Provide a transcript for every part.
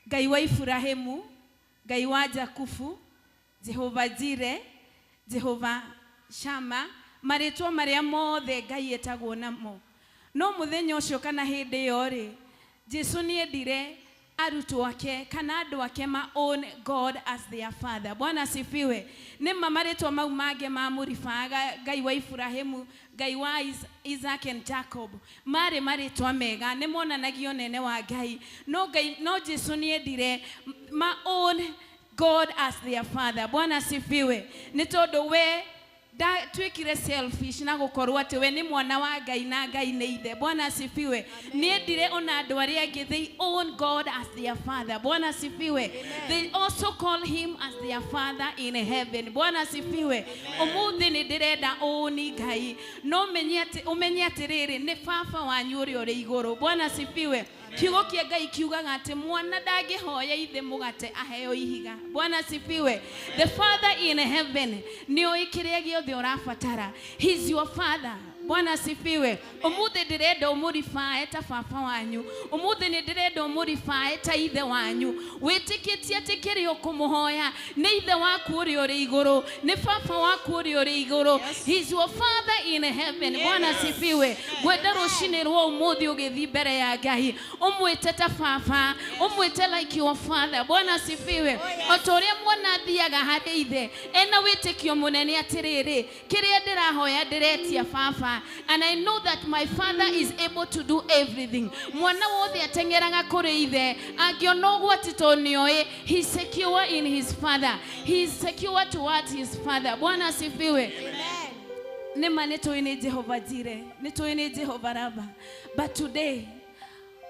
Ngai wa Ibrahimu, Ngai wa Jakubu, Jehova Jire, Jehova Shama, maritwa maria mothe Ngai etagwo namo. No muthenya ucio kana hindi yori, Jesu ni endire arutwo ake kana andu ake ma own God as their father. Bwana asifiwe. Ni maritwa mau mange mamurifaga Ngai wa Ibrahimu, Ngai wa Isaac and Jacob. Mari maritwa mega ni monanagio nene wa Ngai. No Jesu ni endire ma own God as their father. Bwana asifiwe. Ni tondu we da twikire selfish na gukorwa ati we ni mwana wa Ngai na Ngai ni ithe. Bwana asifiwe. Ni endire ona andu aria angi they own God as their father. Bwana asifiwe. They also call him as their father in heaven. Bwana asifiwe. Umuthi ni ndirenda oni Ngai no umenye ati riri ni baba wanyu uri uri iguru. Bwana asifiwe. Kiugo kia Ngai kiugaga ati mwana ndagihoya ithe mugate aheo ihiga. Bwana asifiwe. The Father in heaven ni oikiria giothe urafatara. He's your father. Bwana asifiwe. Umuthi ndirenda umurifae ta baba wanyu. Umuthi ni ndirenda umurifae ta ithe wanyu. Witikitie ati ukumuhoya ni ithe waku uri iguru, ni baba waku uri iguru. He's your father in heaven. Bwana asifiwe. Gwenda rucini rwo umuthi ugithi mbere ya Ngai umwite ta baba, umwite like your father. Bwana asifiwe. Otoria mwana athiaga harĩ ithe ena witikio munene atiriri kiria ndirahoya ndiretia baba. And I know that my father is able to do everything. Mwana wothe atengeraga kuri ithe angiona gwati tonioe, he's secure in his father. He is secure towards his father. Bwana asifiwe. Amen. Nema nitoine Jehova Jire, nitoine Jehova Raba. But today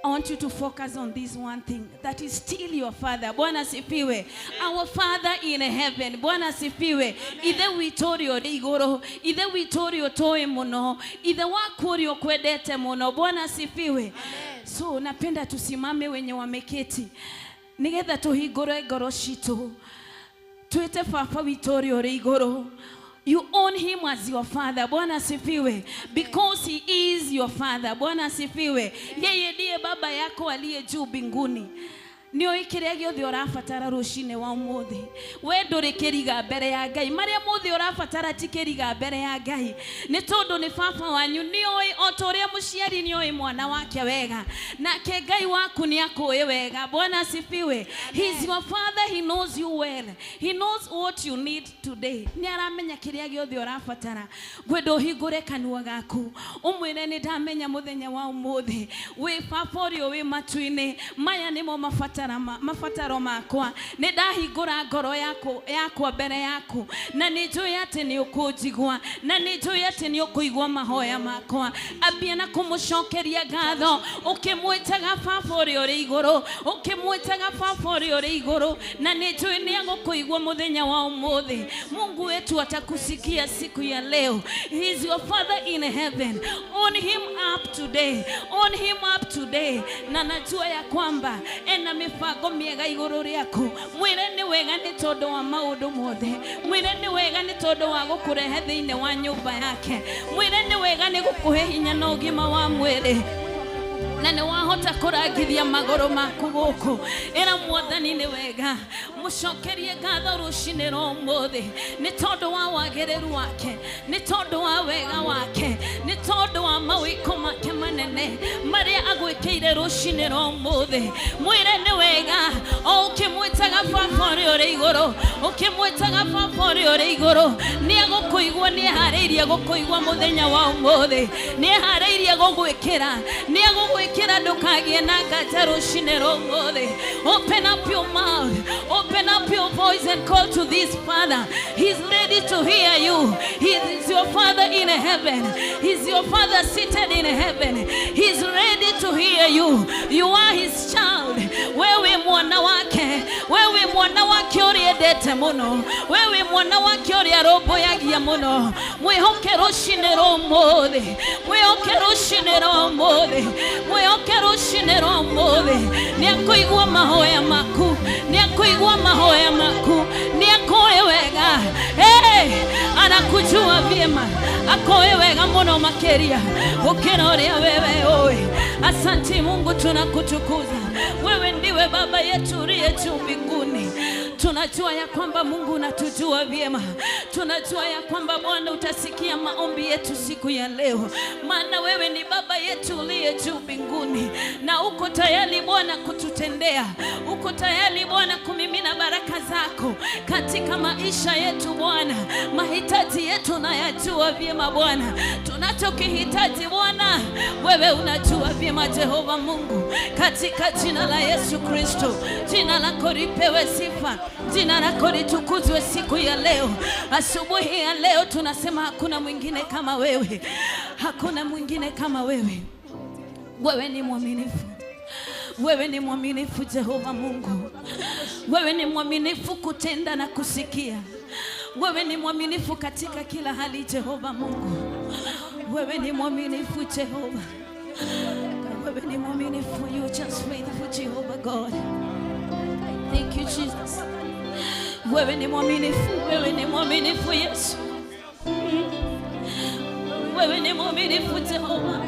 I want you to focus on this one thing, that is still your father. Bwana asifiwe. Our father in heaven. Bwana asifiwe. Ithe witori uri iguru, ithe witori utoi muno, ithe waku uri ukwendete muno. Bwana asifiwe. So napenda tusimame wenye wameketi nigetha tuhingure ngoro citu twite baba witori uri iguru. You own him as your father. Bwana asifiwe. Because he is your father. Bwana asifiwe. Yeye ndiye baba yako aliye juu mbinguni. Nio ikiria giothe urafatara rucine wa umuthi. We nduri kiriga mbere ya Ngai. Maria muthi urafatara tikiriga mbere ya Ngai. Ni tondu ni baba wanyu nioi otoria muciari nioi mwana wake wega. Nake Ngai waku ni akuye wega. Bwana asifiwe. He's your father, he knows you well. He knows what you need today. Ni aramenya kiria giothe urafatara. Gwendo hingure kanua gaku. Umwire ni ndamenya muthenya wa umuthi. We baba urio we matuine. Maya nimo mafataro makwa. Ni ndahingura ngoro yakwa mbere yaku. Na ni njui ati ni ukunjigua. Na ni njui ati ni ukuigua mahoya makwa. Ambia na kumucokeria ngatho. Ukimwitaga baba uria uri iguru. Ukimwitaga baba uria uri iguru. Na ni njui ni agukuigua muthenya wa umuthi. Mungu wetu atakusikia siku ya leo. He is your father in heaven. Own him up today. Own him up today. Na najua ya kwamba ena mifago miega iguru riaku. Mwire ni wega ni tondu wa maundu mothe. Mwire ni wega ni tondu wa gukurehe thiini wa nyumba yake. Mwire ni wega ni gukuhe hinya na ugima wa mwiri. Na ni wahota kurangithia magoro maku guku. Era mwathani ni wega. Mucokerie ngatho rucini rwa umuthi. Ni tondu wa wagiriru wake, ni tondu wa wega wake, ni tondu wa mawiko make manene maria agwikire rucini rwa umuthi. Mwire ni wega. Ukimwitaga baba uria uri iguru, ukimwitaga baba uria uri iguru, ni agukuigua, ni hariirie gukuigua muthenya wa umuthi. Ni hariirie gugwikira, ni agugwikira ndukagie na nganja rucini rwa umuthi. Open up your mouth, open up your voice and call to this father. He's ready to hear you. He is your father in heaven. He's your father seated in heaven. He's ready to hear you. You are his child. Wewe mwana wake, wewe mwana wake uriendete muno, wewe mwana wake uria roboyagia muno. Mwihoke rucini rwa umuthi, mwihoke rucini rwa umuthi, mwihoke rucini rwa umuthi. Ni akuigua mahoya maku, ni akuigua mahoya maku, ni akoe wega. Hey, anakujua vyema, akoe wega muno makeria ukira uria wewe oi. Asante Mungu, tunakutukuza. Wewe ndiwe Baba yetu uliye juu mbinguni. Tunajua ya kwamba Mungu unatujua vyema. Tunajua ya kwamba Bwana utasikia maombi yetu siku ya leo, maana wewe ni Baba yetu uliye juu mbinguni, na uko tayari Bwana kututendea. Uko tayari Bwana kumimina baraka zako katika maisha yetu Bwana. Mahitaji yetu nayajua vyema Bwana. Tunachokihitaji Bwana wewe unajua vyema Jehova Mungu, katika jina la Yesu Kristo. Jina lako lipewe sifa, jina lako litukuzwe siku ya leo. Asubuhi ya leo tunasema hakuna mwingine kama wewe. Hakuna mwingine kama wewe. Wewe ni mwaminifu. Wewe ni mwaminifu Jehova Mungu. Wewe ni mwaminifu kutenda na kusikia. Wewe ni mwaminifu katika kila hali Jehova Mungu. Wewe ni mwaminifu Jehova. Wewe ni mwaminifu. You are just faithful Jehovah God. Thank you Jesus. Wewe ni mwaminifu. Wewe ni mwaminifu Yesu. Wewe ni mwaminifu Jehova.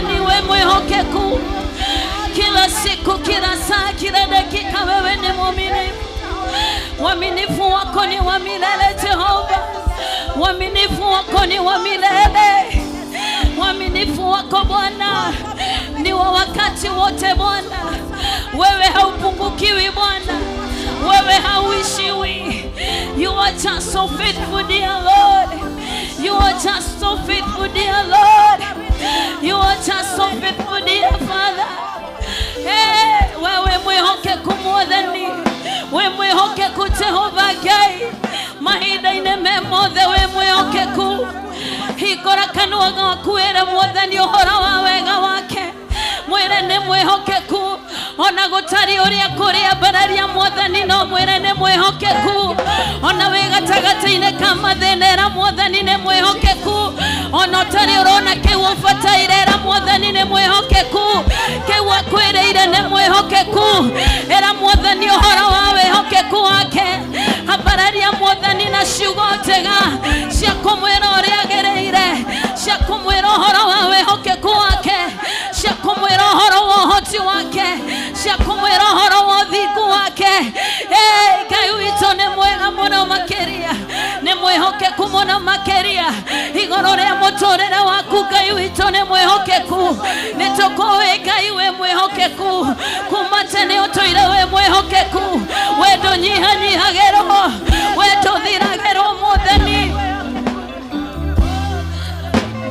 Mwathani we mwihokeku, kila siku, kila saa, kila dakika wewe ni mwaminifu. Uaminifu wako ni wa milele Jehova, uaminifu wako ni wa milele. Uaminifu wako Bwana ni wa wakati wote Bwana. Wewe haupungukiwi Bwana, wewe hauishiwi. You are just so faithful dear Lord. You are just so faithful dear Lord. You are just so faithful dear Father. Hey, wewe mwihokeku Mwathani, we mwihokeku Jehova Ngai, mahinda ineme mothe we mwihokeku. Hingũra kanua gaku wĩre Mwathani ũhoro wa wega wake, mwĩre nĩ mwĩhokeku ona gũtarĩ ũrĩa kũrĩa mbararia Mwathani, no mwĩre nĩ mwĩhokeku ona wĩ gatagatĩ-inĩ ka mathĩna Mwathani nĩ mwĩhokeku, ona ũtarĩ ũrona kĩu ũbataire Mwathani nĩ mwĩhokeku, kĩu akwĩrĩire nĩ mwĩhokeku. Era Mwathani ũhoro wa wĩhokeku wake, ambararia Mwathani na ciugo njega cia kũmwĩra ũrĩa agĩrĩire, cia kũmwĩra ũhoro wa wĩhokeku wake, cia kũmwĩra ũhoro wa ũhoti wake, cia kũmwĩra ũhoro wa ũthingu wake. Ngai witũ nĩ mwega mũno makĩria, nĩ mwĩhokeku mũno makĩria igũrũ rĩa mũtũrĩre waku. Ngai witũ nĩ mwĩhokeku, nĩ tũkũĩ Ngai we mwĩhokeku, kuma tene ũtũire we mwĩhokeku, we ndũnyihanyihagĩrwo, we ndũthiragĩrwo Mwathani.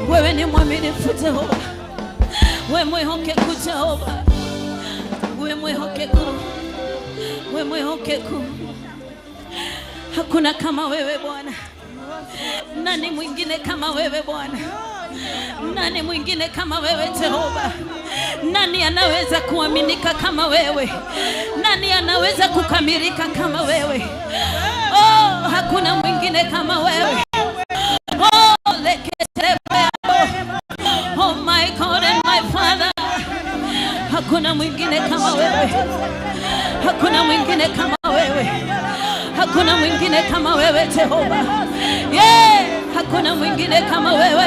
Wewe ni mwaminifu Jehova, we mwihokeku Jehova, we mwihokeku, we mwihokeku. Hakuna kama wewe Bwana. Nani mwingine kama wewe Bwana? Nani mwingine kama wewe Jehova? Nani anaweza kuaminika kama wewe? Nani anaweza kukamilika kama wewe? Oh, hakuna mwingine kama wewe. Oh, oh my God and my Father. Hakuna mwingine kama wewe. Hakuna mwingine kama wewe. Hakuna mwingine kama wewe Jehova. Yeah, hakuna mwingine kama wewe.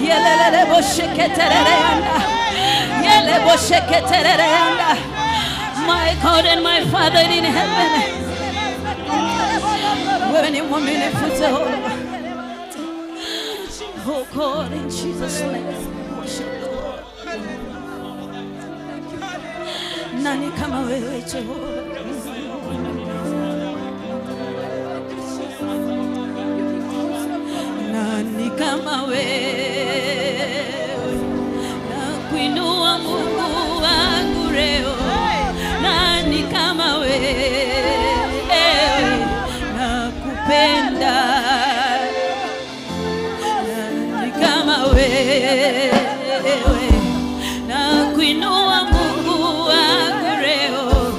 Yelele bosheketereyanda. Yele bosheketereyanda. My God and my Father in heaven. Wewe ni mwaminifu Jehova. Oh God, in Jesus' name. Nani kama wewe Jehova? Nani kama wewe? Nakuinua Mungu wangu leo. Nani kama wewe? Nakupenda. Nani kama wewe? Nakuinua Mungu wangu leo.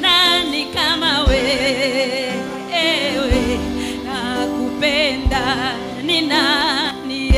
Nani kama wewe? Nakupenda. Ni nani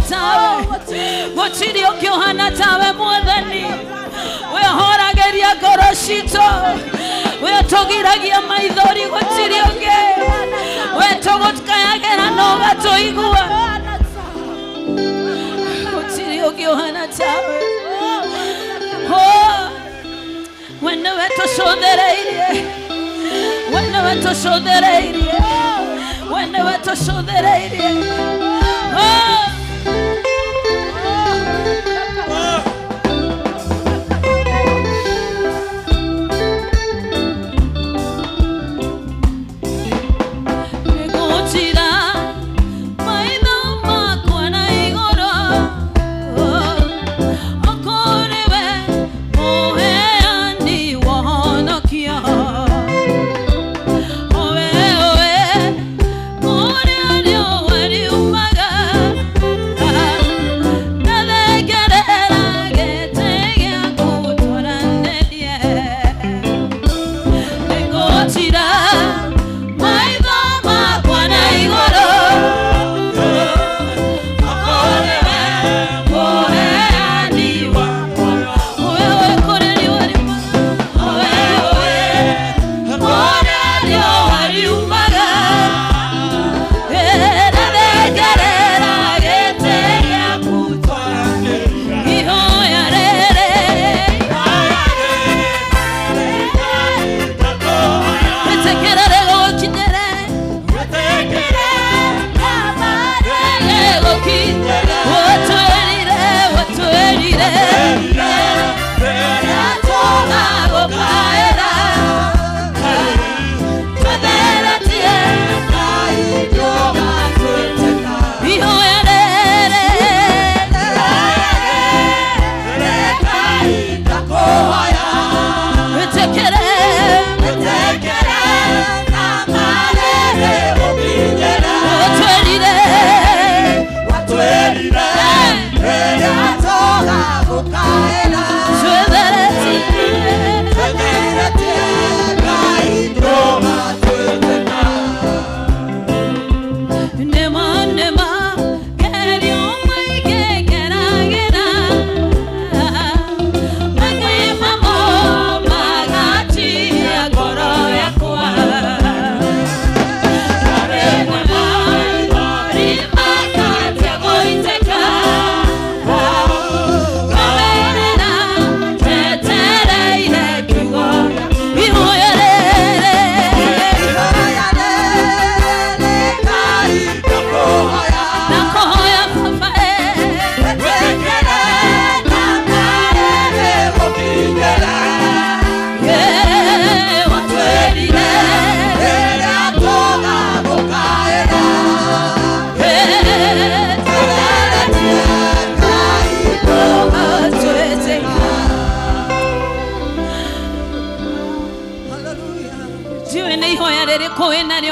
tawe gutiri ukihana tawe mwathani wehorageria ngoro citũ wetũgiragia maithori gutiri ũngĩ wetũgũkayagĩra na ũgatũigua gutiri ukihana tawe wene wetũcũthĩrĩirie wene wetũcũthĩrĩirie wene wetũcũthĩrĩirie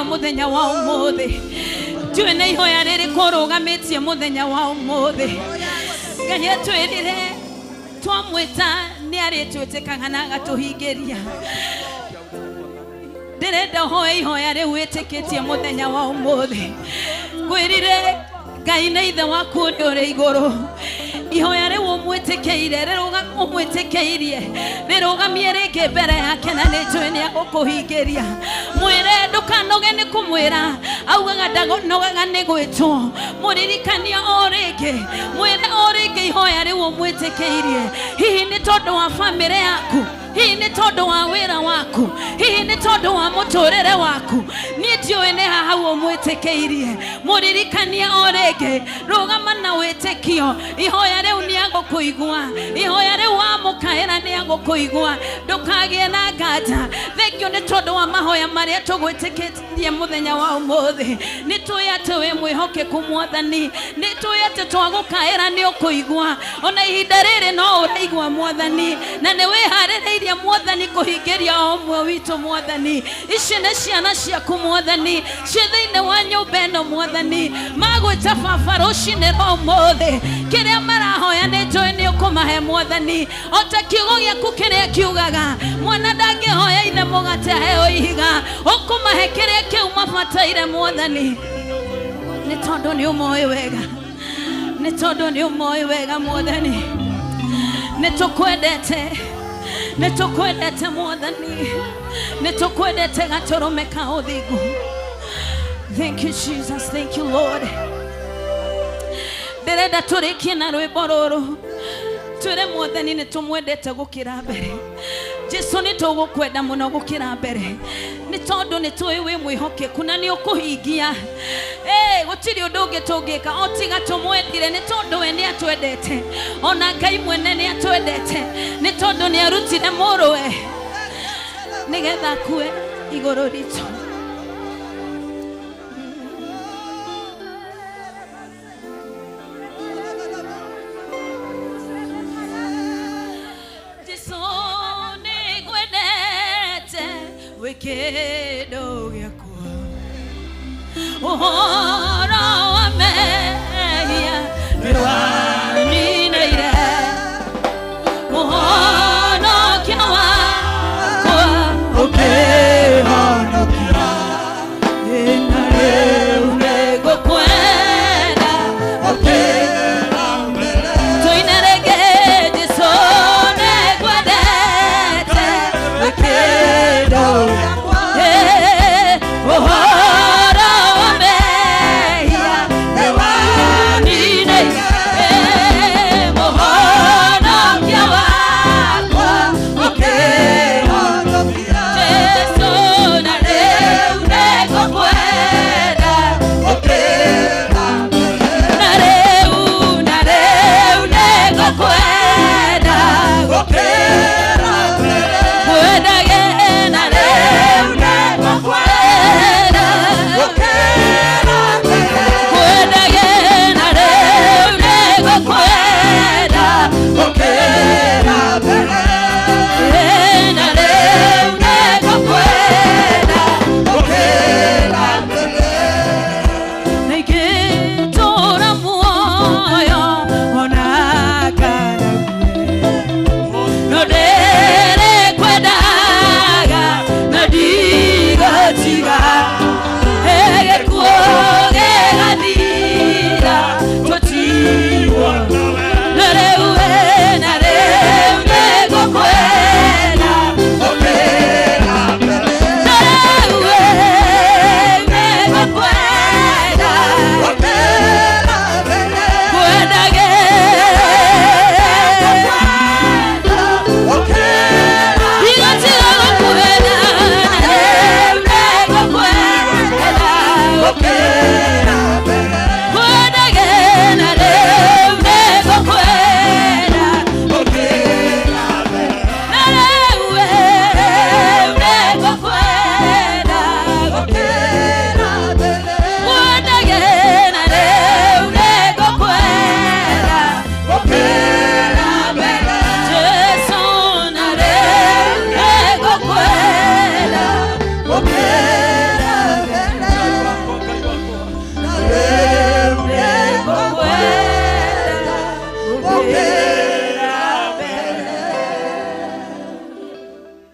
muthenya wa umuthi njui nĩ ihoya rĩrĩkũ rũgamĩtie muthenya wa umuthi Ngai atwĩrire twamwĩta nĩ arĩtwĩtĩkaga na agatũhingĩria ndĩrenda hoe ihoya rĩu wĩtĩkĩtie muthenya wa umuthi kwĩrire Ngai nĩ ithe waku ũrĩ igũrũ ihoya rĩu ũmwĩtĩkĩire ũmwĩtĩkĩirie rĩrũgamie rĩngĩ mbere yake na nĩnjũĩ nĩagũkũhingĩria mwĩre ndũkanoge nĩ kũmwĩra augaga ndagonogaga nĩ gwĩtwo mũririkania o rĩngĩ mwĩre o rĩngĩ ihoya rĩu ũmwĩtĩkĩirie hihi nĩ tondũ wa bamĩrĩ yaku hihi nĩ tondũ wa wĩra waku hihi nĩ tondũ wa mũtũrĩre waku niĩ ndiũĩ nĩ ha hau ũmwĩtĩkĩirie mũririkania o rĩngĩ rũgama na wĩtĩkio ihoya rĩu nĩagũkũigua ihoya rĩu wamũkaĩra nĩagũkũigua ndũkagĩe na nganja thengio nĩ tondũ wa mahoya marĩa tũgwĩtĩkĩtie mũthenya wa ũmũthĩ nĩ tũĩ atĩ wĩ mwĩhokeku Mwathani nĩ tũĩ atĩ twagũkaĩra nĩ ũkũigua ona ihinda rĩrĩ no ũraigua Mwathani na nĩ wĩharĩrĩirie Mwathani kũhingĩria o ũmwe witũ Mwathani ici nĩ ciana ciaku Mwathani ciĩ thĩinĩ wa nyũmba ĩno Mwathani magwĩta baba rũcinĩ rwa ũmũthĩ kĩrĩa marahoya nĩ njũĩ nĩ ũkũmahe Mwathani o ta kiugo gĩaku kĩrĩa kiugaga mwana ndangĩhoya ithe mũgate aheo ihiga ũkũmahe kĩrĩa kĩu mabataire Mwathani nĩ tondũ nĩ ũmoĩ wega nĩ tondũ nĩ ũmoĩ wega Mwathani. Nĩ tũkwendete Mwathani. Nĩ tũkwendete gatũrũme ka ũthingu. Thank you Jesus, thank you Lord. Ndĩrenda tũrĩkie na rwĩmbo rũrũ. Twĩre Mwathani nĩ tũmwendete gũkĩra mbere. Jesu nĩ tũgũkwenda mũno gũkĩra mbere. Nĩ tondũ nĩ tũĩ wĩ mwĩhokeku na nĩ ũkũhingia. Gũtirĩ ũndũ ũngĩ tũngĩka o tiga tũmwendire nĩ tondũ we nĩ atwendete. Ona Ngai mwene nĩ atwendete nĩ tondũ nĩ arutire mũrũwe nĩgetha akue igũrũ ritũ. Jesu nĩ ngwendete wĩkĩndũ gĩakwa. Ũhoro wa mehia nĩ waninĩire. Mũhonokia wakwa ũkĩhonokia. Na rĩu nĩngũkwenda ũkĩra mbere. Tũine rĩngĩ Jesu nĩ ngwendete wĩkĩndũ gĩakwa.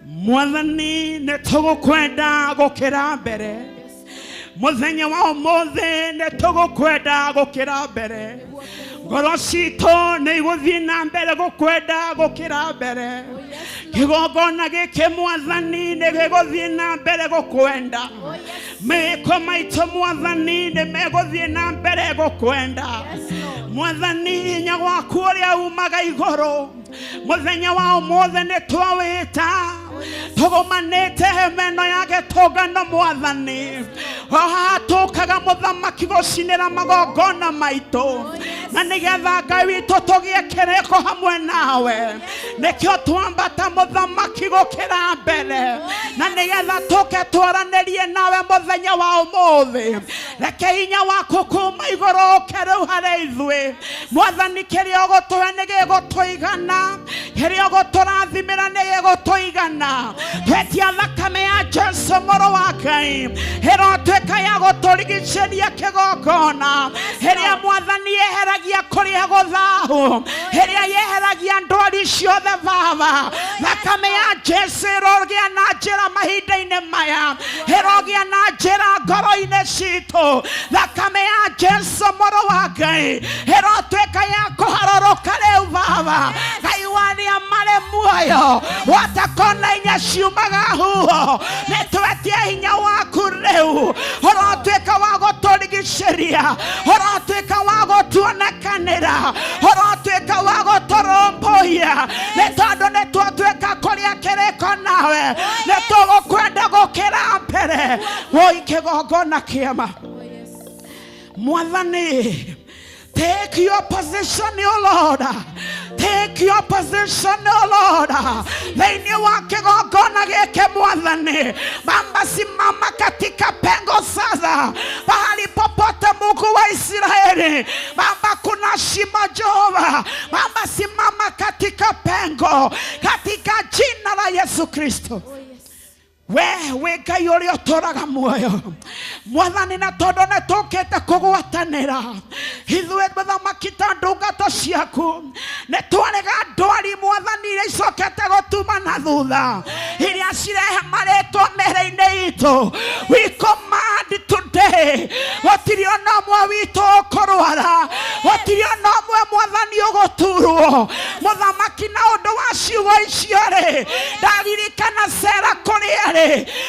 Mwathani nĩ tũgũkwenda gũkĩra mbere. Mũthenya wa ũmũthĩ nĩ tũgũkwenda gũkĩra mbere. Ngoro citũ nĩ igũthiĩ na mbere gũkwenda gũkĩra mbere. Kĩgongona gĩkĩ Mwathani nĩ gĩgũthiĩ na mbere gũkwenda. Mĩĩko maitũ Mwathani nĩ megũthiĩ na mbere gũkwenda. Mwathani hinya waku ũrĩa umaga igũrũ. Mũthenya wa ũmũthĩ nĩ twawĩta tugomanĩte hemeno ya gĩtũngano Mwathani. Haha tũkaga mũthamaki gũcinĩra magongona maitũ. Na nĩgetha Ngai witũ tũgĩe kĩrĩko hamwe nawe. Nĩkĩo twambata mũthamaki gũkĩra mbere. Na nĩgetha tũke twaranĩrie nawe mũthenya wa ũmũthĩ. Reke hinya waku kuma igũrũ ũke rĩu harĩ ithuĩ. Mwathani kĩrĩa ũgũtũhe nĩ gĩgũtũigana. Kĩrĩa ũgũtũrathimĩra nĩ gĩgũtũigana. Twetia thakame ya Jesu mũrũ wa Ngai ĩrotuĩka ya gũtũrigicĩria kĩgongona. Hĩrĩa Mwathani yeheragia kũrĩa gũthahũ. Hĩrĩa yeheragia ndwari ciothe Baba. Thakame ya Jesu ĩrogĩa na njĩra mahinda-inĩ mahinda-inĩ maya ĩrogĩa na njĩra ngoro-inĩ citũ. Thakame ya Jesũ mũrũ wa Ngai ĩrotuĩka ya kũharũrũka rĩu Baba. Ngai waria marĩ muoyo watakona inya ciumaga huho. Nĩtwetie hinya waku rĩu ũrotuĩka wa gũtũrigicĩria, ũrotuĩka wa gũtuonekanĩra, ũrotuĩka wa gũtũrũmbũiya. Nĩ tondũ nĩtwatuĩka kũrĩa kĩrĩko nawe nĩtũgũkwenda gũkĩra mbere woi kĩgongona kĩama. Mwathani, take your position, O Lord. Take your position, O Lord. Thĩinĩ wa kĩgongona gĩkĩ Mwathani, Baba, simama katika pengo sasa. Pahali popote Mungu wa Israeli, Baba, kuna shimo Jehova. Baba, simama katika pengo katika jina la Yesu Kristo. We Ngai ũrĩa ũtũũraga muoyo Mwathani, na tondũ nĩtũkĩte kũgwatanĩra ithuĩ mũthamaki ta ndungata ciaku, nĩtwarega ndwari Mwathani iria icokete gũtuma na thutha, iria cirehe marĩtwa mĩĩrĩ-inĩ itũ. We command today, gũtirĩ ona ũmwe witũ ũkũrwara, gũtirĩ ona ũmwe Mwathani ũgũturwo. Mũthamaki, na ũndũ wa ciugo icio-rĩ, ndaririkana Sera kũrĩa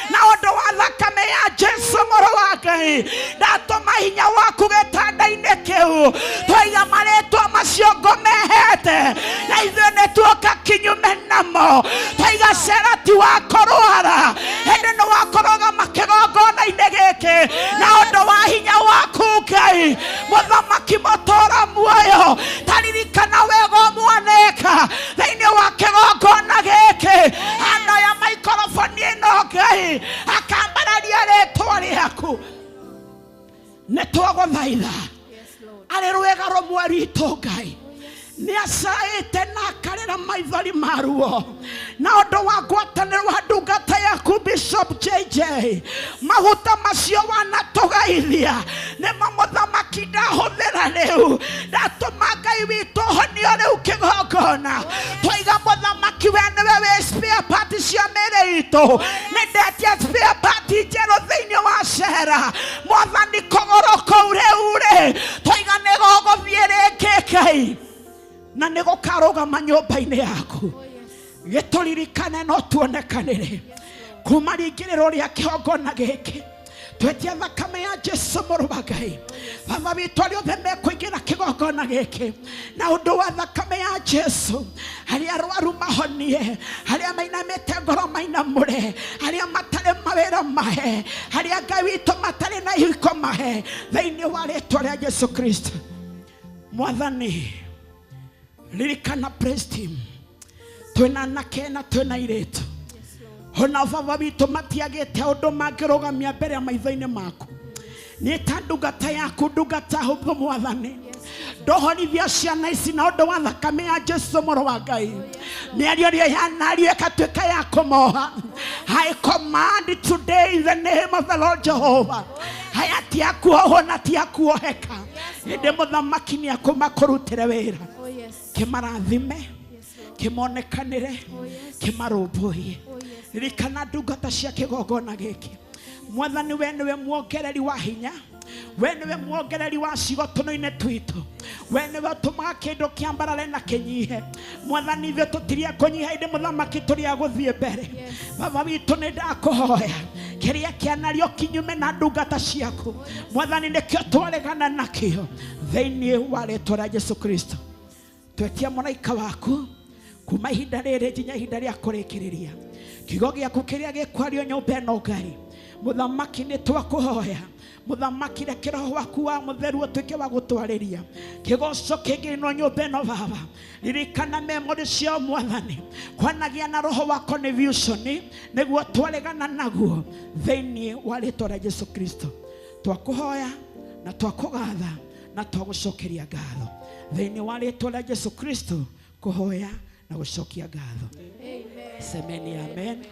na ũndũ wa thakame ya Jesũ mũrũ wa Ngai, ndatũma hinya waku gĩtanda-inĩ kĩu. Twaiga marĩtwa macio ngũmehete, na ithuĩ nĩtuoka kinyume namo. Twaiga Sera ti wa kũrwara, ĩndĩ nĩ wa kũrũgama kĩgongona-inĩ gĩkĩ na ũndũ wa hinya waku Ngai. Mũthamaki mũtũũra muoyo, taririkana wega ũmwanĩka thĩinĩ wa kĩgongona gĩkĩ. Anoya maikoroboni ĩno Ngai, akambararia rĩtwa rĩaku. Nĩtwagũthaitha arĩ rwĩga rũmwe rwitũ Ngai, nĩacaĩte na akarĩra maithori maruo na ũndũ wa ngwatanĩro wa ndungata yaku Bishop JJ. Maguta macio wanatũgeithia nĩmo Mũthamaki ndahũthĩra rĩu, ndatũma Ngai witũ honio rĩu kĩgongona. Twaiga Mũthamaki, we nĩwe wĩ spare part cia mĩĩrĩ itũ, nĩndetia spare part njerũ thĩinĩ wa Sera. Mwathani, kũgũrũ kũu rĩu-rĩ, twaiga nĩgũgũthiĩ rĩngĩ Ngai, na nĩgũkarũgama nyũmba-inĩ yaku. Gĩtũririkane no tuonekanĩre kuma rĩingĩrĩro rĩa kĩgongona gĩkĩ. Twetia thakame ya Jesũ mũrũ wa Ngai. Baba witũ arĩa othe mekũingĩra kĩgongona gĩkĩ, na ũndũ wa thakame ya Jesũ, arĩa arwaru mahonie, arĩa mainamĩte ngoro mainamũre, arĩa matarĩ mawĩra mahe, arĩa Ngai witũ matarĩ na ihiko mahe, thĩinĩ wa rĩĩtwa rĩa Jesũ Kristo. Mwathani, ririkana praise team, twĩna anake na twĩna airĩtu. Ona Baba witũ matiagĩte ũndũ mangĩrũgamia mbere ya maitho-inĩ maku. Nĩ ta ndungata yaku, ndungata hũthũ Mwathani, ndohorithia ciana ici na ũndũ wa thakame ya Jesũ mũrũ wa Ngai. Mĩario ĩrĩa yanario ĩkatuĩka ya kũmoha. I command today in the name of the Lord Jehovah, haya ti akuohwo na ti akuoheka, ĩndĩ Mũthamaki nĩ akũmakũrutĩre wĩra. Kĩmarathime, kĩmonekanĩre, kĩmarũmbũiye. Ririkana ndungata cia kĩgongona gĩkĩ. Mwathani, we nĩwe muongereri wa hinya, we nĩwe muongereri wa ciugo tũnũ-inĩ twitũ, we nĩwe ũtũmaga kĩndũ kĩambarare na kĩnyihe. Mwathani, ithuĩ tũtiria kũnyiha, ĩndĩ Mũthamaki tũrĩ a gũthiĩ mbere. Baba witũ, nĩ ndakũhoya kĩrĩa kĩanario kinyume na ndungata ciaku, Mwathani, nĩkĩo twaregana nakĩo thĩinĩ wa rĩĩtwa rĩa Jesũ Kristo. Twetia mũraika waku kuma ihinda rĩrĩ nginya ihinda rĩa kũrĩkĩrĩria kiugo gĩaku kĩrĩa gĩkwario nyũmba ĩno Ngai. Mũthamaki, nĩ twakũhoya Mũthamaki, reke Roho waku wa mũtheru ũtuĩke wa gũtwarĩria kĩgoco kĩngĩ ĩno nyũmba ĩno Baba. Ririkana memory cia Mwathani, kwanagia na roho wa confusion nĩguo twaregana naguo thĩinĩ wa rĩĩtwa rĩa Jesũ Kristo. Twakũhoya na twakũgatha na twagũcokeria ngatho thĩinĩ wa rĩĩtwa rĩa Jesũ Kristo, kũhoya na gũcokia ngatho. Amen. Semeni amen.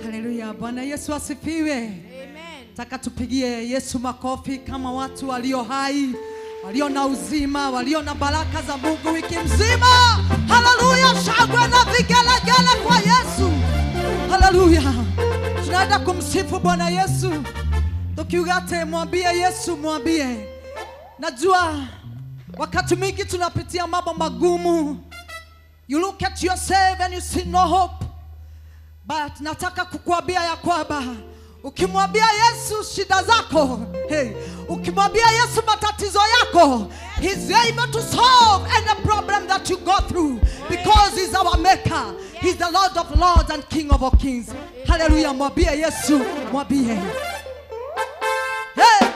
Haleluya, Bwana Yesu asifiwe. Amen. Taka tupigie Yesu makofi kama watu walio hai walio na uzima, walio na baraka za Mungu wiki mzima. Haleluya, shangwe na vigelegele kwa Yesu. Haleluya. Tunaenda kumsifu Bwana Yesu. Tukiugate mwambie Yesu, mwambie. Najua wakati mwingi tunapitia mambo magumu. You look at yourself and you see no hope. But nataka kukuambia ya kwamba ukimwambia Yesu shida zako, ukimwambia Yesu matatizo yako, He's able to solve any problem that you go through, because He's our maker. He's the Lord of lords and King of all kings. Hallelujah. Mwambie Yesu, mwambie. Hey!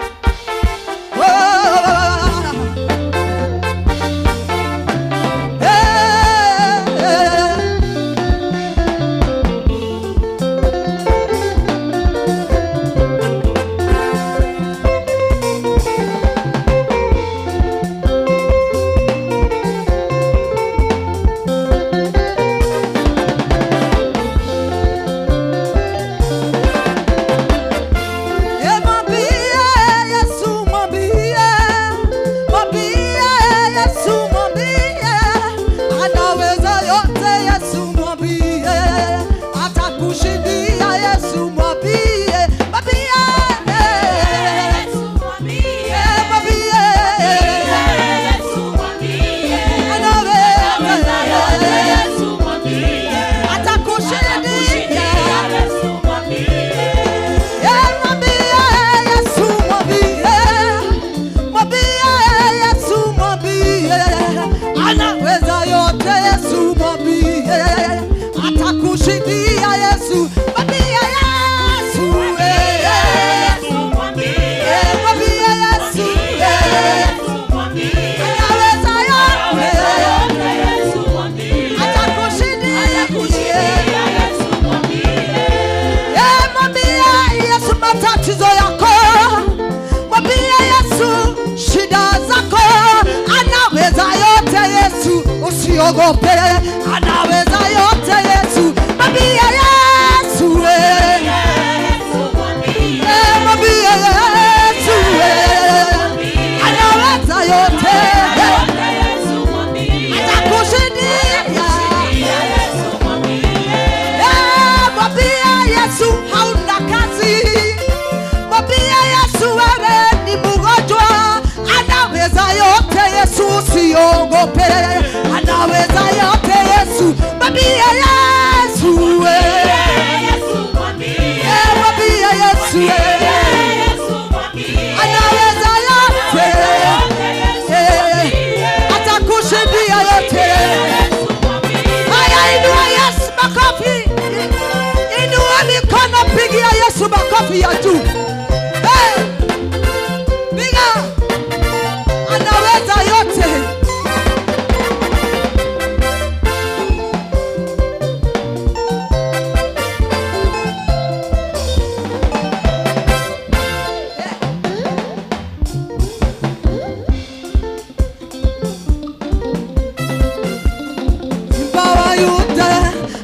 Usiogope, anaweza yote Yesu. Mwambie Yesu, mwambie Yesu, anaweza yote, atakushindia. Mwambie Yesu hauna kazi, mwambie Yesu wewe ni mgonjwa, anaweza yote Yesu. Usiogope, anaweza yote Yesu. Mwambie Yesu, mwambie Yesu, anaweza yote, atakushindia yote. Haya, inua Yesu makofi, inua mikono, pigia Yesu makofi ya juu. Piga, anaweza yote.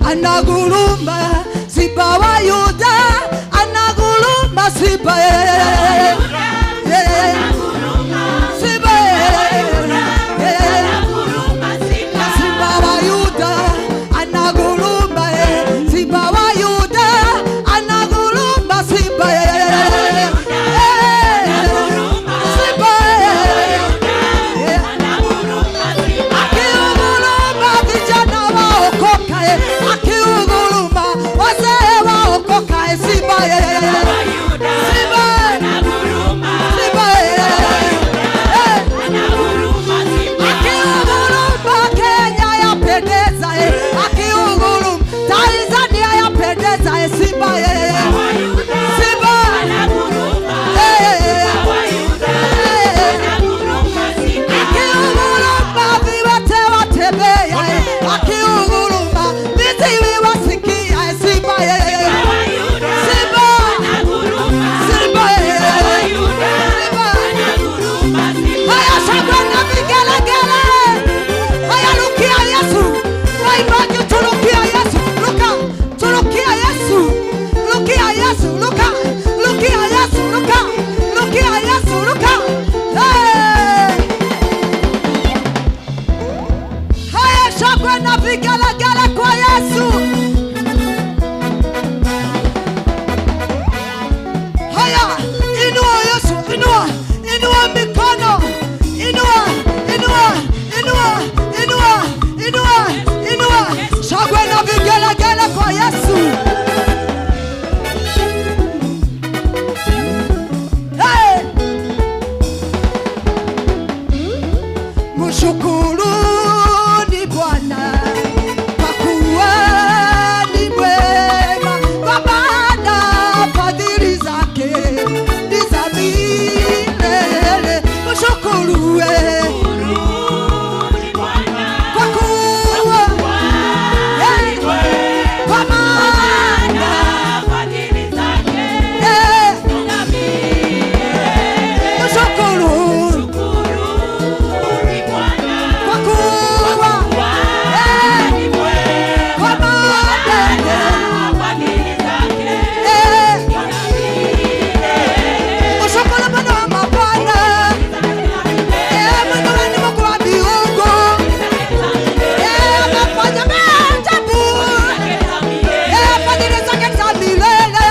Anaguruma, Simba wa Yuda, anaguruma, Simba, Simba wa Yuda, anaguruma, Simba wa Yuda, anaguruma, Simba, akiuguruma vijana waokoka, akiuguruma shangwe na vigelegele kwa Yesu. Haya, inua Yesu, inua, inua mikono, inua, inua, inua, inua, inua, inua, shangwe na vigelegele kwa Yesu. Hey! Mshukuruni Bwana kwa kuwa ni mwema, kwa maana fadhili zake ni za milele. Mshukuruni kwa kuwa hey, kwa maana fadhili zake ni za milele. Mshukuruni kwa kuwa hey, kwa maana fadhili zake ni za milele. Mshukuru Bwana wa mabwana, Mungu ni Mungu wa miungu, amefanya maajabu, fadhili zake za milele,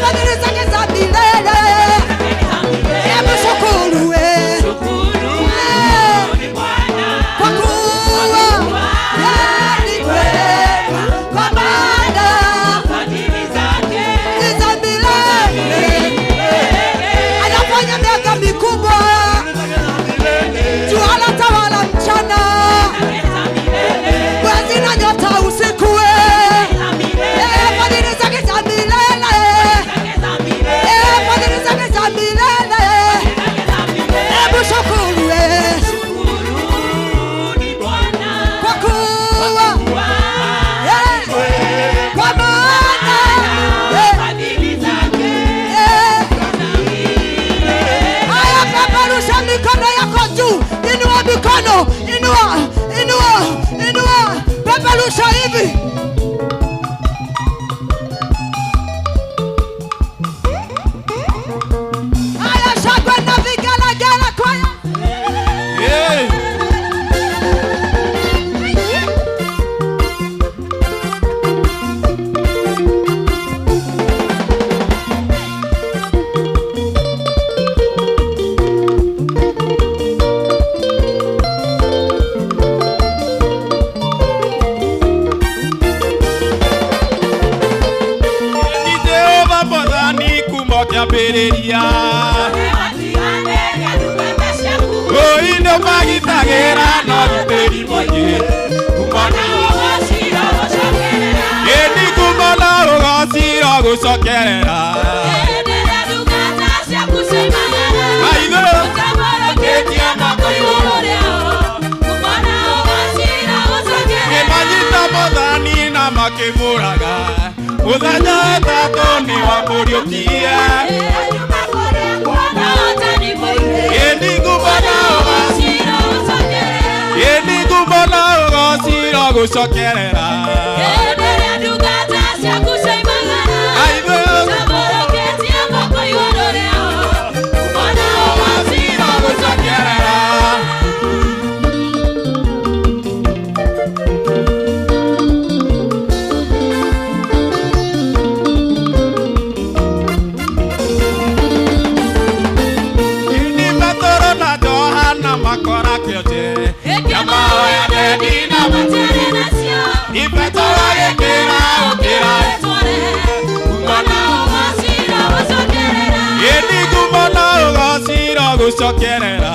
fadhili zake za milele. Mshukuru kwa kuwa ni mwema, kwa maana fadhili zake ni za milele. Anafanya miaka mikubwa, jua latawala mchana, mwezi na nyota usiku. Fadhili zake za milele, fadhili zake za milele. Mshukuru kwa kuwa kwa maana fadhili zake. Haya, peperusha mikono yako juu, inua mikono, inua, inua, inua, peperusha hivi. Haya, shangwe na vigelegele kwa Ni Jehova Mwathani kuma kĩambĩrĩria. Ino magitagĩra na ũgitĩri mũingĩ kumana ĩni kumana ũgacira gũcokerera maithũkĩtie moko igũrũ nĩmanyita Mwathani na makĩmũraga mũthenya wetatũ nĩwamũriũkirie ĩni kumana ũgacira gũcokerera makora kyote kama ya dedina ifetola yekera okera kumana ogasira gusokerera yedi kumana ogasira gusokerera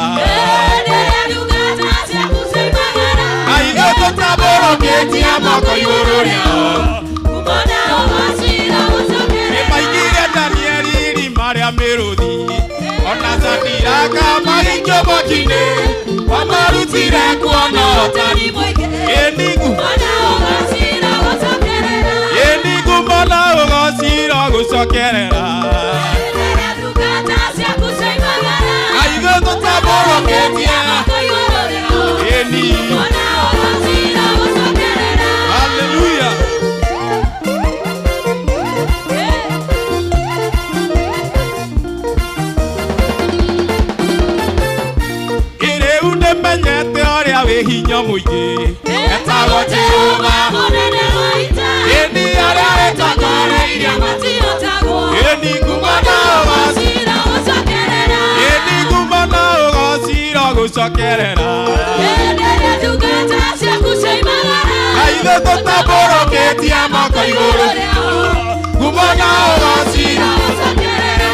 aiyo totaboro ketia moko yururia kumana ogasira gusokerera maigire Danieli maria meruthi ona Sadiraka magĩikio kine wamarutire kuona ũtari mũingĩ enigu mana ũgacira gũcokerera aithuĩ tũtambũrũkĩtie eni haleluya. Menyete ũrĩa wĩ hinya muingi etagwo Jehova munene wa ita eni aria etakoreirie matiotagwo eni kumana wacira gucokerera eni kumana ugacira gucokerera enderia ndungata ciaku cioimagara na ithe tũtambũrũkĩtie moko igũrũ kumana ugacira gucokerera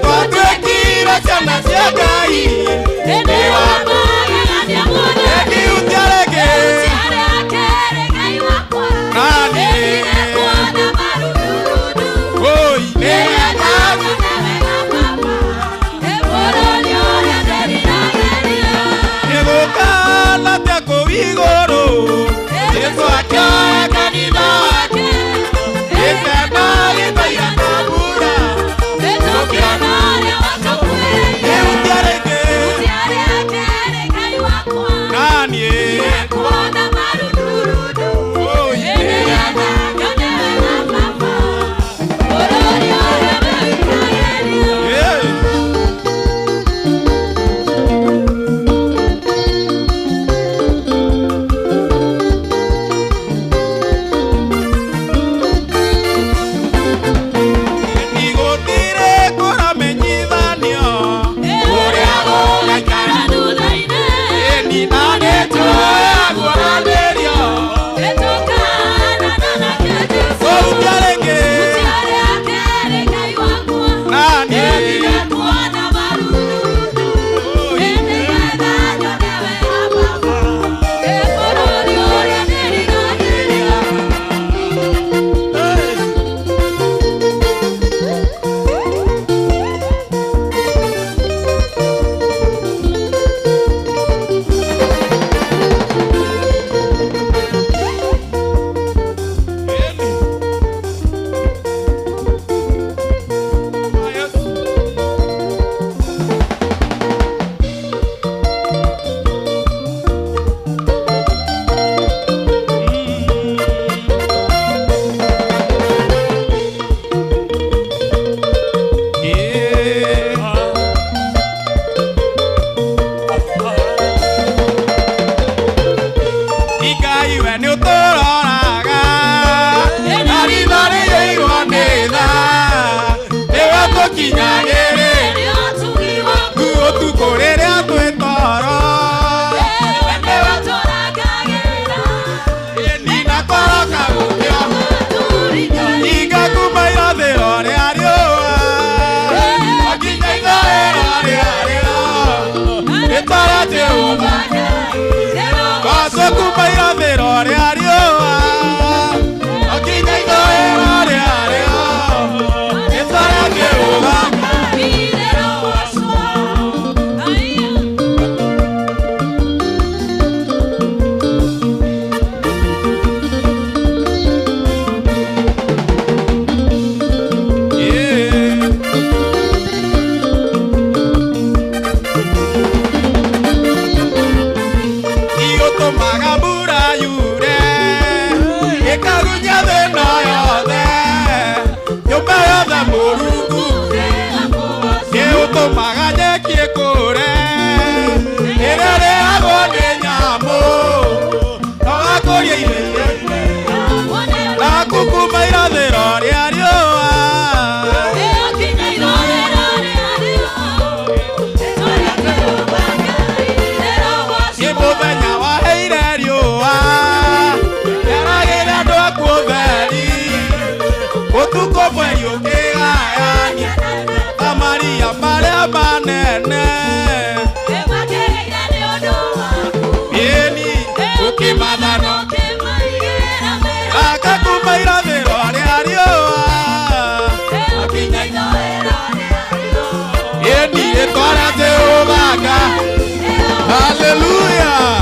Twatwĩkire ciana cia Ngai ĩndĩ wa magegania muothe ĩkihutia rĩngĩ Ngai wakwa nani kuona marundurudu oi nĩwega nĩgũkana ta kũu igũrũ nĩtwakĩoya kanitha wake gĩkena gĩtaira na mbura ĩtũkĩona arĩa wakakuhĩrĩirie ĩhutia rĩngĩ Ngai wakwa nani kuona marundurudu oi nĩwega Hallelujah.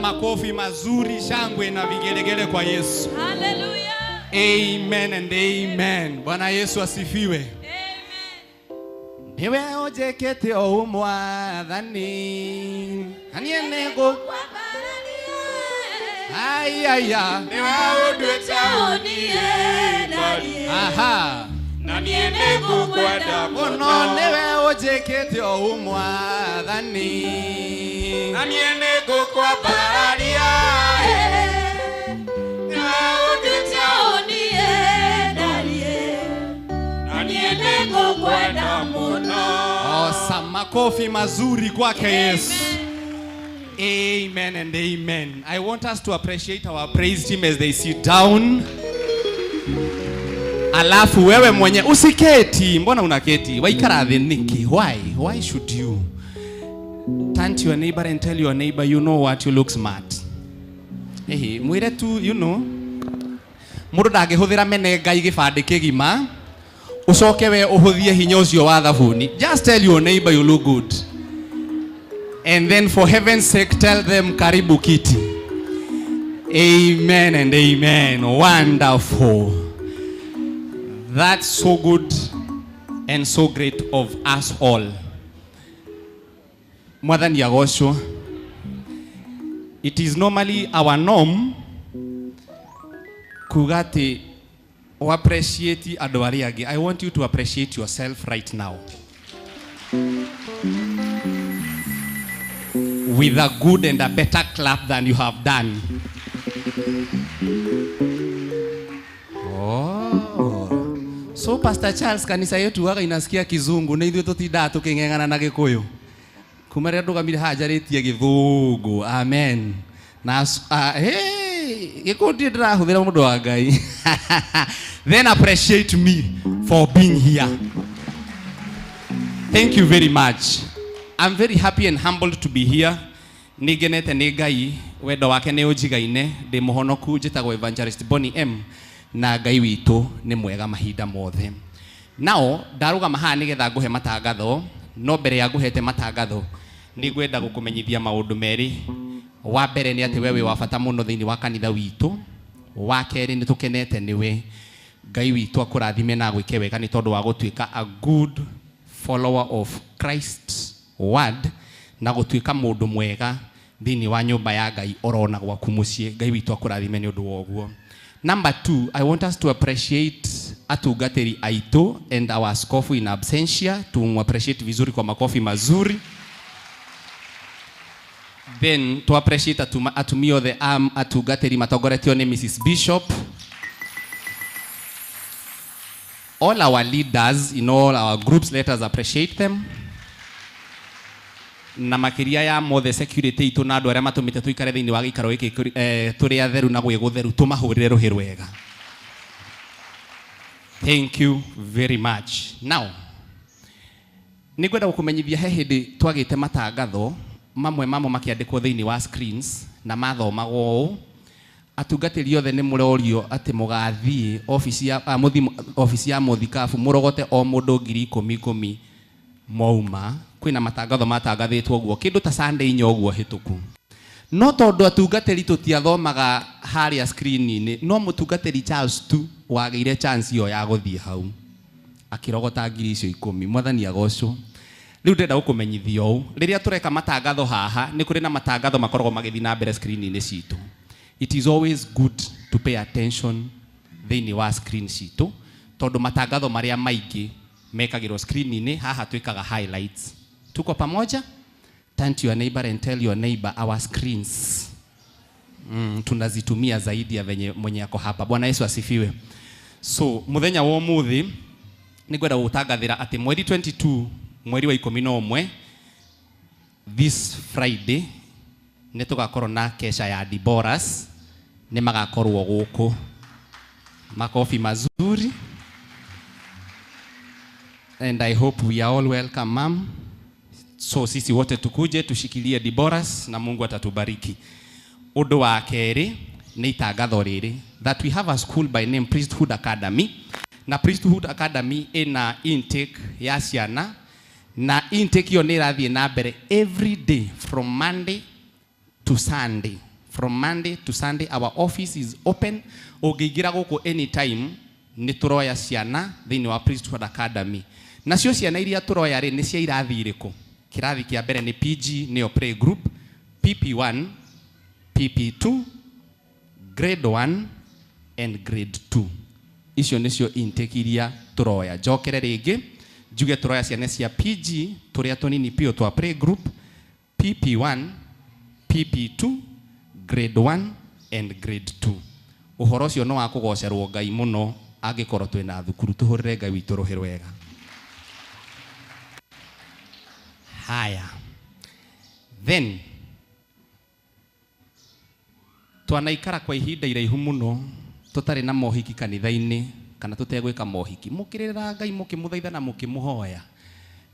Makofi mazuri, shangwe na vigelegele kwa Yesu. Hallelujah. Amen and amen. Bwana Yesu asifiwe. Amen. Niwe ojekete o mwathani anieneko ayaya niwe odwete onie aha na nieneko kwenda muno niwe ojekete o mwathani anieneko kwa bararia niwe odwete onie anieneko kwenda muno. Awesome. Makofi mazuri kwake Yesu. Amen and amen. I want us to appreciate our praise team as they sit down. Alafu wewe mwenye usiketi, mbona unaketi? Waikara niki? Why should you? Turn to your neighbor and tell your neighbor, you know what, you look smart. Hey, mwire tu, you know. Mundu ndangĩhũthĩra menenga igĩbandĩ kĩgima. Usoke we uhuthie hinya ucio wa thabuni. Just tell your neighbor you look good. And then for heaven's sake tell them karibu kiti. Amen and amen. Wonderful. That's so good and so great of us all. Mwathani agocwo. It is normally our norm kugati o appreciate andu aria angi. I want you to appreciate yourself right now with a good and a better clap than you have done. Oh. So Pastor Charles, kanisa yetu waga inasikia kizungu na ithuĩ tũtindaga tũkĩng'eng'ana na Gĩkũyũ. Kuma rĩrĩa ndũgamire haha njarĩtie Gĩthũngũ. Amen. Na Gĩkũyũ ndĩrahũthĩra mũndũ wa Ngai. Then appreciate me for being here. Thank you very much. I'm very happy and humbled to be here. Nigenete nĩ Ngai, wendo wake nĩ ũnjigaine, ndĩ mũhonoku, njĩtagwo Evangelist Bonnie M, na Ngai witũ nĩ mwega mahinda mothe. Now, ndarũgama haha nĩgetha ngũhe matangatho, no mbere ya ngũhete matangatho, nĩ ngwenda gũkũmenyithia maũndũ merĩ. Wa mbere nĩ atĩ wewe wa bata mũno thĩinĩ wa kanitha witũ. wa keri ni tukenete niwe Ngai witũ akũrathime na gwĩke wega nĩ tondũ wa gũtuĩka a good follower of Christ's word na gũtuĩka mũndũ mwega thĩinĩ wa nyũmba ya Ngai orona gwaku mũciĩ. Ngai witũ akũrathime nĩ ũndũ wa ũguo. Number 2, I want us to appreciate atungatĩri aitũ and our askofu in absentia. Appreciate vizuri kwa makofi mazuri. Then to appreciate atumia othe atungatĩri matongoretio nĩ Mrs. Bishop. All our leaders in all our groups, let us appreciate them. Na makiria ya mothe security itu na andu aria matumite tuikare thiini wa gikaro giki turi atheru na gwi gutheru tumahurire ruhi rwega. Thank you very much. Now, nigwenda gukumenyithia he hindi twagite matangatho mamwe mamo makiandikwo thiini wa screens na mathomagwo ũũ. Atungatĩri othe nĩ mũrorio atĩ mũgathiĩ ofisi ya mũthikabu mũrogote o mũndũ 10,000 mouma. Kwĩna matangatho matangathĩtwo ũguo kĩndũ ta Sunday ũguo hĩtũku. No tondũ atungatĩri tũtiathomaga harĩa screen-inĩ, no mũtungatĩri Charles tu wagĩire chance ĩyo ya gũthiĩ hau akĩrogota 10,000. Mwathani agocwo. Rĩu ndĩrenda gũkũmenyithia ũũ, rĩrĩa tũreka matangatho haha nĩ kũrĩ na matangatho makoragwo magĩthiĩ na mbere screen-inĩ citũ. It is always good to pay attention thĩinĩ wa screen citũ tondũ matangatho marĩa maingĩ mekagĩrwo screen-inĩ haha twĩkaga highlights. Tuko pamoja? Turn to your neighbor and tell your neighbor our screens tunazitumia zaidi ya venye mwenye yako hapa. Bwana Yesu asifiwe. So muthenya wa ũmũthĩ nĩngwenda gũtangathĩra atĩ mweri 22 mweri wa 11 this Friday nĩ tũgakorwo na kesha ya Diboras nĩ magakorwo gũkũ. Makofi mazuri. And I hope we are all welcome, ma'am. So sisi wote tukuje tushikilie Diboras na Mungu atatubariki. Ũndũ wa kerĩ nĩ itangatho rĩrĩ that we have a school by name Priesthood Academy. Na Priesthood Academy ina intake ya ciana na intake yo nĩ ĩrathiĩ na mbere every day from Monday to Sunday. From Monday to Sunday our office is open. Ũngĩingĩra gũkũ anytime nĩ tũroya ciana thĩinĩ wa Priesthood Academy. Nacio ciana iria tũroya rĩ nĩ cia irathi irĩkũ? Kĩrathi kĩa mbere nĩ PG nĩyo play group, PP1, PP2, grade 1 and grade 2. Icio nĩcio intake iria tũroya. Njokere rĩngĩ njuge tũroya ciana cia PG tũrĩa tũnini pio twa play group, PP1, PP2, grade 1 and grade 2. Ũhoro ũcio no wa kũgocerwo Ngai mũno angĩkorwo twĩna thukuru. Tũhũrĩre Ngai witũ rũhĩ rwega. Haya. Then twanaikara kwa ihinda iraihu mũno tũtarĩ na mohiki kanitha-inĩ kana tũtegwĩka mohiki. Mũkĩrĩra Ngai mũkĩmũthaitha na mũkĩmũhoya.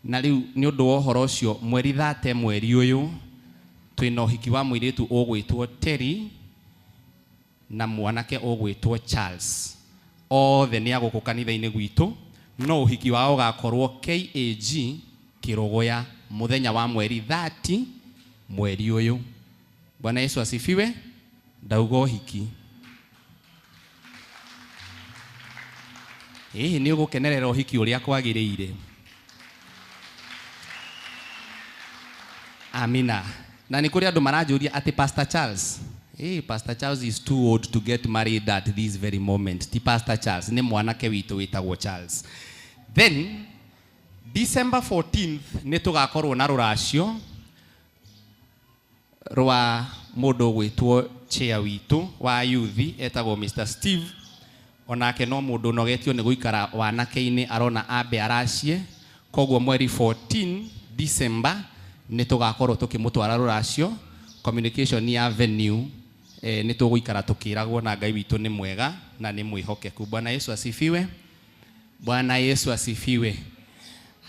Na rĩu nĩ ũndũ wa ũhoro ũcio mweri 30 mweri ũyũ twĩna ũhiki wa mũirĩtu ũgwĩtwo Terry na mwanake ũgwĩtwo Charles. Othe nĩ agũkũ kanitha-inĩ gwitũ no ũhiki wao gakorwo KAG Kĩrogoya muthenya wa mweri 30 mweri ũyũ. Bwana Yesu asifiwe. Ndauga ũhiki. Nĩ ũgũkenerera ũhiki ũrĩa kwagĩrĩire. Amina. Na nĩ kũrĩ andũ maranjũria atĩ Pastor Charles. Pastor Charles is too old to get married at this very moment. Ti Pastor Charles, nĩ mwanake witũ wĩtagwo Charles. Then December 14th nĩ tũgakorwo na rũracio rwa mũndũ gwĩtwo chair witũ wa youth etagwo Mr. Steve. Onake no mũndũ nogetio nĩ gũikara wanake-inĩ arona ambe aracie. Koguo mweri 14 December nĩ tũgakorwo tũkĩmũtwara rũracio communication ya venue. Nĩ tũgũikara tũkĩragwo na Ngai witũ nĩ mwega na nĩ mwĩhokeku. Bwana Yesu asifiwe. Bwana Yesu asifiwe.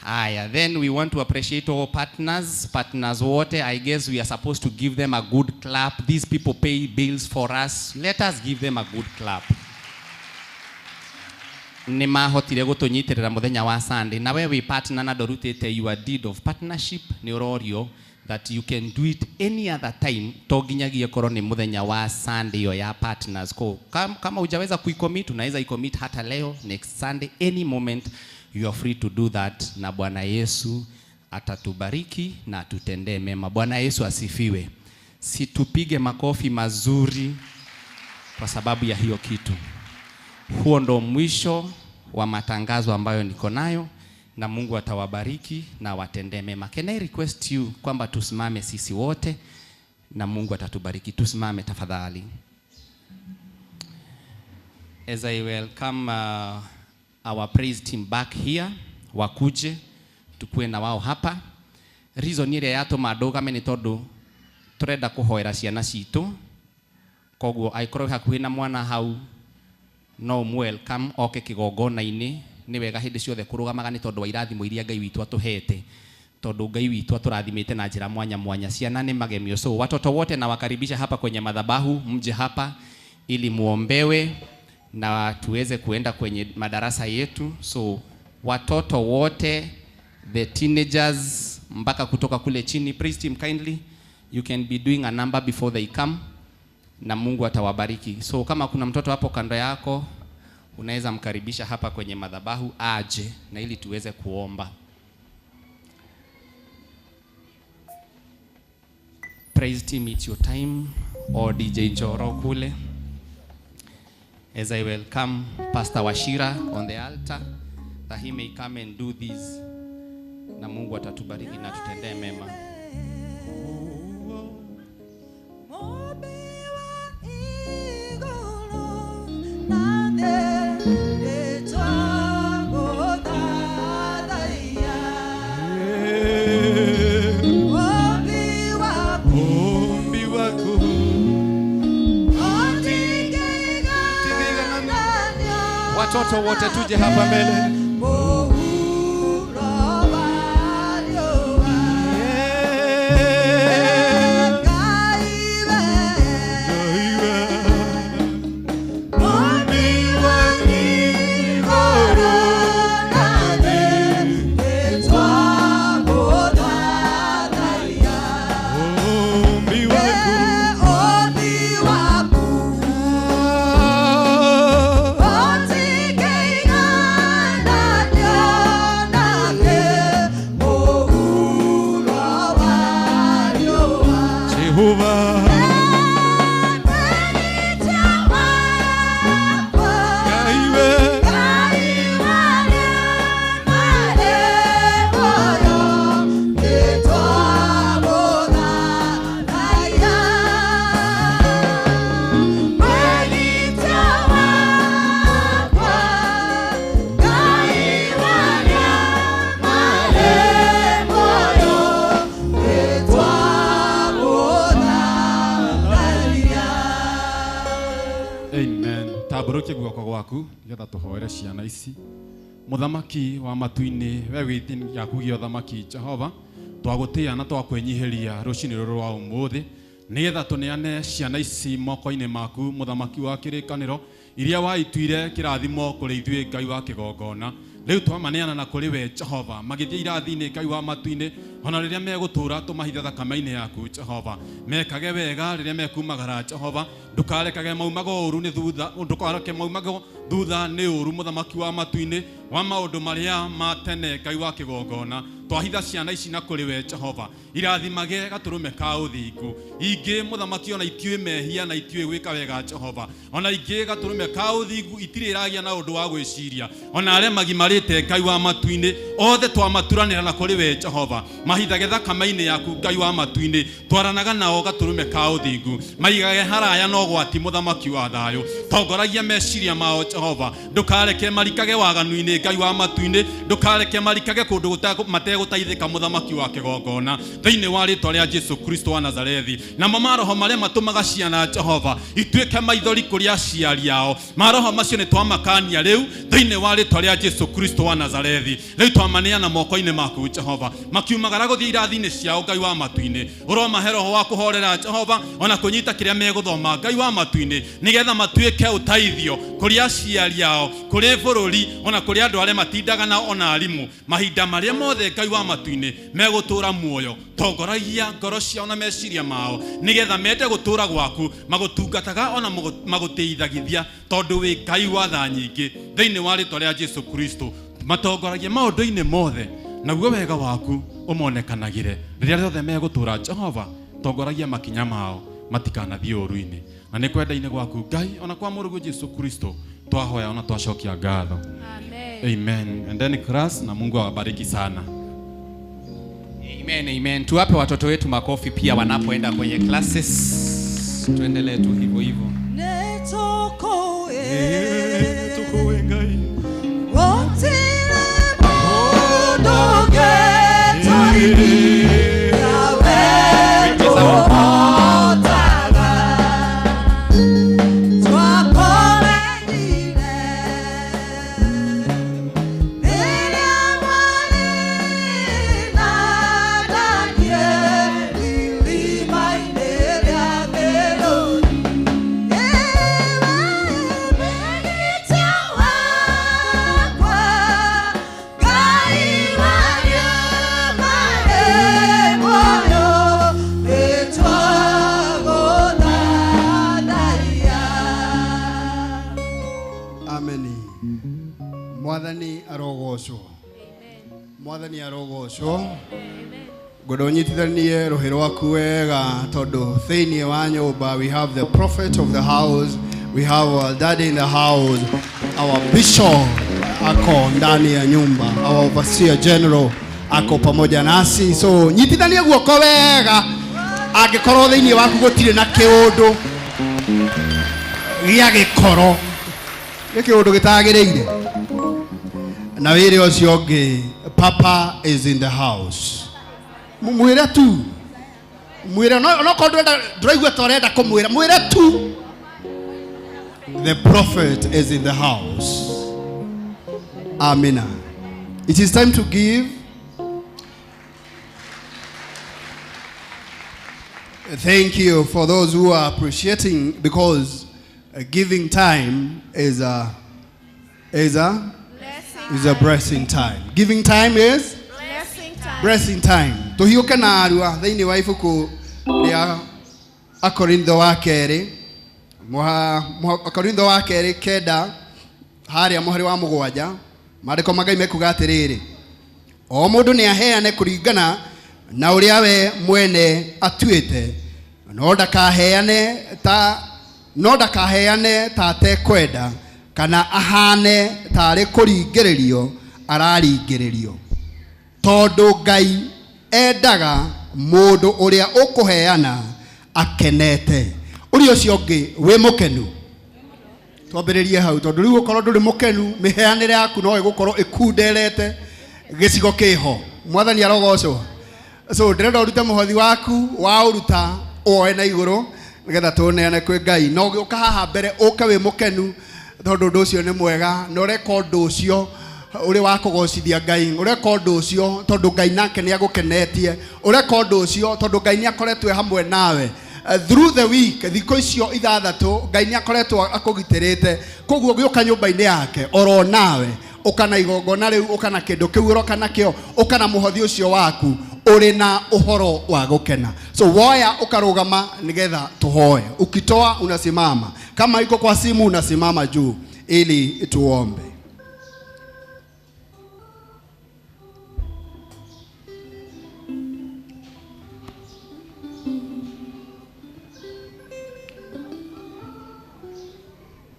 Haya, then we want to appreciate all partners wote. I guess we are supposed to give them a good clap. These people pay bills for us. Let us give them a good clap. Nĩ mahotire gũtũnyitĩrĩra mũthenya wa Sunday. Na wewe partner na ndorutĩte your deed of partnership nĩ ũrorio that you can do it any other time, to nginyagia korwo ni muthenya wa Sunday yo ya partners. Kama hujaweza kuicommit, unaweza icommit hata leo, next Sunday, any moment you are free to do that, na Bwana Yesu atatubariki na tutendee mema. Bwana Yesu asifiwe. Situpige makofi mazuri kwa sababu ya hiyo kitu. Huo ndo mwisho wa matangazo ambayo niko nayo, na Mungu atawabariki na watendee mema. Can I request you kwamba tusimame sisi wote na Mungu atatubariki. Tusimame tafadhali. As I welcome our praise team back here, wakuje tukue na wao hapa. Reason ile yato madoga meni tondu turenda kuhoera ciana citu, koguo aikorwo hakuhi na mwana hau no welcome oke kigongona-ini. Ni wega hindi ciothe kurugamaga ni tondu wa irathimo iria Ngai witu atuhete, tondu Ngai witu aturathimite na njira mwanya mwanya. Ciana ni magemio, so watoto wote na wakaribisha hapa kwenye madhabahu, mje hapa ili muombewe na tuweze kuenda kwenye madarasa yetu. So watoto wote, the teenagers mpaka kutoka kule chini, praise team kindly you can be doing a number before they come, na Mungu atawabariki. So kama kuna mtoto hapo kando yako, unaweza mkaribisha hapa kwenye madhabahu aje na ili tuweze kuomba. Praise team, it's your time, or DJ Njoro kule. As I welcome Pastor Washira on the altar, that he may come and do this, na Mungu atatubariki na tutendee mema. Watoto wote tuje hapa mbele. Getha tuhoere ciana ici. Muthamaki wa matu-ini, we witi yaku gio thamaki Jehova, twagutia na twakwenyiheria rucini ruru wa umuthi, nigetha tuneane ciana ici moko-ini maku, muthamaki wa kirikaniro, iria waituire kirathimo kuri ithuĩ Ngai wa kigongona. Riu twamaneana na kuri we Jehova, magithie irathi-ini Ngai wa matu-ini, ona riria megutura tumahithe thakame-ini yaku Jehova. Mekage wega riria mekumagara Jehova, ndukarekage maumago uru ni thutha, ndukareke maumago thutha ni uru muthamaki wa matu-ini wa maundu maria ma tene Ngai wa kigongona. Twahitha ciana ici na kuri we Jehova, irathimage gaturume ka uthingu. Ingi muthamaki ona itiwe mehia na itiwe gwika wega Jehova, ona ingi gaturume ka uthingu itire iragia na undu wa gwiciria, ona aria magimarite Ngai wa matu-ini othe twamaturanira na kuri we Jehova, mahithage thakame-ini yaku Ngai wa matu-ini, twaranaga nao gaturume ka uthingu, maigage haraya no gwati muthamaki wa thayo, tongoragia meciria mao Jehova, ndukareke marikage waganu-ini Ngai wa matu-ini, ndukareke marikage kundu gutaithika muthamaki wa kigongona, thiini wa ritwa ria Jesu Kristo wa Nazarethi. Na maroho maria matumaga ciana Jehova ituike maithori kuri aciari ao, maroho macio ni twamakania riu thiini wa ritwa ria Jesu Kristo wa Nazarethi. Riu twamaneana moko-ini maku Jehova, makiumagara guthii irathi-ini ciao Ngai wa matu-ini, uromahe roho wa kuhorera Jehova, ona kunyita kiria meguthoma Ngai wa matu-ini, nigetha matuike uteithio kuri aciari ao, kuri bururi, ona kuri andu aria matindaga na ona arimu mahinda maria mothe Ngai wa matu-ini megutura muoyo tongoragia ngoro ciao na meciria mao nigetha mende gutura gwaku magutungataga ona magutithagithia tondu wi Ngai wa tha nyingi thiini wa ritwa ria Jesu Kristo matongoragia maundu-ini mothe naguo wega waku umonekanagire riria riothe megutura Jehova tongoragia makinya mao matikanathie ũru-ini na nĩ kwenda-inĩ gwaku Ngai ona kwa mũrũguo Jesu Kristo twahoya ona twacokia ngatho. Amen. And then class na Mungu awabariki sana. Amen, amen. Tuwape watoto wetu makofi pia wanapoenda kwenye classes. Tuendelee tu hivyo hivyo. Tukoe Ngai. Mwathani arogocwo godonyitithanie rohi rwaku wega tondu thiini wa nyumba we have the prophet of the house, we have our daddy in the house, our bishop ako ndani ya nyumba, our overseer general ako pamoja nasi, so nyitithanie guoko wega angikorwo thiini waku gutire na kiundu gia gikoro kiundu gitagireire na wire ucio ungi Papa is in the house. Mwire tu. Mwire no kondo ndiraigua torenda kumwira. Mwire tu. The prophet is in the house. Amina. It is time to give. Thank you for those who are appreciating, because giving time is a blessing time. Giving time is blessing time. Tuhiuke na arua thiini wa ibuku ria Akorintho wa keri Akorintho wa keri kenda haria muhari wa mugwanja maandiko magai mekuga atiriri o mundu ni aheane kuringana na uria we mwene atuite no ndakaheane ta tekwenda kana ahane tare kuringiririo araringiririo tondu Ngai endaga mundu uria ukuheana akenete. Uri ucio ungi wi mukenu twambiririe hau tondu riu ukorwo nduri mukenu miheanire yaku no igukorwo ikunderete gicigo kiho. Mwathani arogocwo. So ndirenda urute muhothi waku wa uruta oe na iguru nigetha tuneane kwi Ngai no uka haha mbere uka wi mukenu tondu ndu ucio ni mwega no rekordu ucio uri wa kugocithia Ngai urekordu ucio tondu Ngai nake ni agukenetie urekordu ucio tondu Ngai ni akoretwe hamwe nawe through the week thiko icio ithathatu Ngai ni akoretwo akugitirite koguo gioka nyumba-ini yake oro nawe ukana igongona riu ukana kindu kiu uroka nakio ukana muhothi ucio waku uri na uhoro wa gukena. So woya ukarugama nigetha tuhoe, ukitoa unasimama, kama iko kwa simu unasimama juu ili tuombe.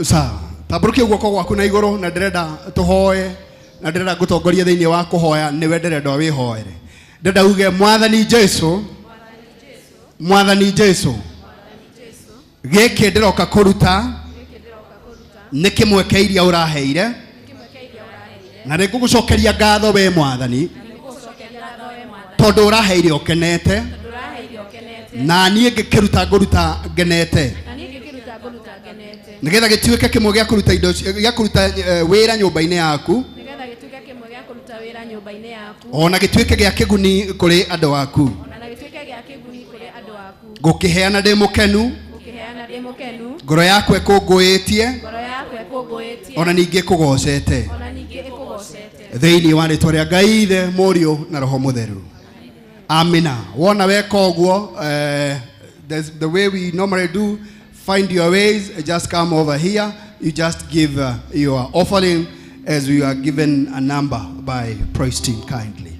Sawa, taburukia guoko gwaku na iguru na ndirenda tuhoe na ndirenda gutongoria thiini wa kuhoya niwe ndirenda wihoere. Ndirenda uge Mwathani Jesu, Mwathani Jesu, giki ndiroka kuruta ni kimweke iria uraheire na nigugucokeria ngatho we Mwathani tondu uraheire ukenete na nie ngikiruta nguruta ngenete nigetha gituike kimwe gia kuruta indo gia kuruta wira nyumba-ini yaku ona gituike gia kiguni kuri andu aku gukiheana ndi mukenu ngoro yakwe kunguitie ona ningi kugocete thĩinĩ wa rĩtwa rĩa Ngai Ithe, Mũriũ na Roho Mũtheru. Amina. Wona weka ũguo, the way we normally do, find your ways, just come over here. You just give your offering as we are given a number by Praise Team kindly.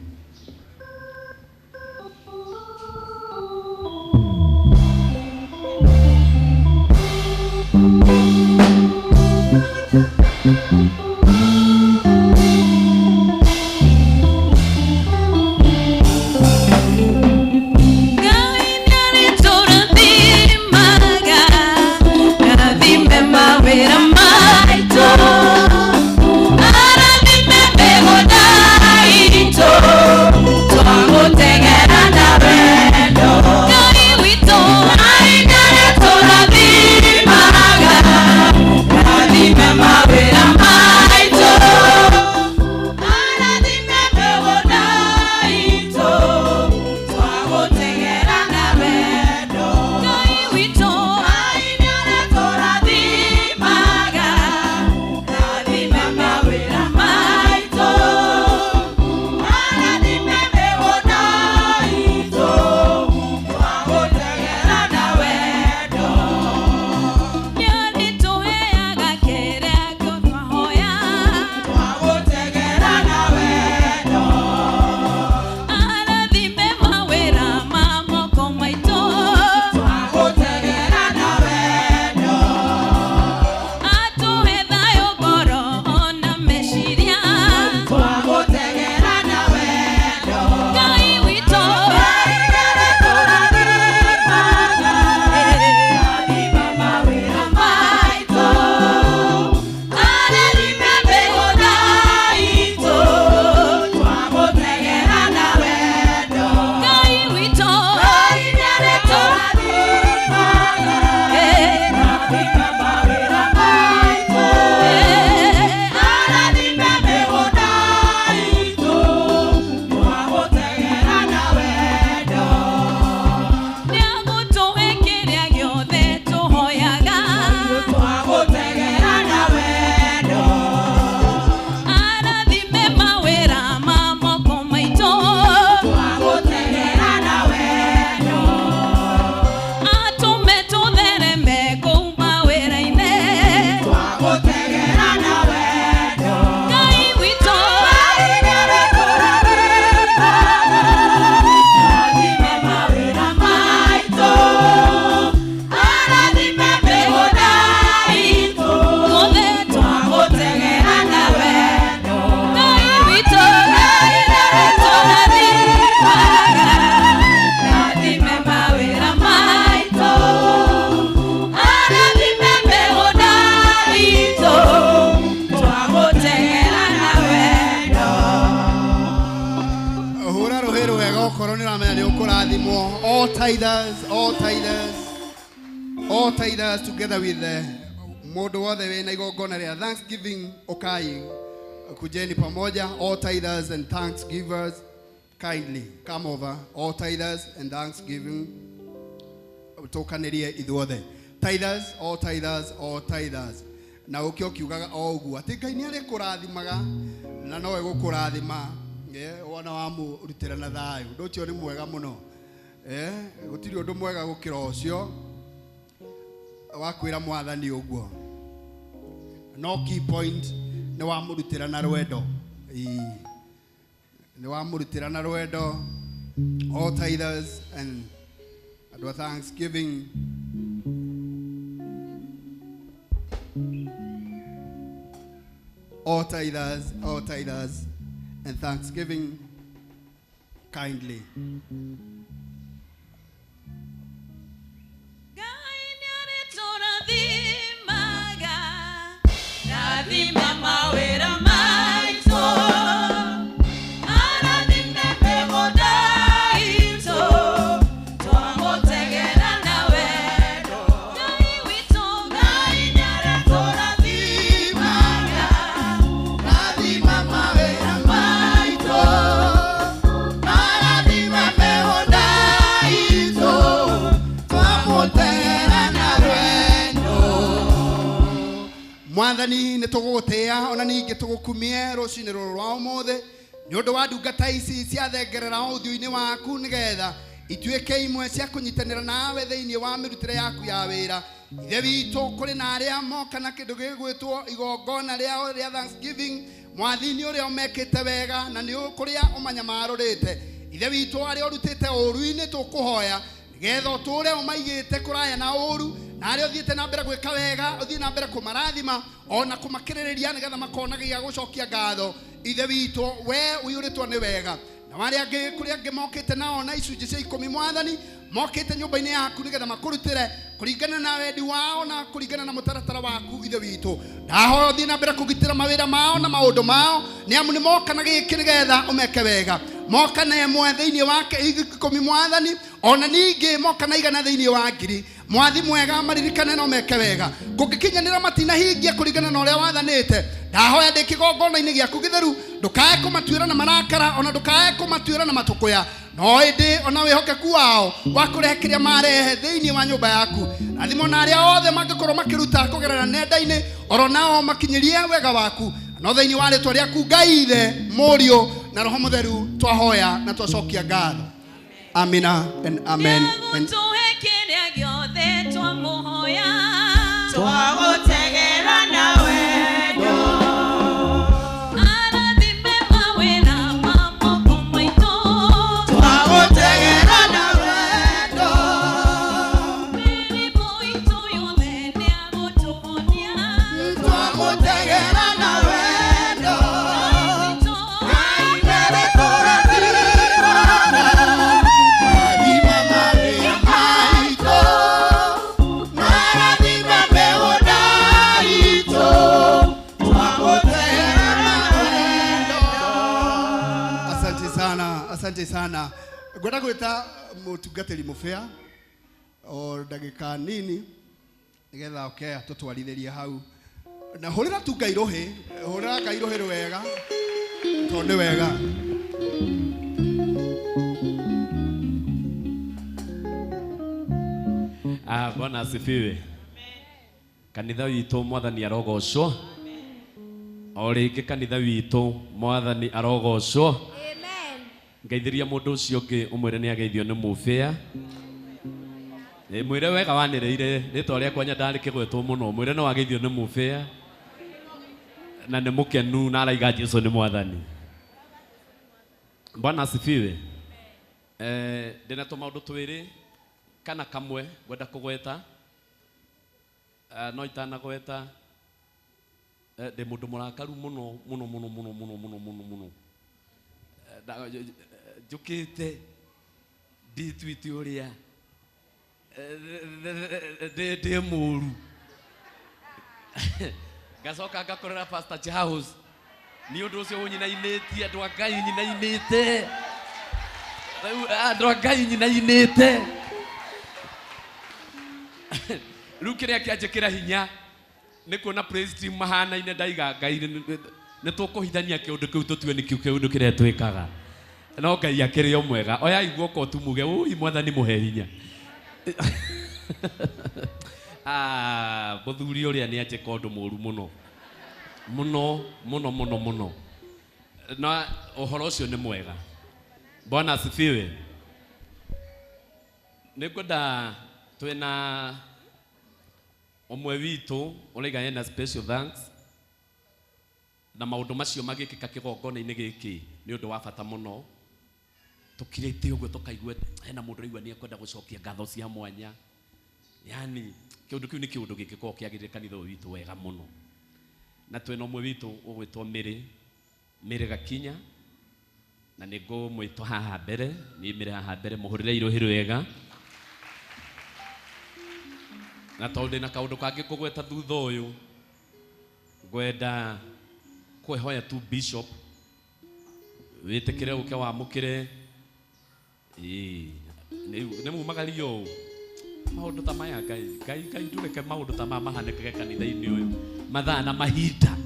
All tithers together with modo wothe na igongona rĩa Thanksgiving okai kujeni pamoja. All tithers and thanksgivers kindly come over. All tithers and thanksgiving tokanirie ithuothe. Tithers, all tithers, all tithers. Na ukio kiugaga o ugu ati Ngai ni ari kurathimaga na no egukurathima wona wa mu rutira na thayu ndocio ni mwega muno gutiri undu mwega gukira ucio wakwira mwathani uguo. No key point ni wa murutira na rwendo ni wa murutira na rwendo. All tithers and thanksgiving all tithers and thanksgiving kindly. Hold mwathani nĩ tũgũgũtĩa ona ningĩ tũgũkumie rũcinĩ rũrũ rwa ũmũthĩ nĩ ũndũ wa ndungata ici ciathengerera ũthiũ-inĩ waku nĩgetha ituĩke imwe cia kũnyitanĩra nawe thĩinĩ wa mĩrutĩre yaku ya wĩra. Ithe witũ kũrĩ na arĩa moka na kĩndũ gĩgwĩtwo igongona rĩa Thanksgiving, mwathini ũrĩa ũmekĩte wega na nĩ kũrĩa ũmanyamarũrĩte. Ithe witũ arĩa ũrutĩte ũru-inĩ tũkũhoya nĩgetha ũtũũre ũmaigĩte kũraya na ũru, na arĩa ũthiĩte na mbere gwĩka wega ũthiĩ na mbere kũmarathima ona kũmakĩrĩrĩria nĩgetha makona gĩa gũcokia ngatho. Ithe witũ we ũiyũrĩtwo nĩ wega, na warĩa angĩ kũrĩa angĩ mokĩte nao na icunjĩ cia 10 mwathani mokĩte nyũmba-inĩ yaku nĩgetha makũrutĩre kũringana na wendi wao na kũringana na mũtaratara waku. Ithe witũ ndahoya ũthiĩ na mbere kũgitĩra mawĩra mao na maũndũ mao, nĩ amu nĩ moka na gĩkĩ nĩgetha ũmeke wega. Moka na ĩmwe thĩinĩ wa 10 mwathani, ona ningĩ moka na 100 thĩinĩ wa 1000. Mwathi mwega maririkane na ũmeke wega kũngĩkinyanĩra matinahingia kũringana na ũrĩa wathanĩte. Ndahoya ndĩ kĩgongona-inĩ gĩaku gĩtheru ndũkae kũmatuĩra na marakara ona ndũkae kũmatuĩra na matũkũya, no ĩndĩ ona wĩhokeku wao wa kũrehe kĩrĩa marehe thĩinĩ wa nyũmba yaku. Rathimo na arĩa othe mangĩkorwo makĩruta kũgerera nenda-inĩ oro nao makinyĩrie wega waku, no thĩinĩ wa rĩtwa rĩaku Ngai Ithe, Mũriũ na Roho Mũtheru twahoya na twacokia ngatho. Amina and amen. Twagutegera na wendo arathime mawĩra ma moko maitũ, twagutegera na wendo mĩrimũ itũ yothe nĩagũtũhonia, twagutegera na wendo Ngai mbere tũrathimana athima mawĩra maitũ. Asante sana. Gwenda gwĩta mũtungatĩri mũbĩa o ndagĩka nini nĩgetha oke tũtwarithĩrie hau, na hũrĩra tu Ngai rũhĩ, hũrĩra Ngai rũhĩ rwega tondũ nĩ wega. Bwana asifiwe. Kanitha witũ mwathani arogocwo. O rĩngĩ kanitha witũ mwathani arogocwo. Ngeithiria mũndũ ũcio ũngĩ ũmwĩre nĩ ageithio nĩ mũbĩa. Mwĩre wega wanĩrĩire rĩtwa rĩakwa nyandarĩ kĩgwetwo mũno, mwĩre no ageithio nĩ mũbĩa na nĩ mũkenu na araiga Jesũ nĩ mwathani. Bwana asifiwe. Ndĩna tũmaũndũ twĩrĩ kana kamwe ngwenda kũgweta, no itanagweta ndĩ mũndũ mũrakaru mũno mũno mũno mũno mũno mũno mũno mũno. Njũkĩte ndituĩte ũrĩa ndĩ mũru ngacoka ngakorera Pastor Charles nĩ ũndũ ũcio ũnyinainĩtie andũ a Ngai nyinainĩte andũ a Ngai nyinainĩte. Rĩu kĩrĩa kĩanjĩkĩra hinya nĩ kuona praise team mahanaine, ndaiga Ngai nĩ tũkũhithania kĩũndũ kĩu tũtue nĩ kĩũndũ kĩrĩa twĩkaga, no Ngai akĩrĩ o mwega. Oya iguoko tumuge ui mwathani mũhe hinya. Mũthuri ũrĩa nĩ anjĩka ũndũ mũru mũno mũno mũno mũno mũno, na ũhoro ũcio nĩ mwega. Bwana asifiwe. Nĩ ngwenda twĩna ũmwe witũ ũraiga ena special thanks, na maũndũ macio magĩkĩka kĩgongona-inĩ gĩkĩ nĩ ũndũ wa bata mũno. Tũkirĩte ũguo tũkaigua hena mũndũ ũraigua nĩ ekwenda gũcokia ngatho cia mwanya, yani kĩũndũ kĩu nĩ kĩũndũ gĩngĩkorwo kĩagĩrĩire kanitha ũyũ witũ wega mũno. Na twĩna ũmwe witũ ũgwĩtwo Mĩrĩ Gakinya, na nĩ ngũmwĩtwo haha mbere, nĩ Mĩrĩ haha mbere, mũhũrĩre irũhĩ rwega. Na tondũ ndĩna kaũndũ kangĩ kũgweta thutha ũyũ, ngwenda kwĩhoya tu Bishop wĩtĩkĩre ũke wamũkĩre nĩ mumagario maũndũ ta maya. Ngai ndũreke maũndũ ta maya mahanĩkage kanitha-inĩ ũyũ mathaa na mahinda.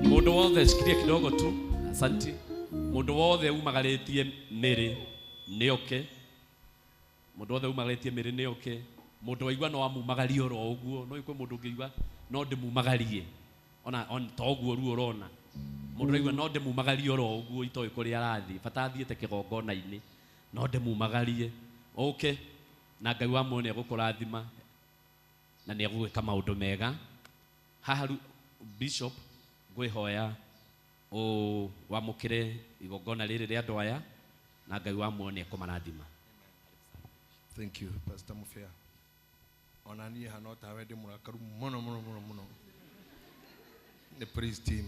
Mũndũ wothe sikirie kidogo tu, asante. Mũndũ wothe umagarĩtie Mĩrĩ nĩ oke, mũndũ wothe umagarĩtie Mĩrĩ nĩ oke. mundu waigua no amumagarie oro uguo no ikwe mundu ngiigua no ndimumagarie ona on toguo ruo rona mundu waigua no ndimumagarie oro uguo itoy kuri arathi bata athiete kigongona-ini no ndimumagarie okay na Ngai wa muone gukurathima na ni egwika maundu mega haha bishop ngwihoya o wamukire igongona riri ria andu aya na Ngai wa muone kumarathima. Thank you Pastor Mufea. Onani hano tawe de murakaru muno the praise team.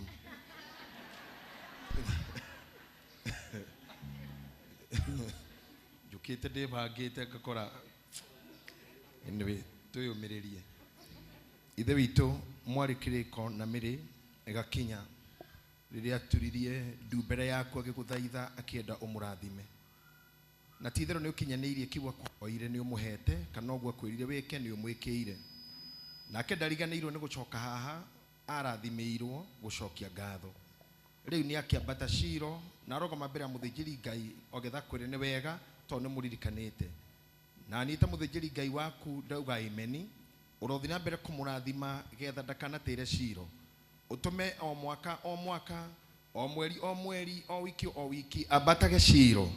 Jukite de bagite kakora anyway tuyo miririe ithe witũ mwari kiriko na miri egakinya riria turirie ndu mbere yaku agiguthaitha akienda umurathime na tithero ni ukinyaniirie kiwa kwaire ni umuhete kana ogwa kwirire weke ni umwikiire nake ndariganirwo ni gucoka haha arathimirwo gucokia ngatho riu ni akiambata Shiro na arogoma mbere ya muthijiri Ngai ogetha kwire ni wega to ni muririkanite na anita muthijiri Ngai waku ndauga ameni urothi na mbere kumurathima getha ndakanatire Shiro utume o mwaka o mweri o wiki abatage Shiro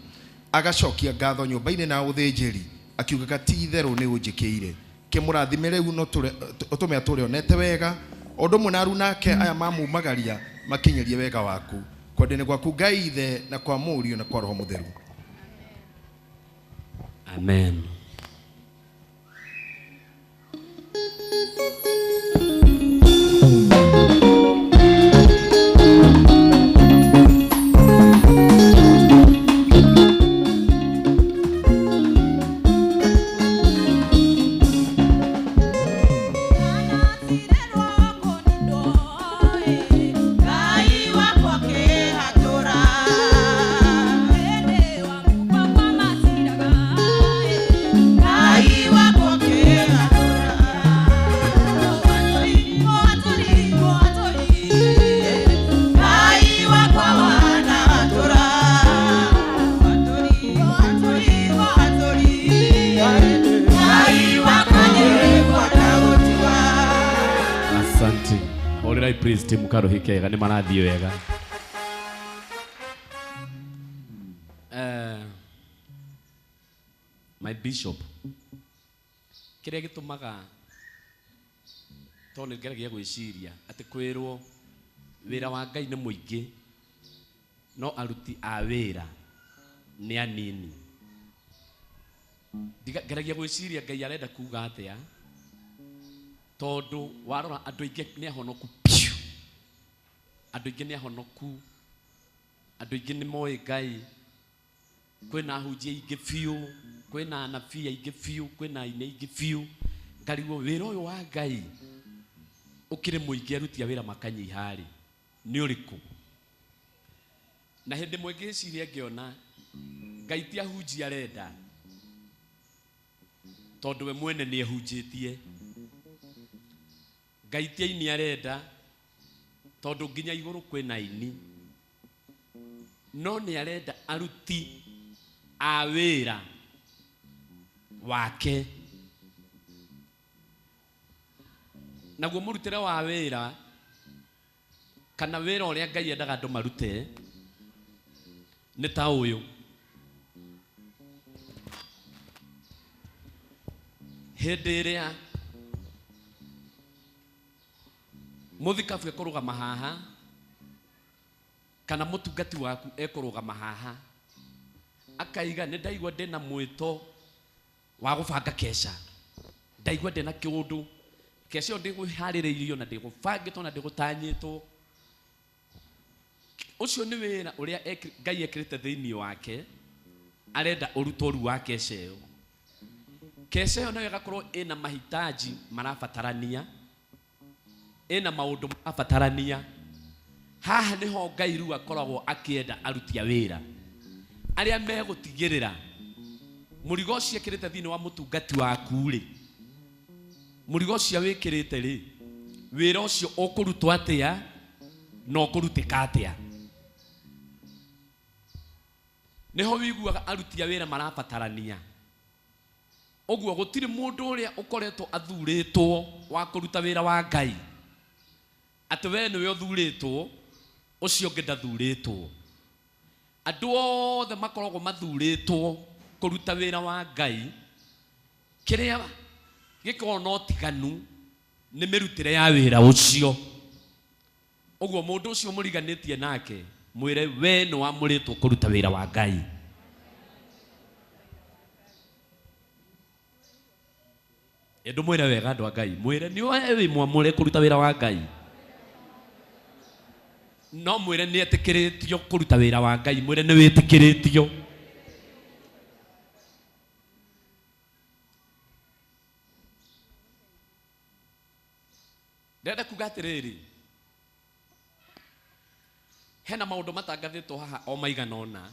agacokia ngatho nyumba-ini na uthijiri akiugaga ti itherũ ni unjikiire kimurathime riu no utume ature onete wega undu munaru nake aya mamumagaria makinyerie wega waku kwendene gwaku Ngai ithe na kwa Mũriũ na kwa Roho Mũtheru. Amen. Praise team karo hikega ni marathio wega. My bishop kire gitumaga tone ngeragia gwiciria ati kwirwo wira wa Ngai ni muingi no aruti a wira ni anini ngeragia gwiciria Ngai arenda kuga atia tondu warora andu aingi ni ahonoku andu aingi ni ahonoku andu aingi ni moe Ngai kwina hunjia ingi fiu kwina anabii aingi fiu kwina ine ingi fiu ngarigwo wira uyu wa Ngai ukire muingi aruti a wira makanyihari ni uriku na hindi mwingi ciria ngiona Ngai ti ahunjia arenda tondu we mwene ni ahunjitie Ngai ti aini arenda tondu nginya iguru kwina ini no ni arenda aruti a wira wake naguo murutire wa wira kana wira uria Ngai endaga andu marute ni ta uyu hindi iria muthikabu ekurugama haha kana mutungati waku ekurugama haha akaiga ni ndaigua ndina mwito wa gubanga kesha ndaigua ndina kiundu kesha ndiguhaririirio na ndigubangitwo na ndigutanyitwo ucio ni wira uria Ngai ekirite thiini wake arenda urutoru wa kesha iyo kesha iyo nayo igakorwo ina mahitaji marabatarania ena maundu marabatarania haha niho Ngai ru akoragwo akienda aruti a wira aria megutigirira murigo ucio ekirite thiini wa mutungati waku ri murigo ucio wikirite ri wira ucio ukurutwo atia no kurutika atia niho wiguaga aruti a wira marabatarania Oguo gutiri mundu uria ukoretwo athuritwo wa kuruta wira wa Ngai. Ati we niwe uthuritwo, ucio ungi ndathuritwo. Andu othe makoragwo mathuritwo kuruta wira wa Ngai. Kiria gikorwo no tiganu ni mirutire ya wira ucio. Oguo mundu ucio muriganitie nake, mwire we no amuritwo kuruta wira wa Ngai. Endo mwire wega andu a Ngai, mwire ni we mwamure kuruta wira wa Ngai. No mwire ni etikiritio kuruta wira wa Ngai, mwire ni witikiritio. Ndenda kuga atiriri, hena maundu matangathitwo haha o maigana ona,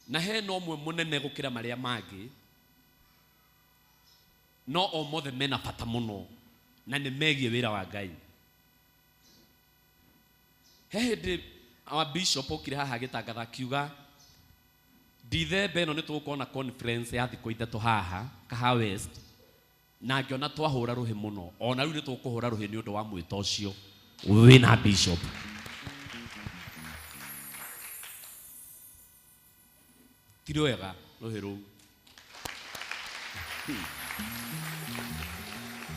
na hena omwe munene gukira maria mangi, no o mothe mena bata muno na ni megie wira wa Ngai. Hindi our bishop okire haha gitangatha kiuga Dithemba ino nitugukorwo conference ya thikũ ithatũ haha Kaha West, na ngiona twahũra ruhi muno. Ona riu nitugukuhũra ruhi ni undu wa mwito ucio wina bishop. Tiri wega ruhi rũu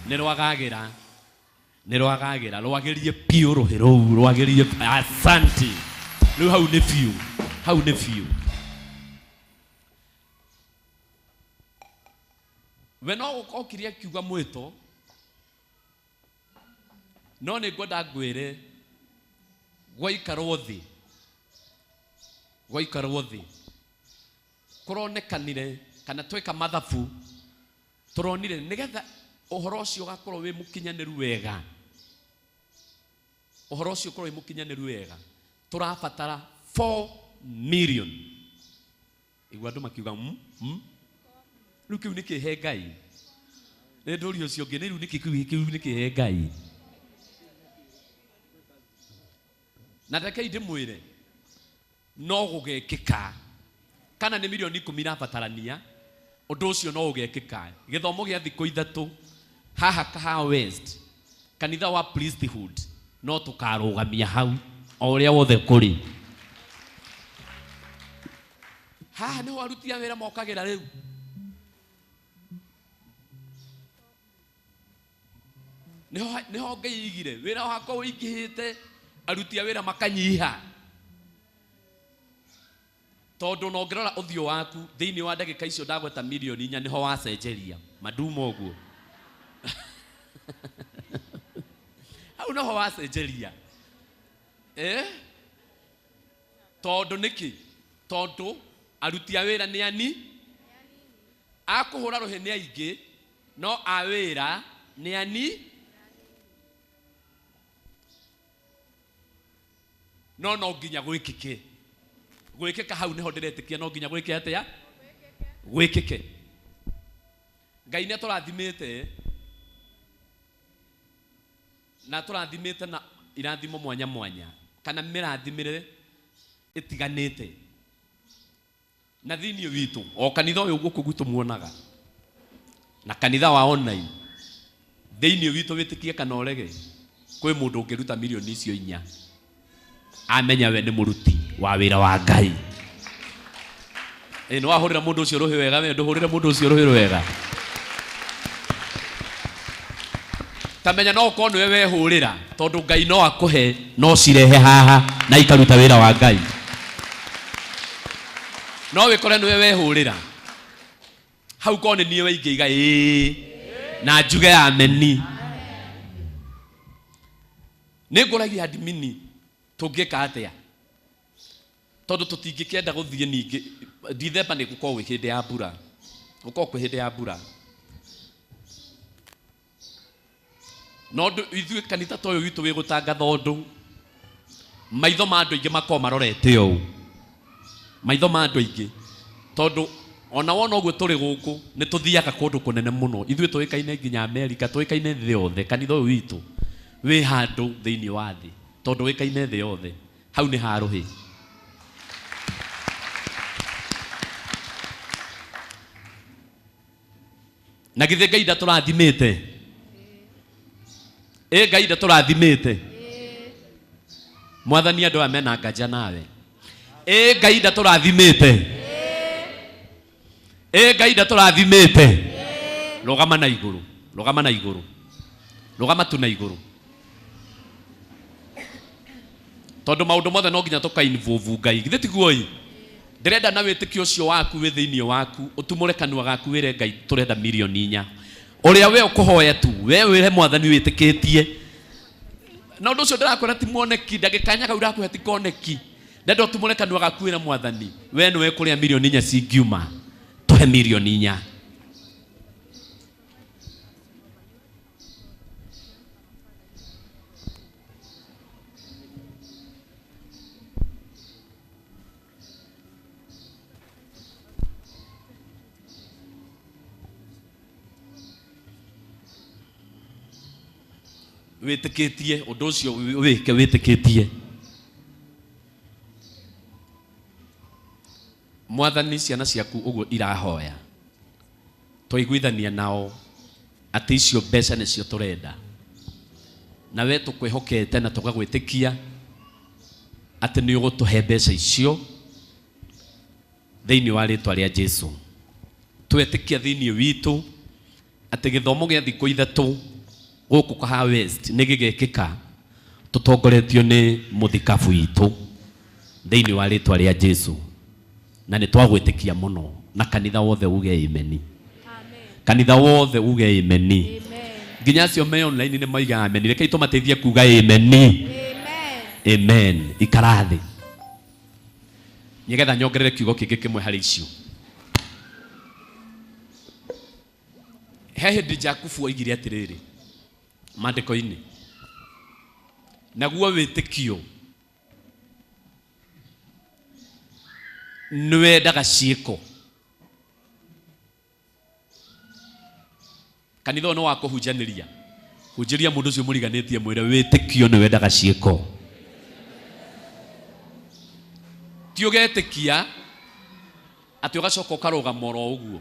nĩ rwagagira rwagerie piũ ruhi rũu, rwagerie. Asante. Rĩu hau nĩ biũ. We no ũkirie kiuga mwĩto, no nĩ ngwenda ngwĩre gwaikarwo thĩ kũronekanire kana tweka mathabu turonire nigetha uhoro ucio ugakorwo wi mukinyaniru wega. Uhoro ucio ukorwo wi mukinyaniru wega, turabatara 4 million. Igwa andu makiuga riu kiu nikihe Ngai. Ni nduri ucio ngi riu kiu nikihe Ngai. Na ndeke ndimwire no gugekika kana ni milioni 10 irabatarania, undu ucio no ugekika. Githomo gia thikũ ithatũ haha Kaha West, kanitha wa priesthood, no tukarugamia hau o uria wothe kuri. Haha niho aruti a wira mokagira riu. Niho Ngai igire wira wako uingihite, aruti a wira makanyiha. Tondu no ngirora uthio waku thiini wa ndagika icio ndagweta milioni 4 niho wacenjeria maduma uguo. Hau noho wacenjeria. Tondu niki? Tondu aruti a wira ni ani akuhura ruhi ni aingi, no a wira ni ani. No nginya gwikike. Gwikika hau niho ndiretikia, no nginya gwike atia? Gwikike. Ngai ni turathimite na turathimite na irathimo mwanya mwanya, kana mirathimire itiganite na thiini witu. O kanitha uyu guku gutu muonaga na kanitha wa online thiini witu witikie kana orege, kwi mundu ungiruta milioni icio 4 amenya we ni muruti wa wira wa Ngai. No ahurira mundu ucio ruhi wega, we nduhurire mundu ucio ruhi wega. Tamenya no ko niwe wehurira, tondu Ngai no akuhe, no cirehe haha na ikaruta wira wa Ngai. No wikore niwe wehurira hau ko ni niwe ingiiga na njuge ameni. Ni nguragia admini tungika atia, tondu tutingikenda guthie ningi. Dithemba ni gukorwo wi hindi ya mbura, gukorwo kwi hindi ya mbura. No ithuĩ kanitha ta ũyũ witũ wĩ gũtangatha ũndũ, maitho ma andũ aingĩ makorwo marorete ũũ, maitho ma andũ aingĩ, tondũ ona wona ũguo tũrĩ gũkũ nĩ tũthiaga kũndũ kũnene mũno. Ithuĩ tũĩkaine nginya Amerika, tũĩkaine thĩ yothe. Kanitha ũyũ witũ wĩ handũ thĩinĩ wa thĩ, tondũ wĩkaine thĩ yothe. Hau nĩ ha rũhĩ. na githe Ngai ndatũrathimĩte Ngai ndatũrathimĩte Mwathani andũ aya mena nganja nawe Ngai ndatũrathimĩte Ngai ndatũrathimĩte rũgama na igũrũ rũgama na igũrũ rũgama tu na igũrũ tondũ maũndũ mothe no nginya tũka-involve Ngai githĩ tiguo ĩ ndĩrenda na wĩtĩkio ũcio waku wĩ thĩinĩ waku ũtumũre kanua gaku wĩre Ngai tũrenda mirioni 4 ũrĩa we ũkũhoya tu we wĩre Mwathani wĩtĩkĩtie na ũndũ ũcio ndĩrakwĩra ti mwoneki ndagĩkanya kau ndakũhe ti koneki ndenda ũtumũre kanua gaku wĩre Mwathani we nĩwe kũrĩa mirioni 4 cingiuma tũhe mirioni 4 wĩtĩkĩtie ũndũ ũcio wĩke wĩtĩkĩtie Mwathani ciana ciaku ũguo irahoya twaiguithania nao atĩ icio mbeca nĩcio tũrenda na we tũkwĩhokete na tũgagwĩtĩkia atĩ nĩ ũgũtũhe mbeca icio thĩinĩ wa rĩtwa rĩa Jesũ twetĩkia thĩinĩ witũ atĩ gĩthomo gĩa thikũ ithatũ gũkũ Kahawa West nĩ gĩgekĩka tũtongoretio nĩ mũthikabu witũ thĩinĩ wa rĩtwa rĩa Jesũ na nĩ twagwĩtĩkia mũno na kanitha wothe uge amen kanitha wothe uge amen nginya acio me online nĩ moiga amen rekei tũmateithie kuga amen amen ikarathi nĩgetha nyongerere kiugo kĩngĩ kĩmwe harĩ icio he hĩndĩ Jakubu oigire atĩrĩrĩ maandĩko-inĩ naguo wĩtĩkio nĩwendaga ciĩko kanitha no wa kũhunjanĩria hunjĩria mũndũ ũcio mũriganĩtie mwĩre wĩtĩkio nĩwendaga ciĩko ti ũgetĩkia atĩ ũgacoka ũkarũgama oro ũguo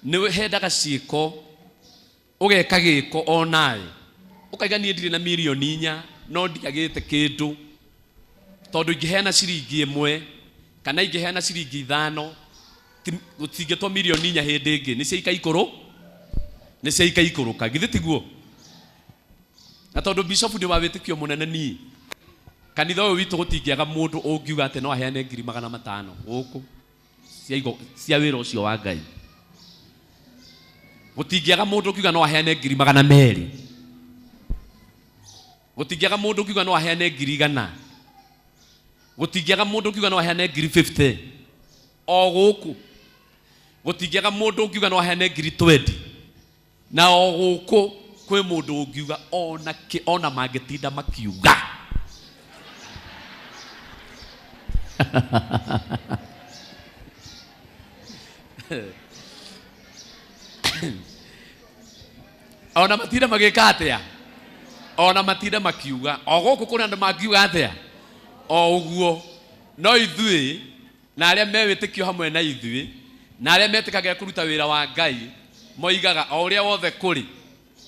nĩwendaga ciĩko ũgeka gĩko o nawe ũkaiga niĩ ndirĩ na mirioni 4 no ndiagĩte kĩndũ tondũ ingĩheana ciringi 1 kana ingĩheana ciringi 5 gũtingĩtwo mirioni 4 hĩndĩ ĩngĩ nĩ ciaika ikũrũka githĩ tiguo na tondũ bishop nĩ wa wĩtĩkio mũnene niĩ kanitha ũyũ witũ gũtingĩaga mũndũ ũngiuga atĩ no aheane 500 gũkũ cia wĩra ũcio wa Ngai gũtingĩaga mũndũ ũkiuga no aheane 200 gũtingĩaga mũndũ ũkiuga no aheane 100 gũtingĩaga mũndũ ũkiuga no aheane 50 o gũkũ gũtingĩaga mũndũ ũkiuga no aheane 20 na o gũkũ kwĩ mũndũ ũngiuga ona mangĩtinda makiuga ona matinda magĩka atĩa ona matinda makiuga o gũkũ kũrĩ andũ mangiuga atĩa o ũguo no ithuĩ na arĩa mewĩtĩkio hamwe na ithuĩ na arĩa metĩkagĩra kũruta wĩra wa Ngai moigaga o ũrĩa wothe kũrĩ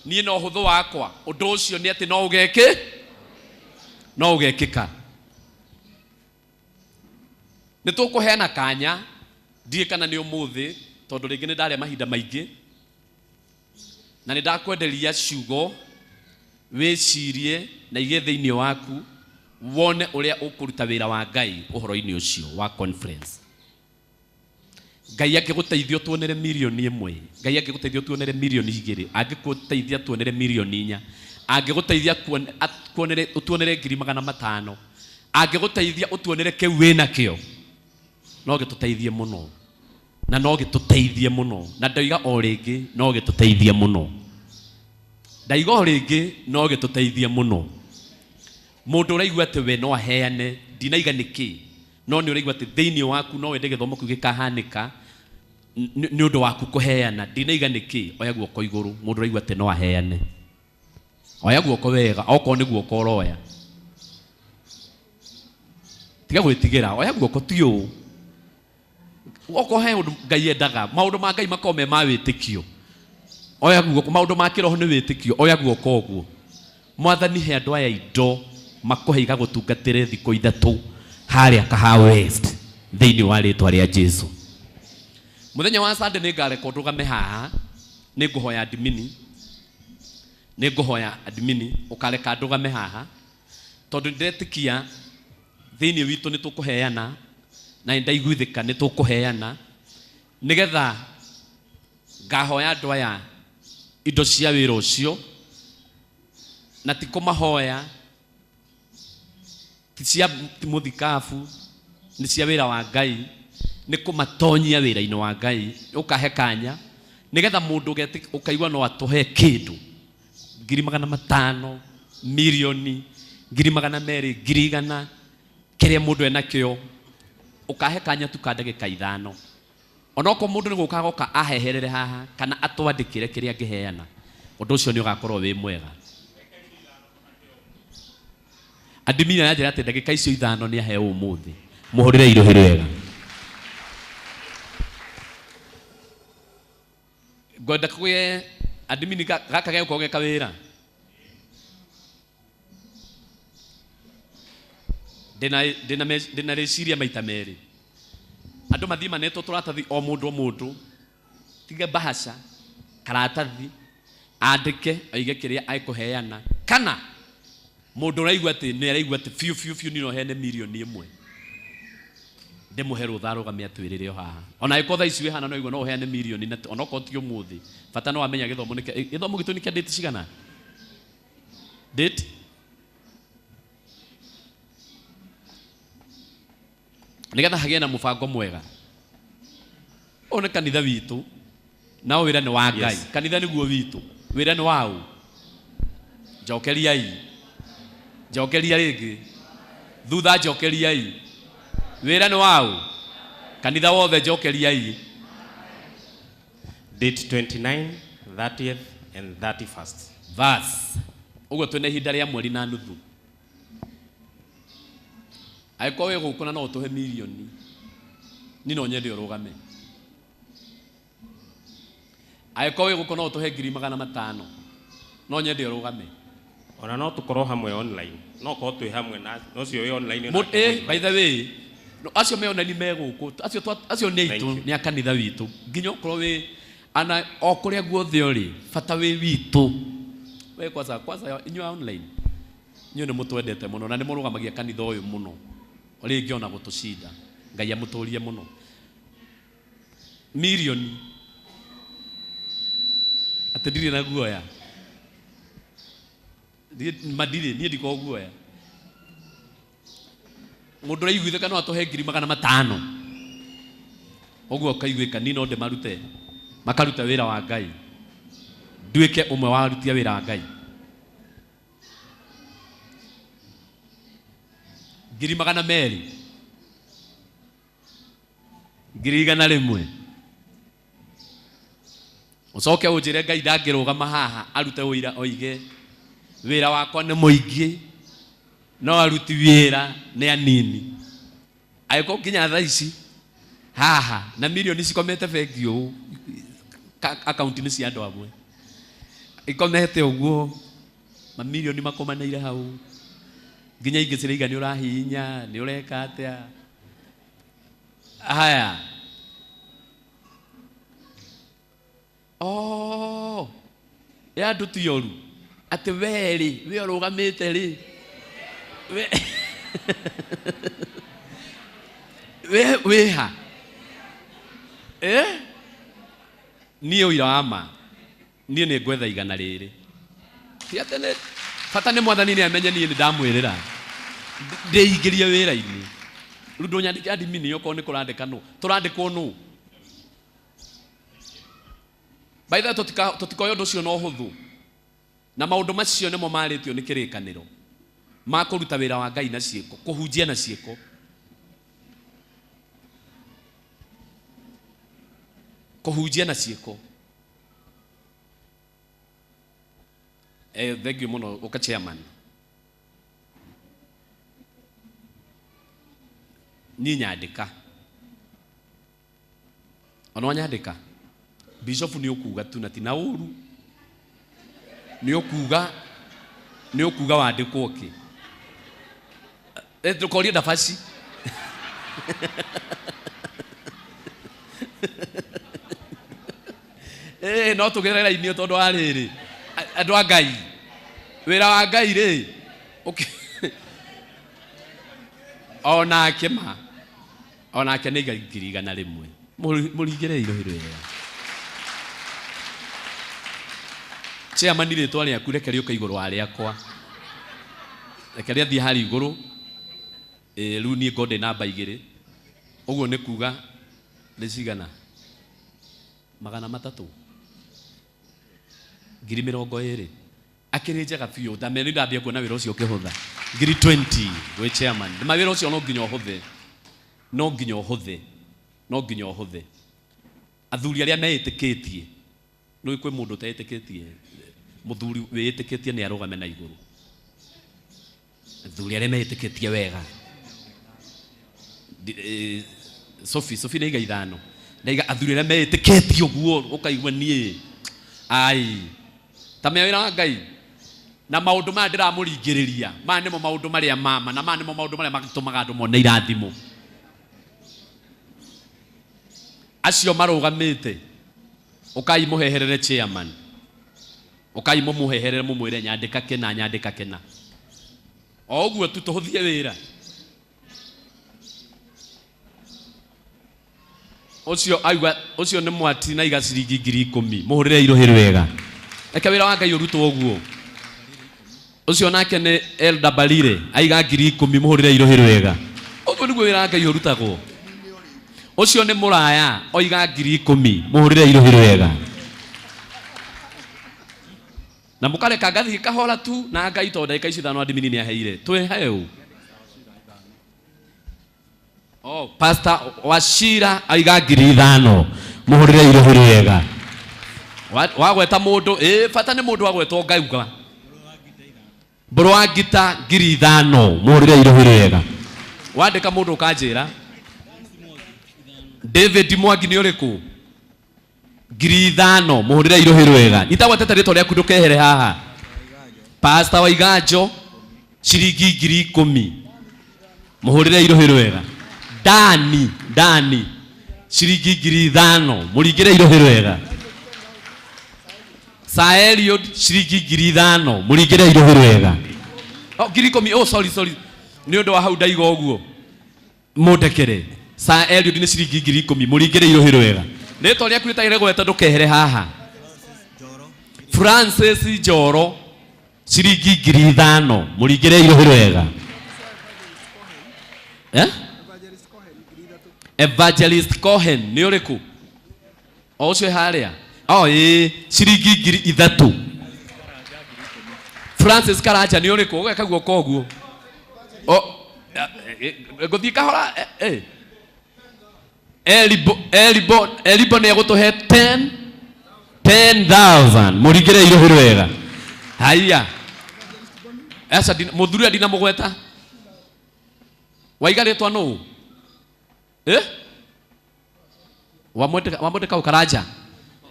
niĩ no ũhũthũ wakwa ũndũ ũcio nĩ atĩ no ũgekĩka nĩ tũkũheana kanya ndiĩ kana nĩ ũmũthĩ tondũ rĩngĩ nĩ ndarĩa mahinda maingĩ na nĩ ndakwenderia ciugo wĩcirie na igĩ thĩinĩ waku wone ũrĩa ũkũruta wĩra wa Ngai ũhoro-inĩ ũcio wa conference Ngai angĩgũteithia tuonere mirioni 1 Ngai angĩgũteithia tuonere mirioni 2 angĩgũteithia tuonere mirioni 4 angĩgũteithia tuonere 500 angĩgũteithia ũtuonere kĩu wĩna kĩo no gĩtũteithie mũno na no gĩtũteithie mũno na ndaiga o rĩngĩ no gĩtũteithie mũno ndaiga o rĩngĩ no gĩtũteithie mũno mũndũ ũraigua atĩ we no aheane ndinaiga nĩkĩ no nĩ ũraigua atĩ thĩinĩ waku no wende gĩthomo kĩu gĩkahanĩka nĩ ũndũ waku kũheana ndinaiga nĩkĩ oya guoko igũrũ mũndũ ũraigua atĩ no aheane oya guoko wega okorwo nĩ guoko ũroya tiga gwĩtigĩra oya guoko ti ũũ okorwo he ũndũ Ngai endaga maũndũ ma Ngai makorwo me ma wĩtĩkio oya guoko maundu ma kiroho ni witikio oya guoko oguo mwathani he andu aya indo makuheiga gutungatire thiko ithatu haria Kahawa West thiini wa ritwa ria Jesu. Muthenya wa Sunday ni ngareka ndugame haha ni nguhoya admini ukareka ndugame haha tondu ndetikia thiini witu ni tukuheana na ndaiguithika ni tukuheana nigetha ngahoya andu aya indo cia wira ucio na ti kumahoya ti cia muthikabu ni cia wira wa Ngai ni kumatonyia wira-ini wa Ngai ukahe kanya nigetha mundu ukaigua no atuhe kindu 500,000 milioni 200,000 100,000 kiria mundu enakio ukahe kanya tu ka ndagika 5 onoko mundu ni gukagoka aheherere haha kana atwandikire kiria ngiheana undu ucio ni ugakorwo wi mwega. Adimina yanjira ati ndagika icio 5 ni aheo umuthi muhurire iruhiri wega. Gwenda kuye adimini gaka ge ukoge kawira dena reciria maita meri andu mathima neto turatathi o mundu tiga bahasha karatathi andike aige kiria aikuheana kana mundu raigua ati ni araigua ati fiu ni no hene milioni 1 ndemuhe rutha rugamia twirire haha ona ikotha ici hana no igua no heane milioni na onoko ti umuthi bata no amenya githomo nike githomo gitu nike date cigana date nigetha hagie na mubango mwega one kanitha witu na wira ni wa Ngai kanitha niguo witu wira ni wau jokeria ringi thutha jokeriai wira ni wau kanitha wothe jokeriai. Date 29, 30th and 31st. Verse ugo twene hinda ria mweri na nuthu aiko we gukuna no tuhe milioni ni no nyende urugame aiko we gukuna no tuhe 500,000 no nyende urugame ona no tukorwo hamwe online no ko twi hamwe na no cio we online by the way no acio me online me guku acio ne itu ni akanitha witu nginya ukorwo we ana okuria guothe uri fata we witu we kwanza inywa online nyo ne mutwendete muno na ni murugamagia kanitha uyu muno uri ngiona gutucinda Ngai amuturie muno milioni atendire na guoya madire ni ndiko guoya mundu raiguitheka no atuhe 500,000 oguo kaiguika ni no de marute makaruta wira wa Ngai nduike umwe wa arutia wira wa Ngai 200,000 100,000 ucoke unjire Ngai ndangirugama haha arute wira oige wira wakwa ni muingi no aruti wira ni anini aiko kinya tha ici haha na milioni cikomete bengi u account ni cia andu amwe ikomete uguo mamilioni makomaneire hau nginya ingiciriga ni urahinya ni ureka atia haya ya ndutu yoru ati weri we urugamite ri we ha ni uira ama ni ne gwetha igana riri ti atene fata ni mwathani ni amenye ni ndamwirira ndeigirie wira-ini rundo nyandike admin yoko ni kurandika no turandikwo no by the tutikoyo ndo cio no huthu na maundu macio nimo maritio ni kirikaniro makuruta wira wa Ngai na ciiko kuhunjia na ciiko kuhunjia na ciiko thank you muno uka chairman ni nyandika ono nyandika Bishop ni ukuga tu na tina uru. Ni ukuga wandikwo ki. Tukoria nafasi. No tugerera ini tondu wa riri. Andu a Ngai. Wira wa Ngai ri. Okay. Onake nĩ Ngai ngiri igana rĩmwe. Mũringĩre irohĩro wega. Chairman rĩtwa rĩaku reke rĩũke igũrũ wa rĩakwa. Reke rĩathiĩ harĩ igũrũ. Rĩu niĩ ngode namba 2. Ũguo nĩ kuga nĩ cigana? 300. 20,000. Akĩrĩ njega biũ. Ndamenya ndambia kuona wĩra ũcio ũkĩhũtha. 20 we chairman. Mawĩra ũcio no nginya ũhũthe. No nginya ũhũthe. Athuri arĩa meĩtĩkĩtie. Nĩ kwĩ mũndũ ũteĩtĩkĩtie. Mũthuri wĩĩtĩkĩtie nĩ arũgame na igũrũ. Athuri arĩa meĩtĩkĩtie wega. Sophie nĩ iga 5. Ndaiga athuri arĩa meĩtĩkĩtie ũguo ũkaigua niĩ. Ai. Ta mewĩra wa Ngai. Na maundu maya ndiramũringĩrĩria. Maya nĩmo maundu marĩa mama na maya nĩmo maundu marĩa magĩtũmaga andũ mone irathimo. Acio marũgamĩte. Ũkai mũheherere chairman. Ũkai mũmũheherere mũmwĩre nyandĩka kena. O ũguo tu tũhũthie wĩra. Ũcio nĩ mwati na iga ciringi 10,000. Mũhũrĩre irohĩro wega. Reke wĩra wa Ngai ũrutwo ũguo. Ucio nake nĩ Elda Balire aiga 10,000 mũhũrĩre irohĩro wega. Ũguo nĩguo wĩra wa Ngai ũrutagwo. Ucio nĩ mũraya oiga 10,000 mũhũrĩre irohĩro wega. Na mũkareka ngathi kahora tu na Ngai to ndagĩka ici 5 admin nĩ aheire. Twĩheu. Pastor Wachira aiga 5,000 mũhũrĩre irohĩro wega. Wagweta mũndũ bata nĩ mũndũ wagwetwo ngauga. Mbũrũ wa ngita 5,000 mũhũrĩre irohĩro wega. Wandĩka mũndũ ũkanjĩra David Mwangi nĩ ũrĩkũ? 5,000 mũhũrĩre irohĩro wega. Itagwetete rĩtwa rĩaku ndũkehere haha. Pastor Waiganjo ciringi 10,000 mũhũrĩre irohĩro wega. Dani ciringi 5,000 mũringĩre irohĩro wega. Saeliod ciringi 5,000 mũringĩre irohĩro wega. 10,000 sorry. Nĩ ũndũ wa hau ndaiga ũguo. Mũndekere. Saeliod nĩ ciringi 10,000 mũringĩre irohĩro wega. Rĩtwa rĩaku rĩtagĩrĩire gweta ndũkehere haha. Francis Njoro ciringi 5,000 mũringĩre irohĩro wega. Evangelist Cohen nĩ ũrĩkũ? O ũcio harĩa. Ciringi 3,000. Francis Karanja nĩ ũrĩkũ? Ũgeka guoko ũguo. Ngũthiĩ kahora. Elibo nĩ egũtũhe 10,000 mũringĩre irohĩro wega. Haiya. Mũthuri ndina mũgweta. Waiga rĩtwa nũũ? Wamwandĩka Karanja.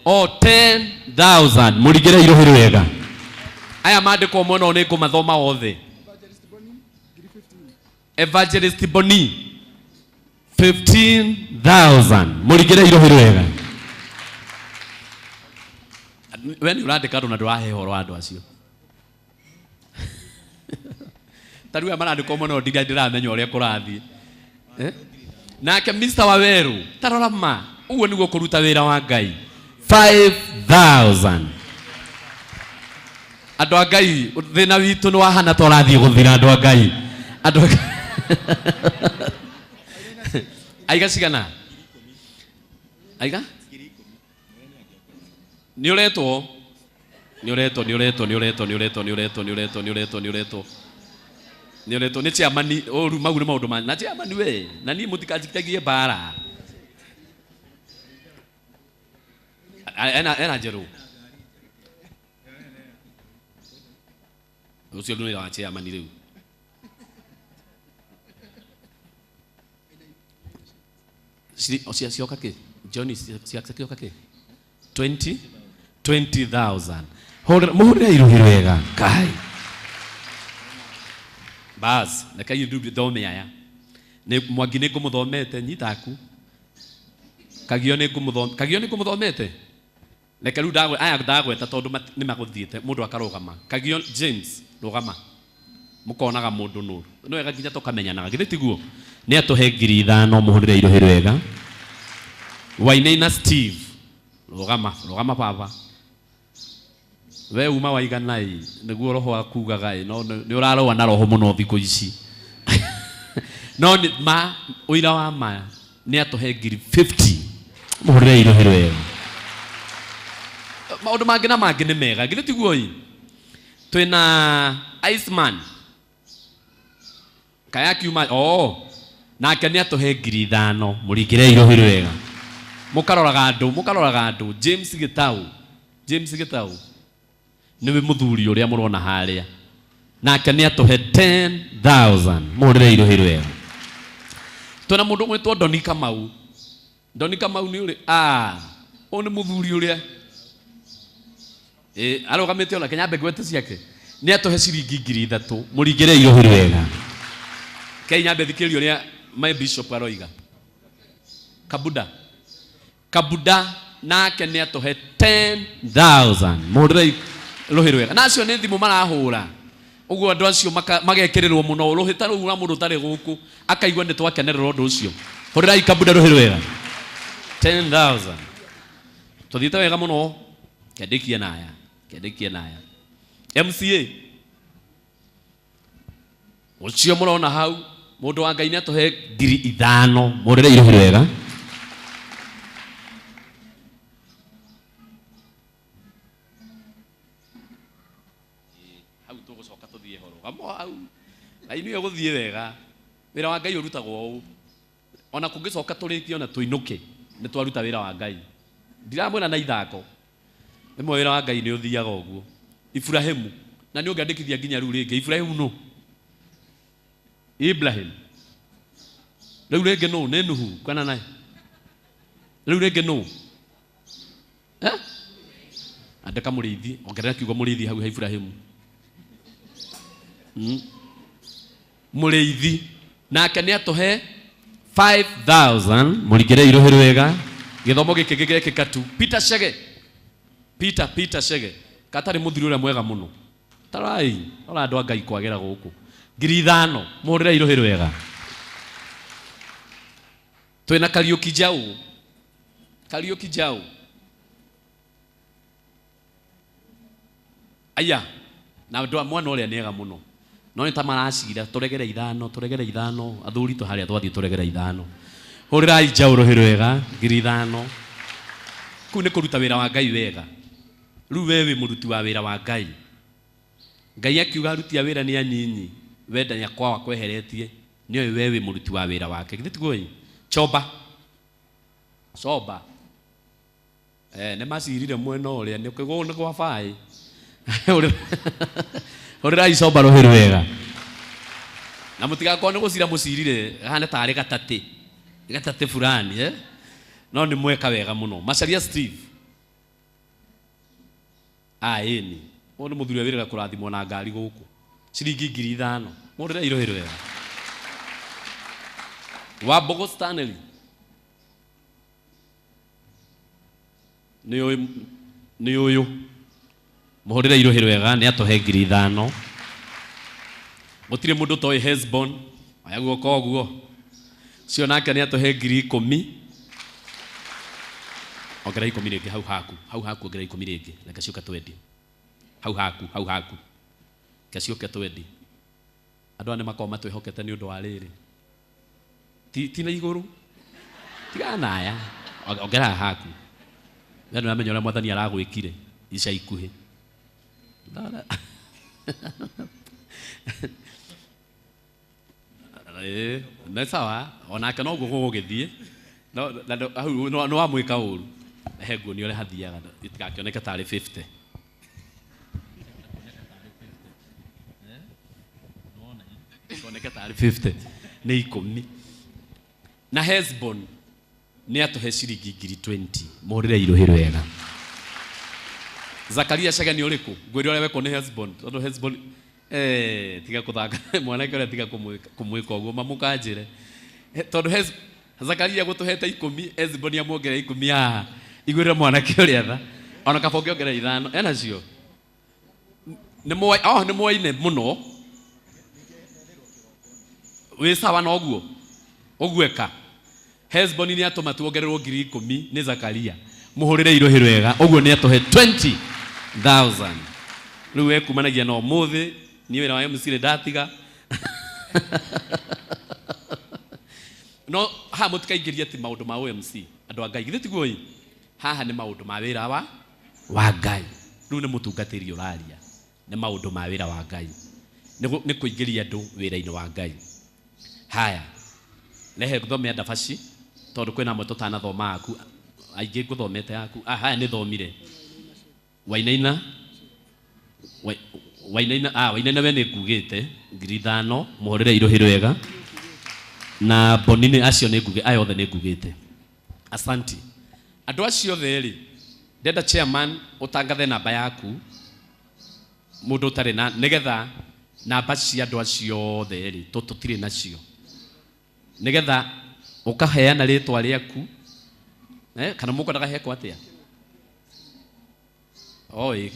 10,000 mũringĩre irohĩro wega. Aya mandĩkwo mwena nĩ ngũmathoma othe. Evangelist Boni 15,000 mũringĩre irohĩro wega. We nĩ ũrandĩka andũ na ndũrahe ũhoro wa andũ acio. Tarĩu aya marandĩkwo mwena ndiramenya ũrĩa kũrathiĩ. Nake Mr. Waweru tarora ma ũguo nĩguo kũruta wĩra wa Ngai. 5,000. Andũ a Ngai thĩna witũ nĩ wahana ta ũrathiĩ gũthira andũ a Ngai. Aiga cigana? Aiga? Nĩ ũretwo nĩ chairman ũru mau nĩ maũndũ na chairman we na niĩ mũtikanjikagie mbara. Ena njerũ. Ucio nĩ wa chairman rĩu. Cioka kĩ? Johnny cioka kĩ? 20,000. Muhurira iruhiro wega kai. Bas, reka yudu thome aya. Ne Mwangi nĩ ngũmũthomete nyitaku. Kagio nĩ ngũmũthomete. Reka rĩu aya ndagweta tondũ nĩ magũthiĩte mũndũ akarũgama. Kagio James rũgama. Mũkonaga mũndũ nũru. No wega nginya tũkamenyanaga. Githĩ tiguo? Nĩ atũhe 5,000 muhurire iruhiro wega. Wainaina Steve rũgama baba. We uma waigana nĩguo roho akugaga no nĩ ũraroa na roho mũno thikũ ici. No ma ũira wa ma nĩ atũhe 50,000 muhurire iruhiro wega. Maũndũ mangĩ na mangĩ nĩ mega. Githĩ tiguo ĩ? Twĩna Iceman kaya kiuma nake nĩ atũhe 5,000 mũringĩre iruhiro wega. Mũkaroraga andũ James Gitau niwe muthuri uria murona haria nake nĩ atũhe 10,000 muhurire iruhiro wega. Twĩna mũndũ mwĩtwo Doni Kamau nĩ uri o nĩ muthuri uria arũgamĩte ona Kenya mbegwete ciake nĩ atũhe ciringi 3,000 mũringĩre iruhiro wega. Kenya mbethikĩrio ũrĩa my bishop aroiga Kabuda nake nĩ atũhe 10,000 muhurire iruhiro wega. Nacio nĩ thimũ marahũra ũguo andũ acio magekĩrĩrwo mũno rũhĩta rũu na mũndũ ũtarĩ gũkũ akaigua nĩ twakenerera ũndũ ũcio. Hũrĩrai Kabuda rũhĩro wega 10,000. Tũthiĩte wega mũno. Kĩandĩkie naya MCA ũcio mũrona hau mũndũ wa Ngai nĩ atũhe 5,000 muhurire iruhiro wega. Hau tũgũcoka tũthiĩ horo gamo hau Ngai nĩ ũgũthiĩ wega. Wĩra wa Ngai ũrutagwo ũũ ona kũngĩcoka tũrĩkie ona tũinũke nĩ twaruta wĩra wa Ngai. Ndiramwĩra na ithako ĩmwe wĩra wa Ngai nĩ ũthiaga ũguo. Ibrahimu na nĩ ũngĩandĩkithia nginya rĩu rĩngĩ Ibrahimu no Ibrahim rĩu rĩngĩ no nĩ Nuhu kana naye rĩu rĩngĩ no andĩka mũrĩithi ongerera kiugo mũrĩithi hau ha Ibrahimu mũrĩithi nake nĩ atũhe 5,000 mũringĩre iruhiro wega. Gĩthomo gĩkĩ gĩgekĩka tu. Peter Shege katarĩ mũthuri ũrĩa mwega mũno. Tarai ona andũ a Ngai kwagera gũkũ 5,000 muhurire iruhiro wega. Twĩna Kariuki Jau aya na andũ a mwana ũrĩa nĩega mũno no nĩ ta maracira tũregere 5 athuri tũ harĩa twathiĩ tũregere 5. Hũrĩrai Jau rũhĩro wega 5,000. Kũu nĩ kũruta wĩra wa Ngai wega. Rĩu we wĩ mũruti wa wĩra wa Ngai. Ngai akiuga aruti a wĩra nĩ anyinyi wenda nyakwa kweheretie nĩ oĩ we wĩ mũruti wa wĩra wake. Githĩ tiguo ĩ? Coba nĩ macirire mwena ũrĩa nĩ kũgũ nĩ kwa baĩ. Hũrĩrai Coba rũhĩro wega. Na mũtigakorwo nĩ gũcira mũcirire hana tarĩ gatatĩ fulani no nĩ mweka wega mũno. Macharia Steve ĩni o nĩ mũthuri wa wĩra kũrathimwo na ngari gũkũ ciringi 5,000 muhurire iruhiro wega. Wambogo Stanley nĩ ũyũ muhurire iruhiro wega nĩ atũhe 5,000. Gũtirĩ mũndũ toĩ Hesbon aya guoko ũguo cio nake nĩ atũhe 10,000. Ongerera 10 rĩngĩ hau haku ongerera 10 rĩngĩ reke cioka twendie hau haku reke cioke twendie. Andũ aya nĩ makorwo matwĩhokete nĩ ũndũ wa rĩrĩ ti na igũrũ tigana naya ongerera haku. Nĩ amenya ũrĩa Mwathani aragwĩkire ica ikuhĩ. Nĩ sawa onake no guo gũgĩthiĩ no wamwĩka ũru he nguo ũrĩa hathiaga itigakĩoneke tarĩ 50. Oneke tarĩ 50 nĩ 10. Na Hesbon nĩ atũhe ciringi 20,000 muhurire iruhiro wega. Zakaria Shagani uriku ngwiri ore weko ni Hezbon tondu Hezbon tiga kuthaka mwanake ore tiga kumwika uguo mamukanjire tondu Zakaria gutuhete 10 Hezbon amwongere 10 haha igwire mwanake ore tha ona kabonge ongere 5 ena cio ni moine muno we sawa na oguo ogweka Hezbon ni atoma tuongererwo 10,000 ni Zakaria muhurire irohiro wega oguo ni atohe 20,000 riu wekumanagia no muthi ni wira wa MC ndatiga no ha mutikaingiria ti maundu ma MC andu a Ngai githiti guoi haha ni maundu ma wira wa Ngai riu ni mutungatiri uraria ni maundu ma wira wa Ngai ni kuingiria andu wira-ini wa Ngai haya lehe guthomea ndabaci tondu kwina amwe tutanathoma aku aingi nguthomete yaku haya ni thomire Wainaina Wainaina we ni ngugite 5,000 muhorere irohiro wega na Bonini acio ni nguge ayo othe ni ngugite asanti andu acio othe ri ndenda chairman utangathe namba yaku mundu utari na nigetha namba cia andu acio othe ri tutire nacio nigetha ukaheana ritwa riaku kana mukwendaga heko atia oi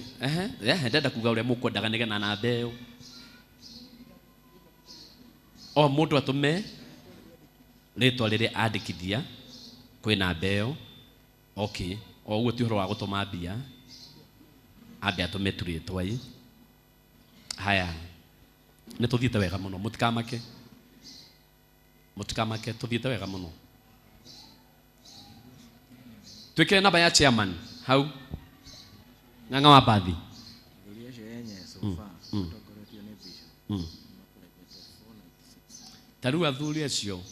ndenda kuga uria mukwendaga nigetha na mbeo o mundu atume ritwa riri andikithia kwina mbeo okay o uguo ti horo wa gutuma mbia ambe atume turitwa i haya ni tuthiite wega muno mutikamake tuthiite wega muno twikire namba ya chairman hau ng'ang'a wa bathi taru athuri acio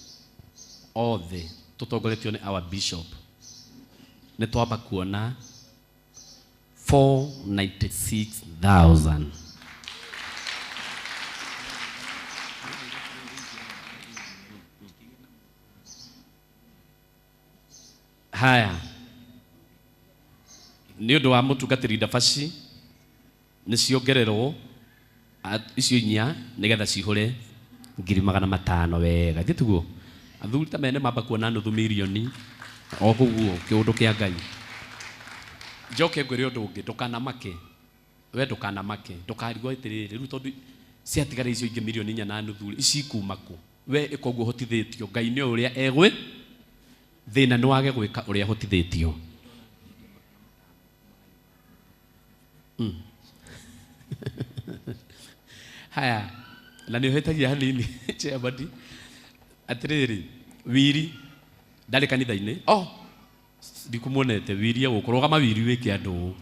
othe tutongoretio ni our bishop ni twamba kuona 496,000 haya ni undu wa mutungatiri ndabaci ni ciongererwo icio inya nigetha cihure 500,000 wega gituguo athuri ta mene mamba kuona nuthu milioni o kuguo kiundu kia Ngai njoke ngwire undu ungi ndukanamake we ndukanamake ndukarigwo itiriri riu tondu ciatigara icio ingi milioni 4 na nuthu ici kuma ku we ikoguo hotithitio Ngai ni uria egwe thina ni wage gwika uria hotithitio haya na ni hetagia hanini chairman atiriri wiri ndari kanitha-ini ndikumuonete wiri gukurugama wiri wiki andu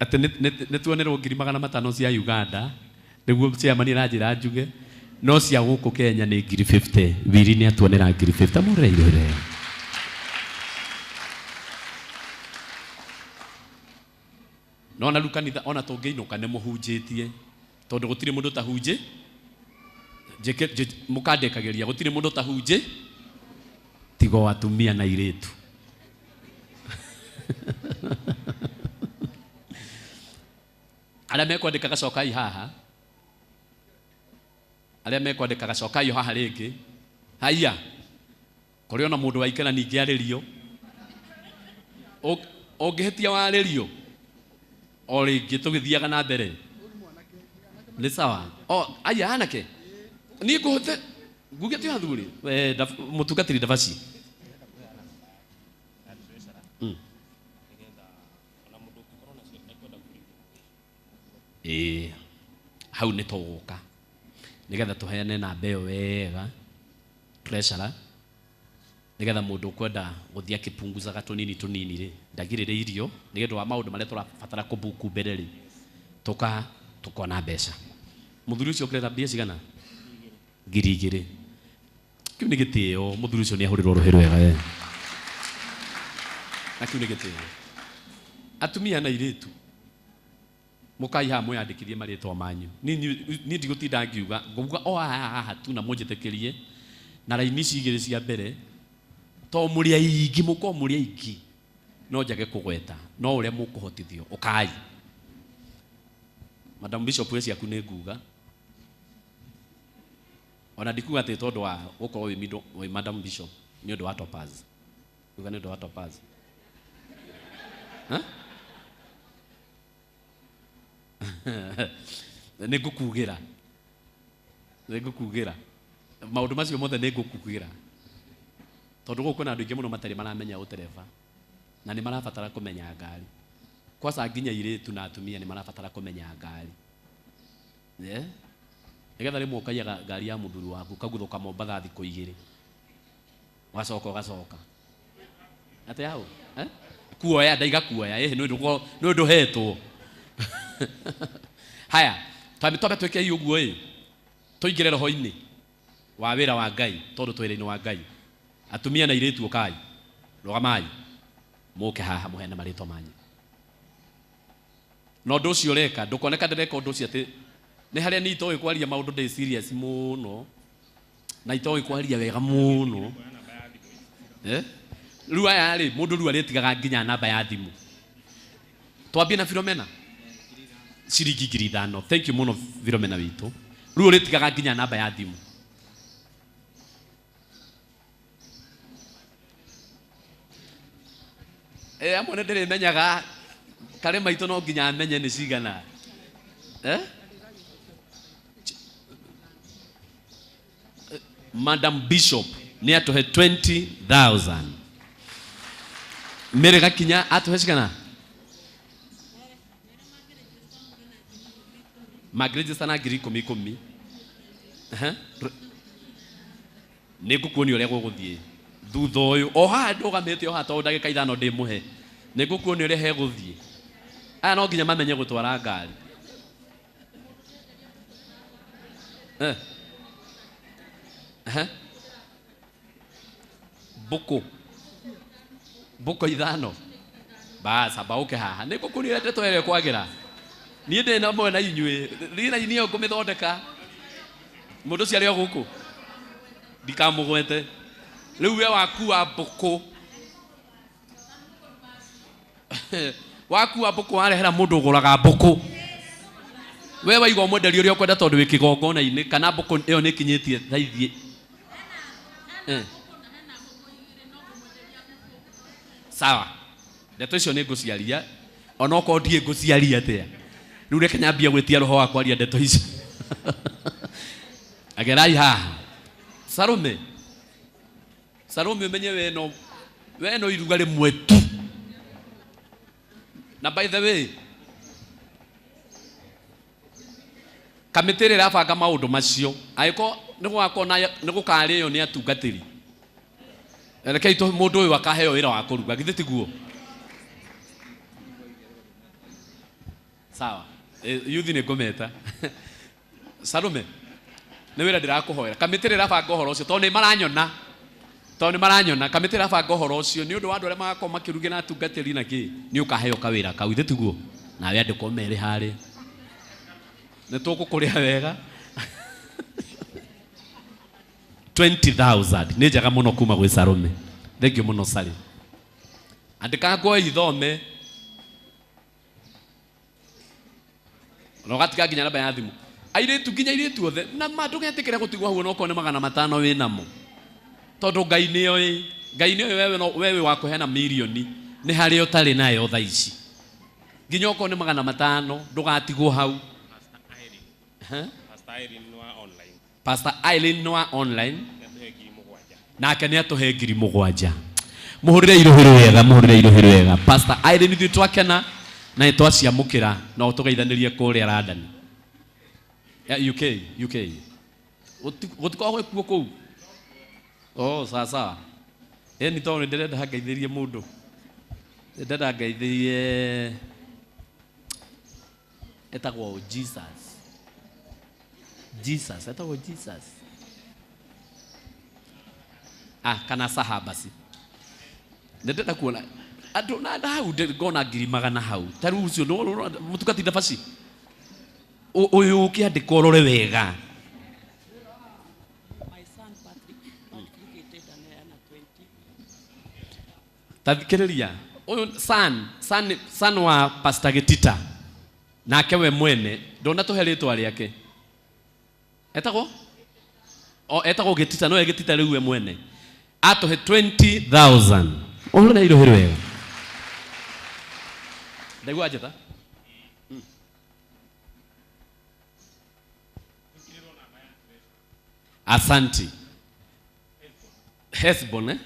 ati ni tuonerwo 500,000 cia Uganda niguo chairman aranjira njuge no cia guku Kenya ni 50,000 wiri ni atuonera 50,000 mureire no na lukanitha ona tungeinuka ne muhunjitie tondu gutire mundu tahunje mukandekageria gutire mundu tahunje tigo atumia na iretu aria mekwandika gacokai haha aria mekwandika gacokai haha ringi haiya kuri ona mundu waikana ningi aririo ongihetia waririo o ringi tugithiaga na mbere ni sawa aya anake ni nguhothe nguge ti athuri we mutungatiri ndabaci hau ni tuguka nigetha tuheane na mbeo wega treasure nigetha mundu kwenda guthia kipunguzaga tunini ri ndagirire irio nigetha wa maundu maria turabatara kubuku mbere ri tukona mbeca muthuri ucio kireta mbia cigana 2,000 kiu ni gitio muthuri ucio ni ahurirwo ruhiru wega we na kiu ni gitio atumia na iretu mukai ha mwandikithie maritwa manyu ni ndigutinda ngiuga nguga haha tu na munjitekerie na raini cigire cia mbere to muri aingi muko muri aingi no njage kugweta no uria mukuhotithio ukai Madam Bishop wesi yaku nĩ nguga ona ndikuga atĩ tondũ wa gũkorwo wĩ Madam Bishop nĩ ũndũ wa Topaz kuga nĩ ũndũ wa Topaz nĩ ngũkugira maũndũ macio mothe nĩ ngũkugira tondũ gũkũ na andũ aingĩ mũno matarĩ maramenya ũtereba na nĩ marabatara kũmenya ngari kwasa nginya iretu na atumia nĩ marabatara kũmenya ngari nĩgetha rĩmwe ũkaiya ngari ya mũthuri waku ũkaguthũka Mombatha thikũ 2 ũgacoka atĩ yaũ kuoya ndaiga kuoya nĩ ũndũ hetwo haya twambe twĩke ũguo tũingĩre roho-inĩ wa wĩra wa Ngai tondũ twĩra-inĩ wa Ngai atumia na iretu ũkai rũgamai mũke haha mũhene marĩtwa manyu no ũndũ ũcio ũreka ndũkoneka ndĩreka ũndũ ũcio atĩ nĩ harĩa niĩ itoĩ kwaria maũndũ ndĩ serious mũno na itoĩ kwaria wega mũno rĩu aya rĩ mũndũ rĩu arĩtigaga nginya namba ya thimũ twambie na Philomena ciringi 5,000 thank you mũno Philomena witũ rĩu ũrĩtigaga nginya namba ya thimũ amwe nĩ ndĩrĩmenyaga kare maitũ no nginya amenye nĩ cigana Madam Bishop nĩ atũhe 20,000 Mary Gakinya atũhe cigana Margaret sana 10,000 nĩ ngũkuonia ũrĩa gũgũthiĩ thutha ũyũ o haha ndũgamĩte o haha tondũ ndagĩka 5 ndĩmũhe nĩ ngũkuonia ũrĩa hegũthiĩ aya no nginya mamenye gũtwara ngari Buko 5 basa bauke haha nĩ ngũkuonia ũrĩa ndeto ĩrĩa kwagĩra niĩ ndĩ na mwena inyuĩ rĩna inyuĩ ngũmĩthondeka mũndũ ũcio arĩ o gũkũ ndikamũgwete rĩu we wakua mbũkũ wakua mbũkũ warehera mũndũ ũgũraga mbũkũ we waigua mwenderio ũrĩa ũkwenda tondũ wĩ kĩgongona-inĩ kana mbũkũ ĩyo nĩ ĩkinyĩtie thaithie sawa ndeto icio nĩ ngũciaria ona okorwo ndiĩ ngũciaria atĩa rĩu reke nyambie gwĩtia roho wa kwaria ndeto icio agerai haha Salome umenye we no iruga rĩmwe tu na by the way kamĩtĩ ĩrabanga maũndũ macio angĩkorwo nĩ gũkarĩo nĩ atungatĩri rekei mũndũ ũyũ akaheo wĩra wa kũruga githĩ tiguo sawa yuthi nĩ ngũmeta Salome nĩ wĩra ndĩrakũhoera kamĩtĩ ĩrabanga ũhoro ũcio tondũ nĩ maranyona kamĩtĩ ĩrabanga ũhoro ũcio nĩ ũndũ wa andũ arĩa magakorwo makĩrugia na atungatĩri na kĩ nĩ ũkaheo kawĩra kau githĩ tiguo nawe andĩkwo merĩ harĩa nĩ tũgũkũrĩa wega 20,000 nĩ njega mũno kuma gwĩ Salome thengiũ mũno Sally andĩka ngwe ithome na ũgatiga nginya namba ya thimũ airĩtu nginya airĩtu othe na ndũgetĩkĩre gũtigwo hau onokorwo nĩ 500 wĩ namo tondũ Ngai nĩoĩ wewe wa kũheana milioni nĩ harĩa ũtarĩ nayo thaa ici nginya okorwo nĩ 500 ndũgatigwo hau Pastor Eileen Noah online nake nĩ atũhe 7,000 mũhũrĩre irohĩ wega Pastor Eileen ithuĩ twakena na nĩtwaciamũkĩra na tũgeithanĩrie kũrĩa London UK gũtikoragwo kuo kũu sawa nĩ tondũ ndĩrenda hangeithĩrie mũndũ ndĩrenda ngeithĩrie etagwo Jesus etagwo Jesus kana Sahabasi ndĩrenda kuona andũ na hau ngona 100,000 hau ta rĩu ũcio mũtukatinda baci ũyũ ũkĩandĩka ũrore wega tathikĩrĩria son wa Pastor Gitita nake we mwene ndona tuheritwa riake etagwo etagwo Gitita no Gitita riu we mwene atuhe 20,000 ohore irohero wega ndagwa ajeta asanti Hesbon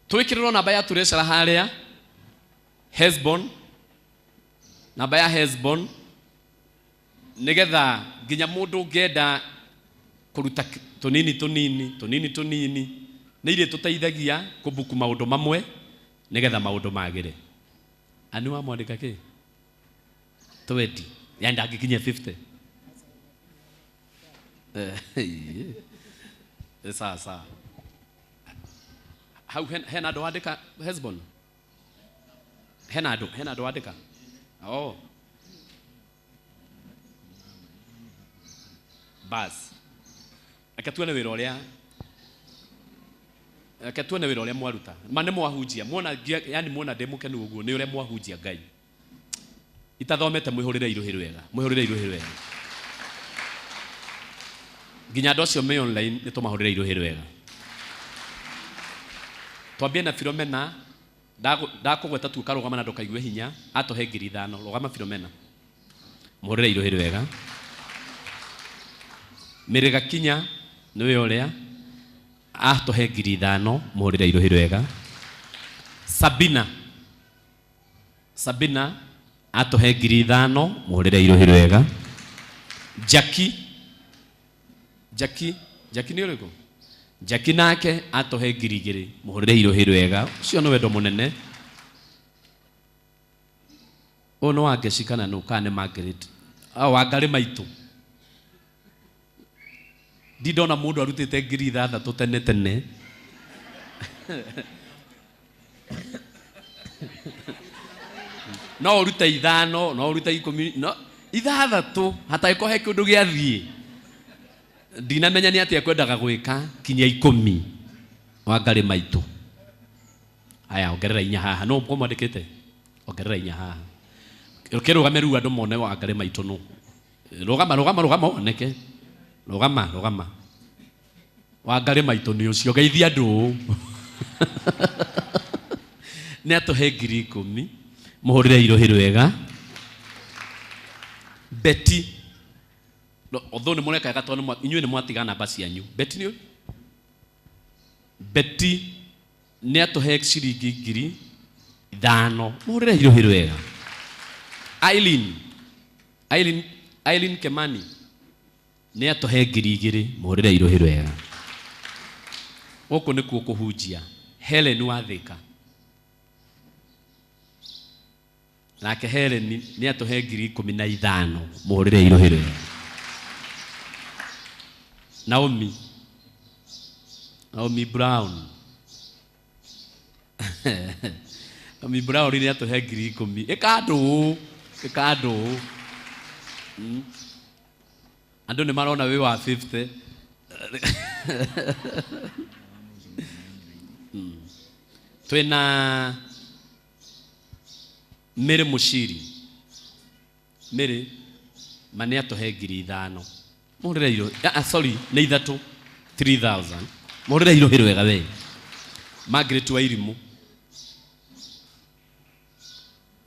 twikiriro namba ya turecera haria Hesbon namba ya Hesbon nigetha nginya mundu ngenda kuruta tunini ni ire tuteithagia kubuku maundu mamwe nigetha maundu magire ani wa mwandika ki 20 yani angikinya 50 sasa hau hena ndo andika Hesbon hena ndo andika bas akatuone wira uria mwaruta mane mwahunjia muona yani muona ndemukenu uguo ni uria mwahunjia Ngai itathomete mwihurire iruhiru wega ginya ndocio me online ni tumahurire iruhiru wega twambie na Philomena ndakugweta tu karugama na ndukaigue hinya atohe 5,000 rugama Philomena muhurire iruhiru wega Mirega Kinya niwe uria atohe 5,000 muhurire iruhiru wega Sabina atohe 5,000 muhurire iruhiru wega Jackie ni uriko Jackie nake atohe 2,000 muhurire iruhiru wega ucio no wendo munene ono wangeshikana no kane Margaret wangari maitu ndona mundu arutite 6,000 tene no uruta 5 no uruta 10 no 6 hata iko he kindu giathie ndinamenya ni atia kwendaga gwika kinya 10 wangari maitu aya ongerera 4 haha no komwandikite ongerera 4 haha ukirugame ru andu mone wangari maitu no rugama oneke rugama wangari maitu ni ucio geithia andu ni atuhe 10,000 muhurire iruhiru wega Betty although ni mureka gatone inyuĩ ni mwatigana namba cianyu Betty ni atuhe ciringi 5,000 muhurire iruhiru wega Eileen Kemani ni atuhe 2,000 muhurire iruhiru wega guku ni kuo kuhunjia Helen Wathika nake Helen ni atuhe 15,000 muhurire iruhiru wega Naomi Brown Naomi Brown ni atuhe 10,000 ikando andu ni marona we wa 50 twina Mary Mushiri Mary mane atuhe 5,000 muhurire iro sorry ni 3,000 muhurire iruhiru wega we Margaret Wairimu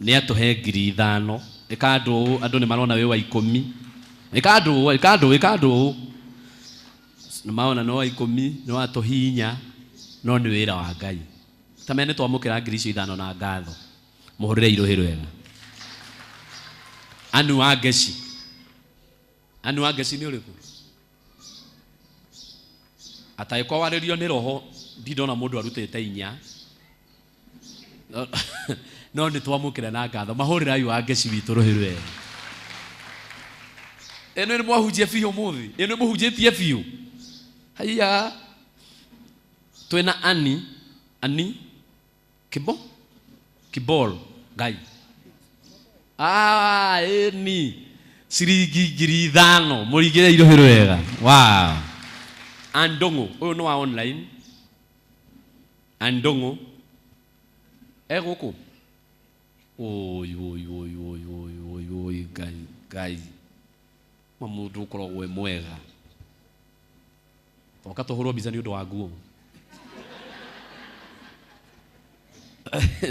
ni atuhe 5,000 ikando andu ni marona we wa 10 ikando maona no 10 no atuhinya no ni wira wa Ngai tamene twamukira 5,000 na ngatho muhurire iruhiru wega Anu Agesi ni uriku ataikwa waririo ni roho ndindona mundu arutite 4 no ni twamukira na ngatho mahurira ayu Agesi witu ruhiru wega eno ni mwahunjia fiu muthi eno muhunjitie fiu haya twina ani Kibol Ngai eni ciringi 5,000 murigire iruhiru wega wow Andongo uyu no wa online Andongo eguku oi gai mamundu ukoragwo mwega toka tuhurwo mbica ni undu wa nguo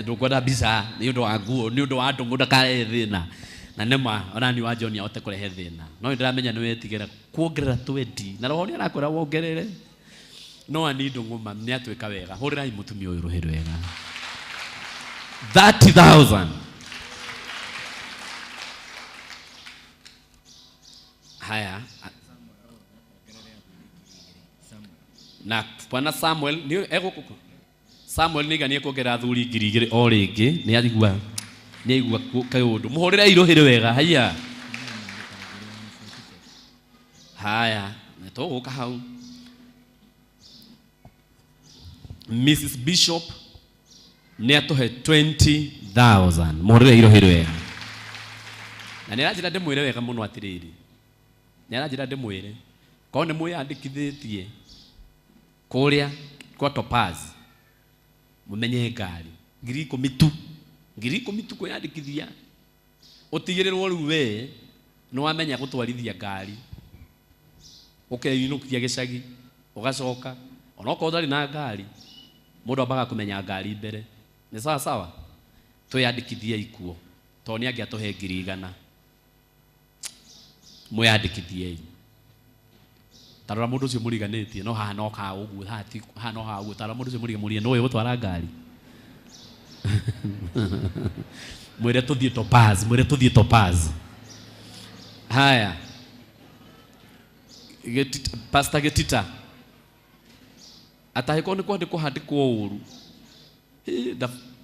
ndukwenda mbica ni undu wa nguo ni undu wa andu mundu akarehe thina na nema ona ni wa John ahote kurehe thina no ndiramenya ni wetigera kuongerera 20 na roho ni arakwira wongerere no ani ndunguma ni atwika wega hurirai mutumia uyu ruhiru wega 30,000 haya na bwana Samuel ni egukuku Samuel ni ganie kuongera thuri 2,000 o ringi ni aigua kayundu muhurire iruhire wega haya haya netoguka hau Mrs. Bishop ni atuhe 20,000 muhurire iruhire wega na ni aranjira ndimwire wega muno atiriri ni aranjira ndimwire ko ni mwiyandikithitie kuria kwa Topaz mumenye ngari 10,000 kwiyandikithia utigirirwo riu we no wamenya gutwarithia ngari ukeyunukia gicagi ugacoka ona ko thari na ngari mundu ambaga kumenya ngari mbere ni sawa sawa tuyandikithie ikuo to ni angiatuhe 100,000 mwiyandikithie tarora mundu ucio muriganitie no haha no ka uguo haha no ha uguo tarora mundu ucio muriganitie no we gutwara ngari mwire tuthie Topaz haya Pastor Getita atahiko ni kwandikwo handikwo uru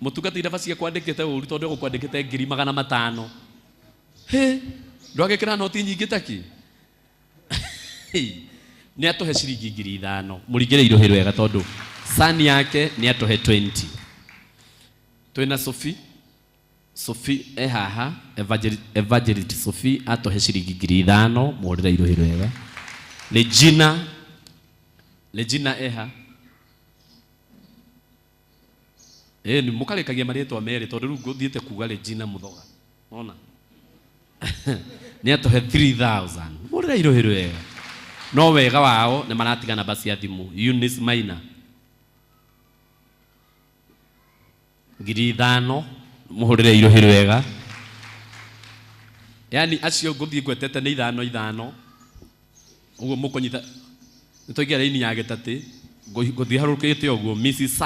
mutungatira basi kwandikite uru tondu gukwandikite 500,000 ndwagekira noti nyingi taki ni atuhe ciringi 5,000 muringire iruhiro wega tondu sani yake ni atuhe 20 twina Sophie ehaha Evangelist Sophie atuhe ciringi 5,000 muhurire iruhiro wega Regina eha ni mukarekagia maritwa meri tondu riu nguthiete kuga Regina muthoga ona ni atuhe 3,000 muhurire iruhiro wega no wega wao ni maratiga namba cia thimu Eunice Maina 5,000 muhurire iruhiro wega yani acio nguthie gwetete ni 5,000 uguo mukonyita nitoigia raini ya getati nguthie harukite uguo Mrs.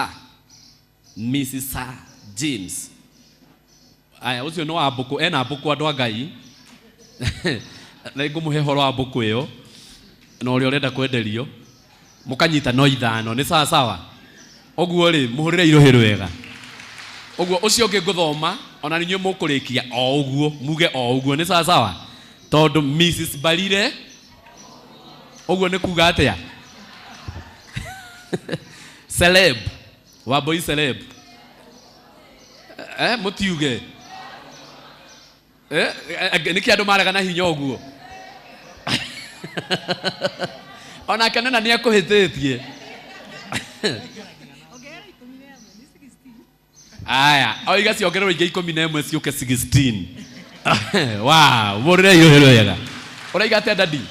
James aya ucio no abuku ena abuku andu ngai na ngumuhe horo wa buku iyo no uri urenda kwenderio mukanyita no 5 ni sawa sawa oguo ri muhurire iruhiro wega oguo ucio ungi nguthoma ona ninyu mukurikia o uguo muge o uguo ni sawa sawa tondu Mrs. Barire oguo ni kuga atia celeb wa boy celeb mutiuge niki andu maraga na hinya uguo ona kanena ni akuhititie aya oiga ciongererwo ingi 11 ciuke 16 wow murire iruhiro wega uraiga atia dadi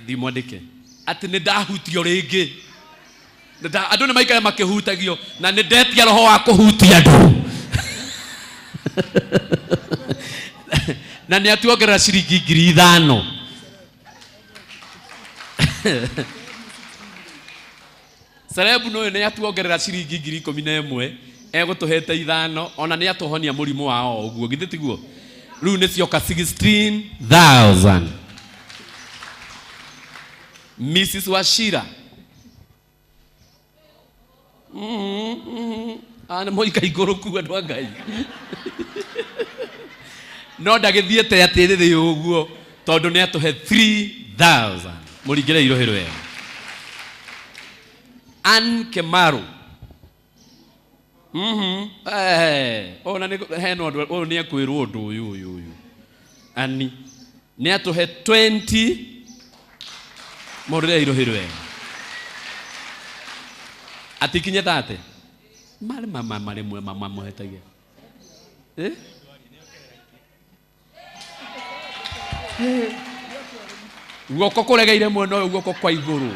dimwandike ati ni ndahutio ringi andu ni maikare makihutagio na ni ndetia roho wa kuhutia andu na ni atuongerera ciringi 5,000 Salebu no ni atuongerera ciringi 11,000 egutuhete 5 ona ni atuhonia murimu wao uguo githitiguo riu ni cioka 16,000 Mrs. Washira ana moika iguru ku andu ngai no ndagithiete atiriri uguo tondu ni atuhe 3,000 muringire iruhiro wega Ann Kemaru ona ni heno o ni akwirwo undu uyu ani ni atuhe 20 murire iruhiro wega atikinye tate mare mama mohetagia guoko kuregeire mwena uyu guoko kwa iguru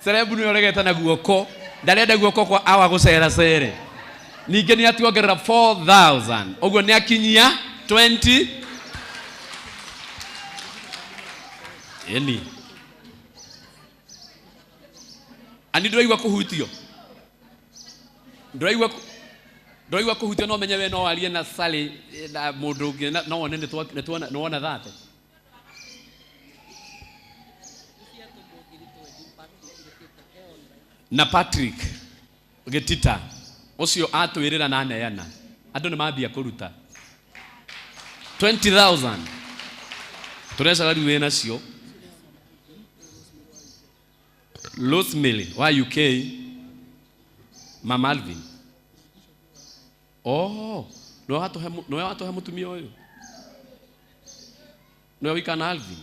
Serebu ni oregeta na guoko ndarenda guoko kwa awa gucera cere ninge ni atuongerera 4000 uguo ni akinyia 20 eni ani ndoigwa kuhutio ndoigwa kuhutio no menye we no warie na Sally na mundu ungi no one ni tuona no one that na Patrick Getita ucio atwirira na neana andu ni mambia kuruta 20000 turesa gari we nacio Rosemary wa UK Mama Alvin no hatu mutumia uyu no wikana Alvin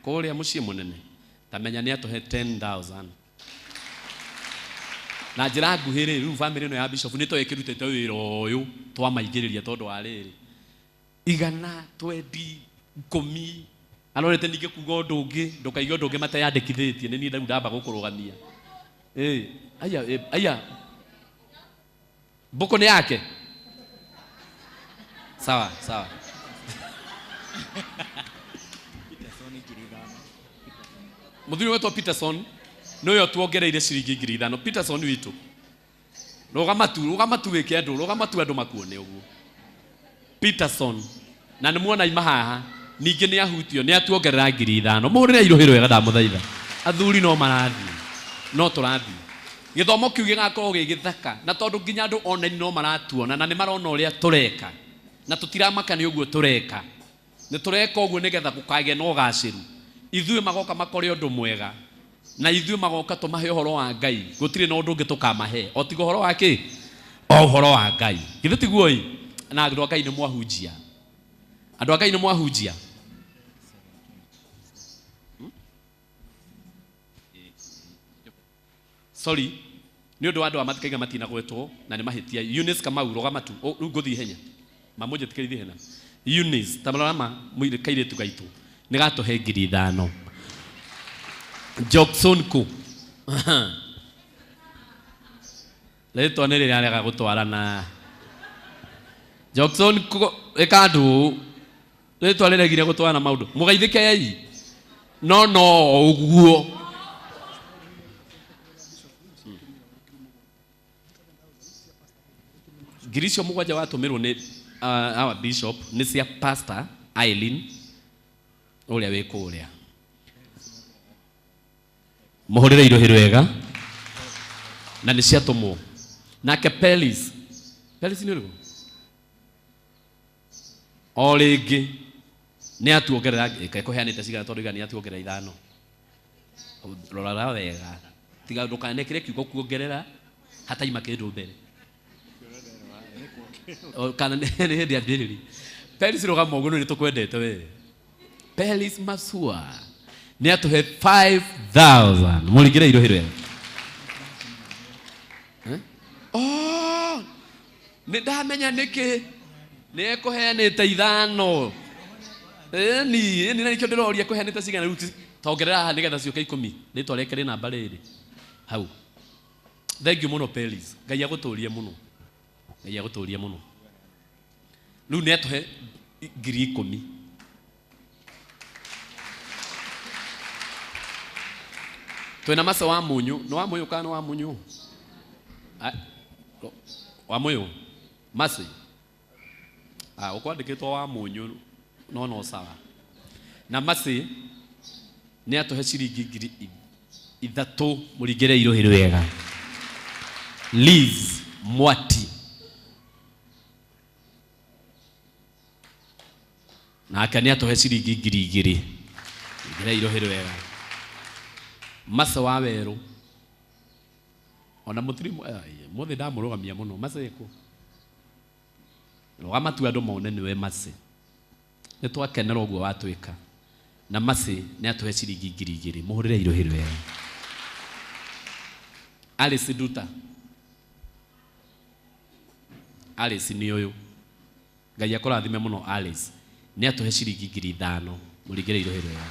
kuria mucie munene tamenya ni atuhe 10000 na njira nguhiri riu family no ya bishop ni to ikirutete wira uyu twa maigiriria tondu wa riri igana 20 10 alorete ninge kuga undu ungi ndukaiga undu ungi mateyandikithitie ni ni ndamba gukurugamia aya buko ni yake sawa muthuri wetu Peterson no yo tuongereire ciringi 5,000 Peterson witu rugamatu weke andu makuone uguo Peterson na ni muona ima haha ninge ni ahutio ni atuongerera 5,000 murire irohiro wega ndamuthaitha athuri no marathi no turathi githomo kiu gigakorwo gigithaka na tondu nginya andu online no maratuona na ni marona uria tureka na tutiramaka ni uguo tureka ni tureka uguo nigetha gukage no gaciru ithuĩ magoka makore undu mwega na ithuĩ magoka tumahe uhoro wa Ngai gutire na undu ungi tukamahe o tigo uhoro wake o uhoro wa Ngai githu tiguo na andu a Ngai ni mwahunjia andu a Ngai ni mwahunjia sorry ni undu andu amatikaiga matina gwetwo na ni mahitia Eunice Kamau rogamatu nguthi henya mamoje tikirithi hena Eunice tamarama mwire kaire tugaitu ni gatuhe 5,000 Jackson ku leto nere arega gutwarana Jackson ku ekandu leto aregire gutwarana maundu mugaithike yei no uguo Girisho mugwaja watumirwo ni our bishop ni cia pastor Eileen uria wikuria muhurire irohiro wega na ni cia tumo nake Pelis ni urigo o ringi ni atuongerera ikuheanite cigana tondu igani atuongerera 5 rora wega tiga ndukanekire kiugo kuongerera hata ima kindu mbere kana ni hindi ambiriri Pelis rogamo guno ni tukwendete we Pelis Masua ni atuhe 5,000 muringire irohiro ni ndamenya niki ni ekuheanite 5 ni nikio ndiroria kuheanite cigana ruti tongerera ha nigetha cioke 10 ni twarekere namba riri hau thank you muno Pelis Ngai aguturie muno riu ni atuhe 10,000 twina masa wa munyu no wa munyu kana wa munyu wa munyu masi ukwandikitwo wa munyu no sawa na masi ni atuhe ciringi 3,000 muringire irohiro wega Liz Mwati na akani atuhe ciringi 2,000 muringire irohiro wega masa wa weru ona mutrimu mothe ndamurugamia muno maseko rogamatu andu mone niwe mase ni twakenera uguo watwika na mase ni atuhe ciringi 2,000 muhurire irohiro wega Alice Duta. Alice ni uyu. Ngai akurathime muno Alice. Ni atuhe ciringi 5,000 muringire irohero ya.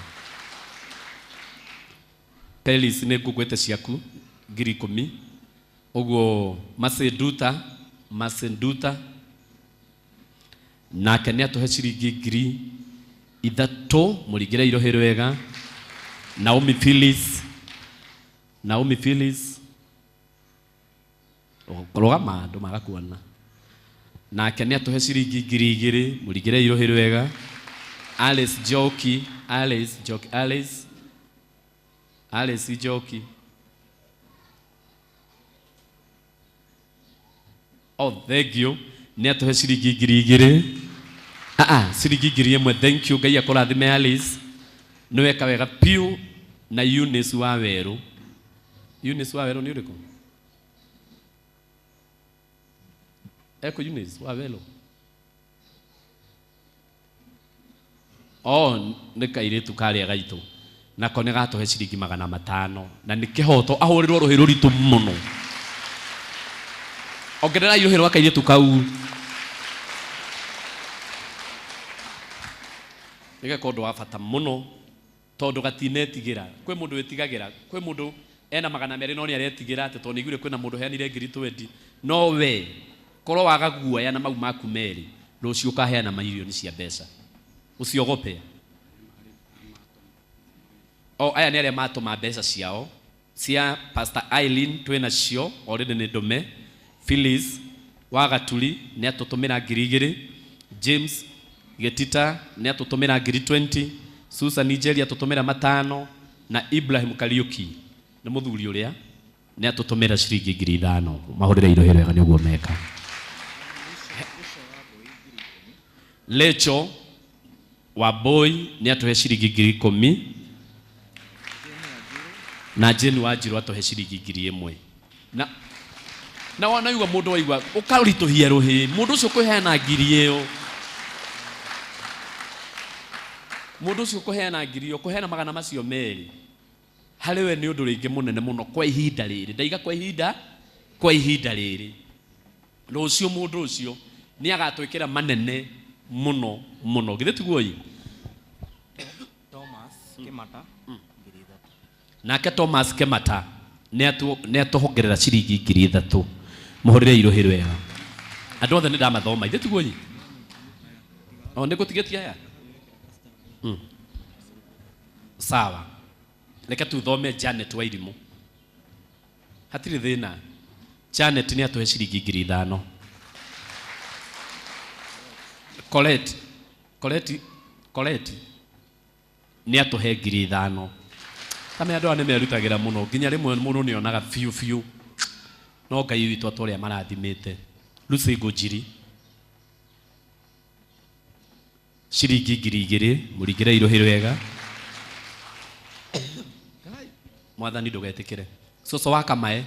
Pelis ne ngugwete ciaku 10,000. Uguo Masenduta nake ni atuhe ciringi 3,000 muringire irohero wega. Naomi Phyllis Rogama andu magakuona. Nake ni atuhe ciringi 2,000 muringire irohero wega. Alice Joki. Oh, thank you. Ni atuhe ciringi 2,000. Ciringi 1,000. Thank you. Ngai akurathime Alice. Niweka wega piu. Na Eunice Waweru. Eunice Waweru ni uriko? Eko Eunice Waweru. Oh, nĩ kairĩtu karĩa gaitũ. Nako nĩ gatũhe ciringi 500. Na nĩ kĩhoto ahũrĩrwo rũhĩ rũritũ mũno. Ongerera irohĩ rwa kairĩtu kau. Nĩ gakorwo wa bata mũno. Tondu gatinetigĩra. Kwĩ mũndũ wĩtigagĩra. Kwĩ mũndũ ena 200 no nĩ aretigĩra atĩ tondũ nĩiguire kwĩna mũndũ heanire 20,000. No we korwo waga guoya na mau maku merĩ rũciũ ũkaheana mairioni cia mbeca. Usiogope. Aya nĩ arĩa matũma mbeca ciao cia Pastor Eileen twĩna cio already nĩ ndume. Phyllis Wagaturi nĩ atũtũmĩra 2,000. James Getita nĩ atũtũmĩra 20,000. Susan Nigeria atũtũmĩra 5,000 na Ibrahim Kariuki nĩ mũthuri ũrĩa nĩ atũtũmĩra ciringi 5,000. Mahũrĩre irohero wega nĩguo meka. Lecho Waboi nĩ atũhe ciringi 10,000 na Jane Wanjiru atũhe ciringi 1,000. Na wanaigua mũndũ waigua ũkaritũhia rũhĩ mũndũ ũcio kũheana 1,000. Mũndũ ũcio kũheana 1,000 kũheana 100 macio merĩ harĩ we nĩ ũndũ rĩngĩ mũnene mũno kwa ihinda rĩrĩ. Ndaiga kwa ihinda rĩrĩ. Rũciũ mũndũ ũcio nĩ agatwĩkĩra manene mũno. Githĩ tiguo ĩ? Nake Thomas Kemata nĩ atũhongerera ciringi 3,000. Mũhũrĩre irohĩ wega. Andũ othe nĩ ndamathoma. Ithĩ tiguo ĩ? Nĩ gũtigĩtie aya? Sawa. Reke tuthome Janet Wairimu. Hatirĩ thĩna. Janet nĩ atũhe ciringi 5,000. Colette nĩ atũhe 5,000. Kama andũ nĩ merutagĩra mũno nginya rĩmwe mũndũ nĩ onaga biũ. No Ngai witũ atũrĩa marathimĩte. Lucy Ngũnjiri ciringi 2,000 mũringĩre irohĩ wega. Mwathani ndũgetĩkĩre. Coco wa Kamae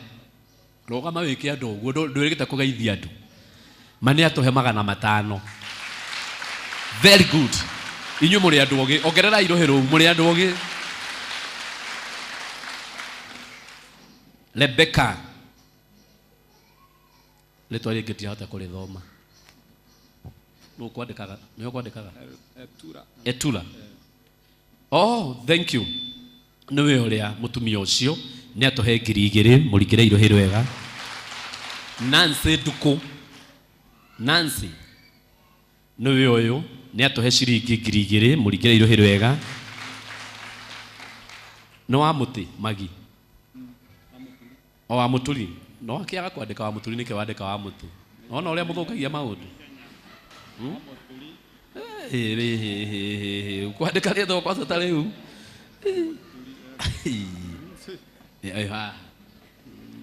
rũgama wĩke andũ ũguo ndũrĩgĩte kũgeithia andũ. Mani atũhe 500. Very good. Inyuĩ mũrĩ andũ ogĩ. Ongerera irohĩ rũu mũrĩ andũ ogĩ. Rebecca rĩtwa rĩngĩ ndirahota kũrĩthoma. Nĩ ũkwandĩkaga? Etula. Oh, thank you. Nĩwe ũrĩa mũtumia ũcio nĩ atũhe 2,000 mũringĩre irohĩ wega. Nancy Nduku. Nancy nĩwe ũyũ nĩ atũhe ciringi 2,000 mũringĩre irohĩ wega. Nĩ wa mũtĩ Magi. Wa mũturi. No akĩaga kwandĩka wa mũturi nĩkĩ wandĩka wa mũtĩ. Ona ũrĩa mũthũkagia maũndũ. Kwandĩka rĩtwa kwa sata rĩu.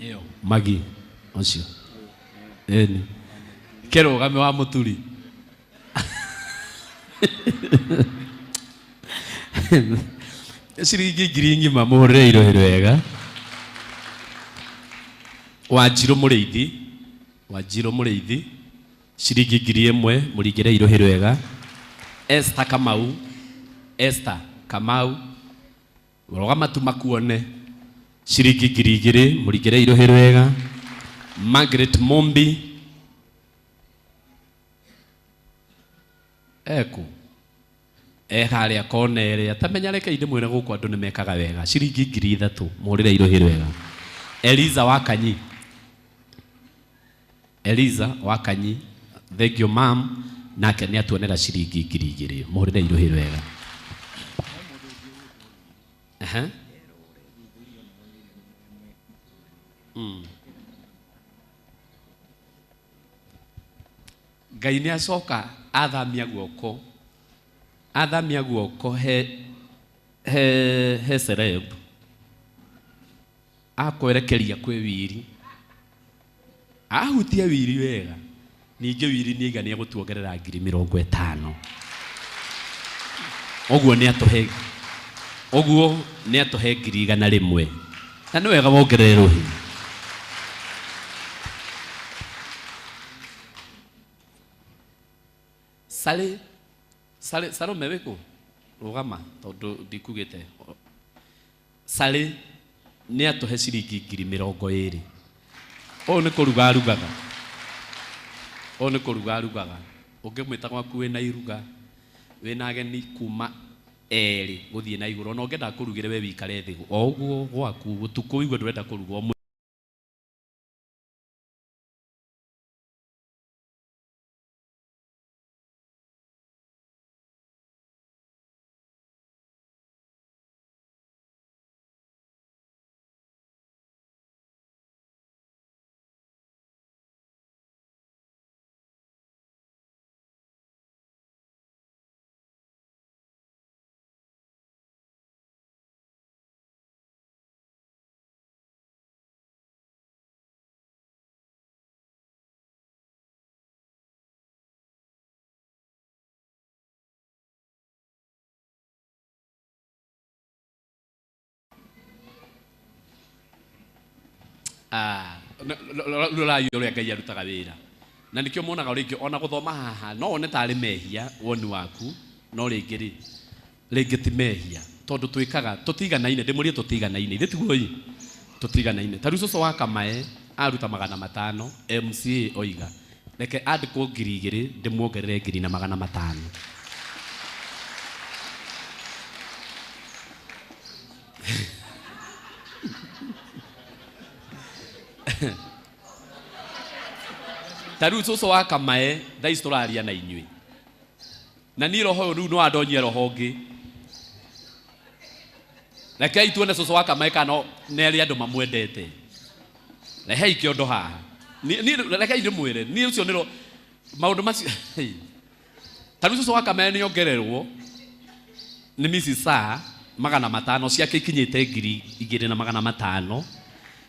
Ĩyo Magi ũcio. Eni. Kĩrũgame wa mũturi. Ciringi 1,000 mũhũrĩre irohĩ wega. Wanjiru Mũrĩithi ciringi 1,000 mũringĩre irohĩ wega. Esther Kamau rũgama tu makuone. ciringi 2,000 mũringĩre irũhĩ rwega. Margaret Mombi eku harĩa kona ĩrĩa tamenya reke ndĩmwĩre gũkũ andũ nĩmekaga wega. Ciringi 3,000 mũrĩre irũhĩ rwega. Eliza Wakanyi, Eliza Wakanyi, thank you ma'am, nake nĩ atuonera ciringi 2,000 mũrĩre irũhĩ rwega. Ngai nĩ acoka athamia guoko he celeb akwerekeria kwĩ Wiri, ahutia Wiri wega, ningĩ Wiri nĩ igania gũtuongerera 50,000. Ũguo nĩ atũhe 100,000 na nĩ wega wongerere rũhi. Salome wĩkũ rũgama tondũ ndikugĩte. Sale nĩ atũhe ciringi 20,000. Ũũ nĩ kũruga arugaga. Ũngĩmwĩta gwaku wĩna iruga, wĩna ageni kuma 2 gũthiĩ na igũrũ, na ũngĩenda kũrugĩre we wikare thĩ o ũguo gwaku ũtukũ wĩigua ndũrenda kũruga. Rũrai ũrĩa Ngai arutaga wĩra, na nĩkĩo monaga rĩngĩ ona gũthoma haha no one tarĩ mehia woni waku, no rĩngĩ ti mehia tondũ twĩkaga tũtiganaine. Ndĩmũrie tũtiganaine, ithe tiguo tũtiganaine. Ta rĩu cũcũ wa Kamae aruta 500, MCA oiga reke andĩkwo 2,000 ndĩmuongerere 2,500. Ta rĩu cũcũ wa Kamae thaa ici tũraria na inyuĩ, na niĩ roho ũyũ rĩu no andonyie roho ũngĩ. Rekei tuone cũcũ wa Kamae kana nĩ arĩ andũ mamwendete. Rehei kĩondo haha, rekei ndĩmwĩre niĩ ũcio nĩ maũndũ macio. Ta rĩu cũcũ wa Kamae nĩ ongererwo nĩ Mrs. Saa 500, ciake ikinyĩte 2,500,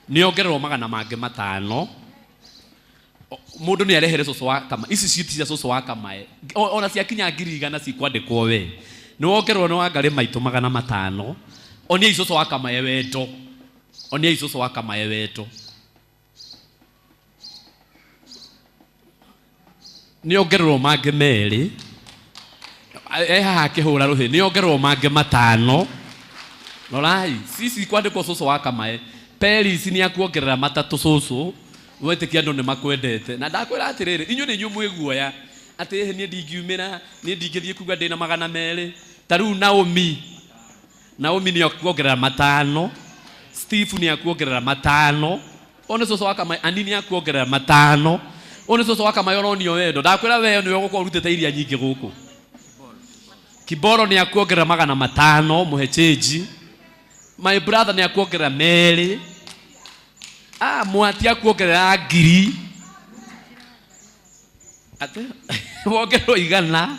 nĩ ongererwo 500. Mũndũ nĩ arehere cũcũ wa Kamae, ici ciĩti cia cũcũ wa Kamae ona ciakinya 100,000 cikwandĩkwo we, nĩ wongererwo nĩ Wangari maitũ 500. Onia cũcũ wa Kamae wendo, onia cũcũ wa Kamae wendo. Nĩ ongererwo mangĩ 2 haha akĩhũra rũhĩ, nĩ ongererwo mangĩ 5. Norai sisi kwandĩkwo cũcũ wa Kamae. Peris nĩ akuongerera 3 cũcũ, wetĩkia andũ nĩ makwendete. Na ndakwĩra atĩrĩrĩ, inyuĩ nĩ inyuĩ mwĩ guoya atĩ niĩ ndingiumĩra, niĩ ndingĩthiĩ kuga ndĩna 200. Ta rĩu Naomi nĩ akuongerera 5, Steve nĩ akuongerera 5, one cũcũ wa Kamae Ani nĩ akuongerera 5, one cũcũ wa Kamae oronio wendo. Ndakwĩra weo nĩwe gũkorwo ũrutĩte iria nyingĩ gũkũ. Kiboro nĩ akuongerera 500, mũhe change. My brother nĩ akuongerera 2. Mwati akuongerera 1,000. Ate wongererwo 100.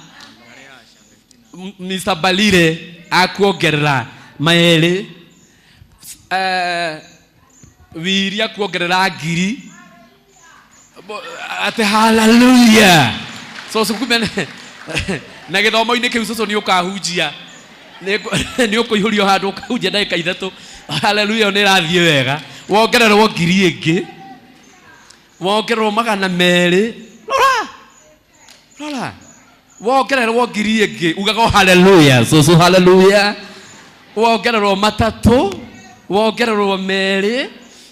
Mr. Balire akuongerera 2. Wiri akuongerera 1,000. Ate hallelujah. So kumene na gĩthomo-inĩ kĩu cũcũ nĩ ũkahunjia, nĩ ũkũihũrio handũ ũkahunjia ndagĩka 3. Hallelujah, nĩ rathiĩ wega. Wongererwo 1,000 ĩngĩ, wongererwo 200. Rora wongererwo 1,000 ĩngĩ, ugaga hallelujah cũcũ, hallelujah. Wongererwo 3, wongererwo merĩ,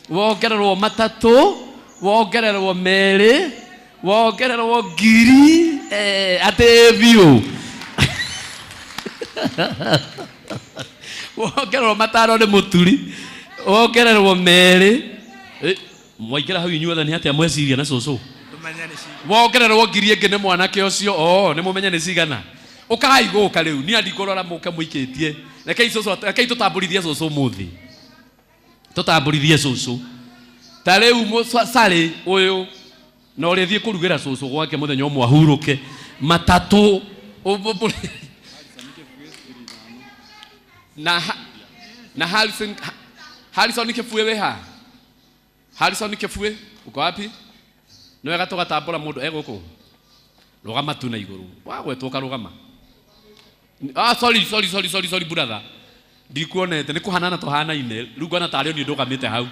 wongererwo matatũ, wongererwo merĩ, wongererwo ngiri, atĩ biũ. Wongererwo matano nĩ mũturi, wongererwo merĩ. Mwaingĩra hau inyuothe nĩ atĩa mweciria na cũcũ? Wongererwo ngiri ĩngĩ nĩ mwanake ũcio. Nĩ mũmenye nĩ cigana. Ũkai gũka rĩu, niĩ ndikũrora mũke mũikĩtie. Rekei tũtambũrithie cũcũ mũthĩ. Tũtambũrithie cũcũ. Ta rĩu Sarĩ ũyũ na ũrĩthiĩ kũrugĩra cũcũ gwake mũthenya ũmwe ahurũke. Matatũ. Na Harrison Kĩbue wĩ ha? Harrison Kĩbue uko wapi? Nĩ wega tũgatambũra mũndũ gũkũ. Rũgama tu na igũrũ. Wagwetwo karũgama. Sorry brother. Ndikuonete nĩ kũhanana tũhanaine. Rĩu ngona tarĩ niĩ ndũgamĩte hau.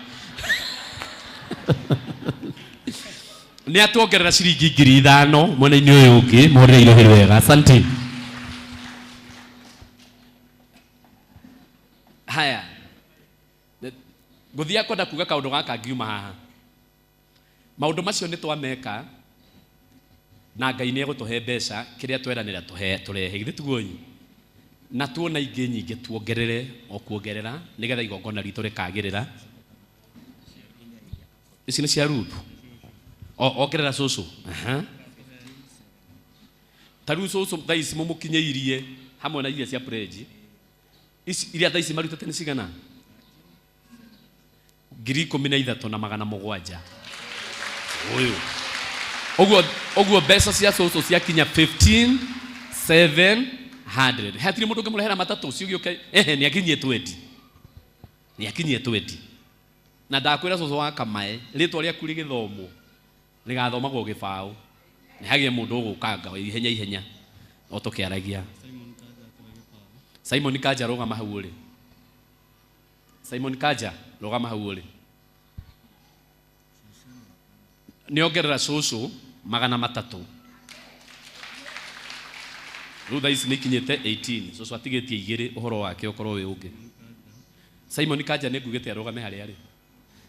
Nĩ atuongerera ciringi 5,000 mwena-inĩ ũyũ ũngĩ. Mũhũrĩre irohĩ wega. Asante. Haya. Ngũthiĩ kwenda kuga kaũndũ gaka ngiuma haha. Maũndũ macio nĩ twameka na Ngai nĩ egũtũhe mbeca kĩrĩa tweranĩra tũrehe. Githĩ tiguo nyi? Na tuona ingĩ nyingĩ tuongerere o kuongerera nĩgetha igongona ritũ rĩkagĩrĩra. Ici nĩ cia Ruth. Ongerera cũcũ. Ta rĩu cũcũ thaa ici mũmũkinyĩirie hamwe na iria cia pledge. Iria thaa ici marutĩte nĩ cigana? 13,700. Ũguo mbeca cia cũcũ ciakinya 15,700. Hatirĩ mũndũ ũngĩmũrehera matatũ ũcio ũgĩũke. Nĩ akinyie 20. Nĩ akinyie 20. Na ndakwĩra cũcũ wa Kamae rĩtwa rĩaku rĩgĩthomwo rĩgathomagwo gĩbaũ. Nĩ hagĩe mũndũ ũgũkanga ihenya o tũkĩaragia. Simon Kanja rũgama hau ũrĩ. Simon Kanja rũgama hau ũrĩ. Nĩongerera cũcũ 300. Rĩu thaa ici nĩ ikinyĩte 18. Cũcũ atigĩtie 2 ũhoro wake ũkorwo wĩ ũngĩ. Simon Kanja nĩ ngugĩte arũgame harĩa arĩ.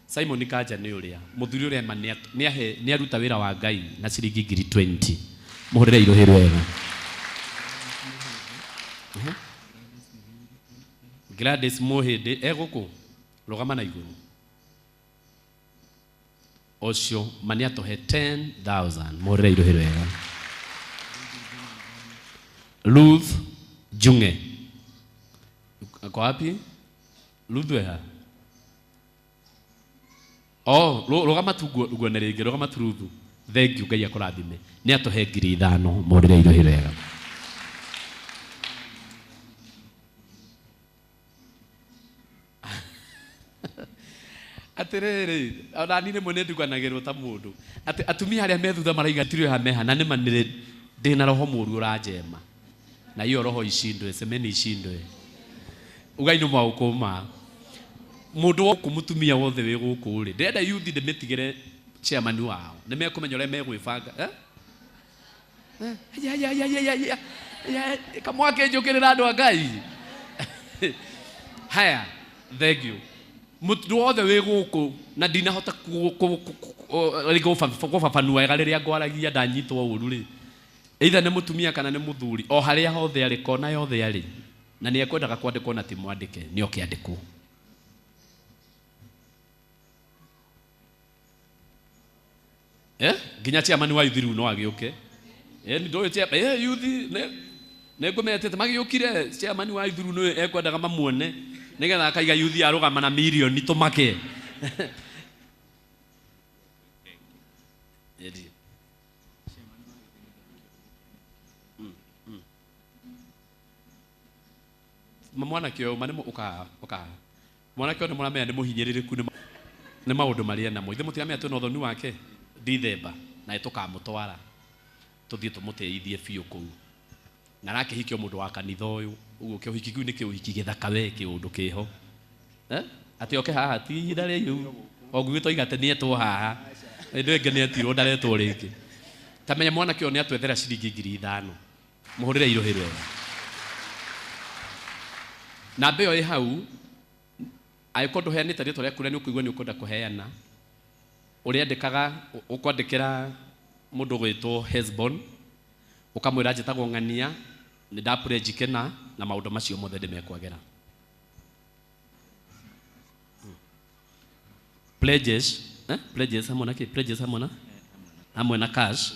Simon Kanja nĩ ũrĩa mũthuri ũrĩa nĩ aruta wĩra wa Ngai na ciringi 20,000. Mũhũrĩre irohĩ wega. Gladys Mohĩndĩ gũkũ rũgama na igũrũ. Ũcio mani atũhe 10,000. Mũhũrĩre irohĩ wega. Ruth Junge. Kwa wapi? Ruth weha. Rũgama tu nguone rĩngĩ. Rũgama tu Ruth. Thank you Ngai akũrathime. Nĩ atũhe 5,000. Mũhũrĩre irohĩ wega. Atirĩrĩ, ona niĩ rĩmwe nĩ nduganagĩrwo ta mũndũ. Atumia arĩa me thutha maraiga tirĩ ha meha na nĩma ndĩna roho mũũru ũranjema. Na hiyo roho ishindwe, semeni ishindwe. Ugai nĩ maũkũma. Mũndũ wa kũmutumia wothe wĩ gũkũ rĩ. Ndĩrenda youth ndĩmĩtigĩre chairman wao. Nĩ mekũmenya ũrĩa megwĩbanga. Kamwake njũkĩrĩra andũ a Ngai. Haya, thank you. Mũndũ wothe wĩ gũkũ na ndinahota gũbabanua wega rĩrĩa ngwaragia ndanyitwo ũru rĩ. Either nĩ mũtumia kana nĩ mũthuri, o harĩa hothe arĩ, kona yothe arĩ, na nĩ ekwendaga kwandĩkwo na ti mwandĩke, nĩ oke andĩkwo. Nginya chairman wa youth rĩu no agĩũke. Nĩ ndũĩ youth nĩ ngũmetete magĩũkire chairman wa youth rĩu no ekwendaga mamuone nĩgetha akaiga youth arũgama na milioni tũmake. Mwanake ũyũ manĩ ũka mwanake ũyũ nĩ mũramenya nĩ mũhinyĩrĩrĩku nĩ maũndũ marĩa namo. Ithe mũtiramenya twĩna ũthoni wake Dithemba na tũkamũtwara tũthiĩ tũmũteithie biũ kũu. Na arakĩhikio mũndũ wa kanitha ũyũ. Ũguo kĩũhiki kĩu nĩ kĩũhiki gĩthaka we kĩũndũ kĩho. Atĩ oke haha ti ihinda rĩu. O ngugĩtwo igate nĩ etwo haha. Hĩndĩ ĩngĩ nĩ etirwo ndaretwo rĩngĩ. Tamenya mwanake ũyũ nĩ atwethera ciringi 5,000. Mũhũrĩre irohĩ wega. Na mbeo ĩ hau Aikondo heanite rĩtwa rĩaku nĩ ũkũigua nĩ ũkwenda kũheana. Ũrĩandĩkaga ũkwandĩkĩra mũndũ gwĩtwo Hesbon, ũkamwĩra njĩtagwo Ng'ania, nĩ ndapũre njikena na maũndũ macio mothe ndĩmekwagĩra. Pledges hamwe na cash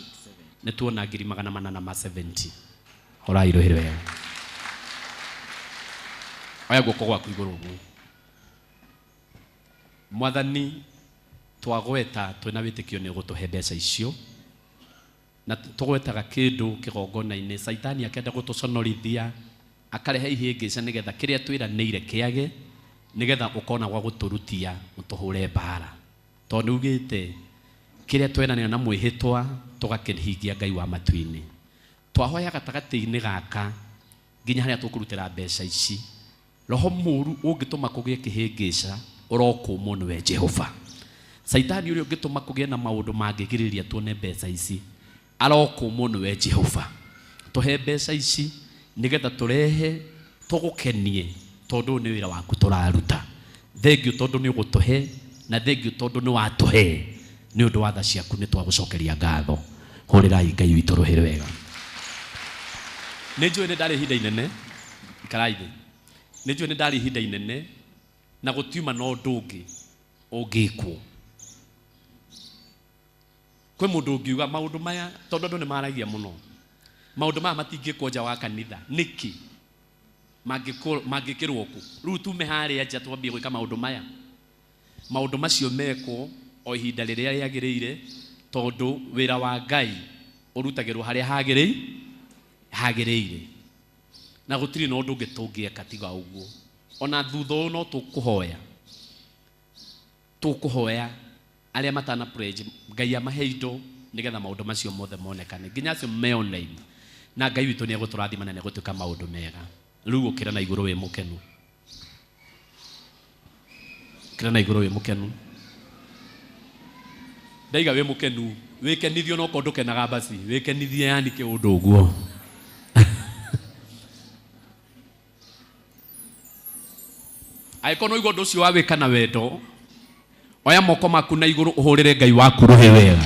nĩ tuona 470. Ũrairũhĩre wega. Oya guoko gwaku igũrũ ũguo. Mwathani twagweta twĩna wĩtĩkio nĩ ũgũtũhe mbeca icio, na tũgwetaga kĩndũ kĩgongona-inĩ. Saitani akenda gũtũconorithia, akarehe ihĩngĩca nĩgetha kĩrĩa twĩranĩire kĩage, nĩgetha ũkona gwa gũtũrutia ũtũhũre mbara. Tondũ ugĩte kĩrĩa tweranĩra na mwĩhĩtwa tũgakĩhingia Ngai wa matu-inĩ. Twahoya gatagatĩ-inĩ gaka nginya harĩa tũkũrutĩra mbeca ici, roho mũru ũngĩtũma kũgĩe kĩhĩngĩca ũrokũmwo nĩwe Jehova. Saitani ũrĩa ũngĩtũma kũgĩe na maũndũ mangĩgirĩrĩria tuone mbeca ici arokũmwo nĩwe Jehova. Tũhe mbeca ici nĩgetha tũrehe tũgũkenie, tondũ nĩ wĩra waku tũraruta. Thengiũ tondũ nĩ ũgũtũhe, na thengiũ tondũ nĩ watũhe. Nĩ ũndũ wa tha ciaku nĩ twagũcokeria ngatho. Hũrĩrai Ngai witũ rũhĩ wega. Nĩ njũĩ nĩ ndarĩ ihinda inene, ikarai thĩ. Nĩ njũĩ nĩ ndarĩ ihinda inene na gũtiuma na ũndũ ũngĩ ũngĩkwo. Kwĩ mũndũ ũngiuga maũndũ maya, tondũ andũ nĩ maragia mũno, maũndũ maya matingĩkwo nja wa kanitha. Nĩkĩ mangĩkĩrwo kũ? Rĩu tume harĩa nja twambie gwĩka maũndũ maya. Maũndũ macio mekwo o ihinda rĩrĩa rĩagĩrĩire, tondũ wĩra wa Ngai ũrutagĩrwo harĩa hagĩrĩire. Na gũtirĩ na ũndũ ũngĩ tũngĩeka tiga ũguo. Ona thutha ũyũ no tũkũhoya arĩa matana pledge, Ngai amahe indo nĩgetha maũndũ macio mothe monekane. Nginya acio me online. Na Ngai witũ nĩ egũtũrathima na nĩ egũtuĩka maũndũ mega. Rĩu ũkĩra na igũrũ wĩ mũkenu. Kĩra na igũrũ wĩ mũkenu. Ndaiga wĩ mũkenu, wĩkenithio no ko ndũkenaga basi, wĩkenithie yani kĩũndũ ũguo. Aĩkorwo no igũrũ ũndũ ũcio wawĩka na wendo, oya moko maku na igũrũ ũhũrĩre Ngai waku rũhĩ wega.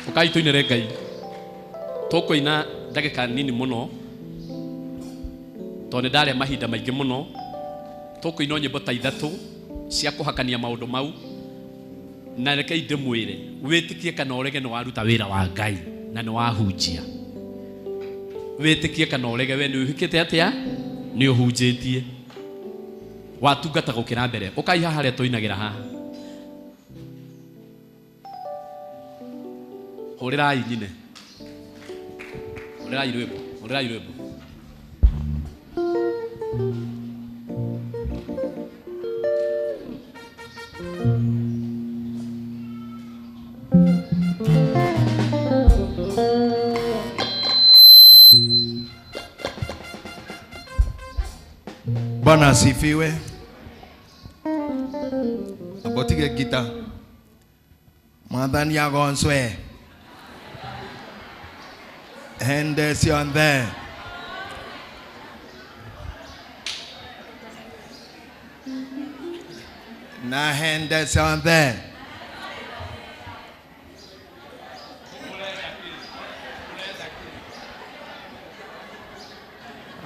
Ũkai tũinĩre Ngai. Tũkũina ndagĩka nini mũno, tondũ nĩ ndarĩa mahinda maingĩ mũno. Tũkũina nyĩmbo ta 3 cia kũhakania maũndũ mau, na rekei ndĩmwĩre wĩtĩkie kana ũrege nĩ waruta wĩra wa Ngai na nĩ wahunjia. Wĩtĩkie kana ũrege we nĩ ũhikĩte atĩa, nĩ ũhunjĩtie, watungata gũkĩra mbere. Ũkai haha harĩa tũinagĩra haha. Hũrĩrai nyine, hũrĩrai rwĩmbo. Bwana asifiwe. Abotige gita. Mwathani agonswe. Henderson there. Na Henderson there.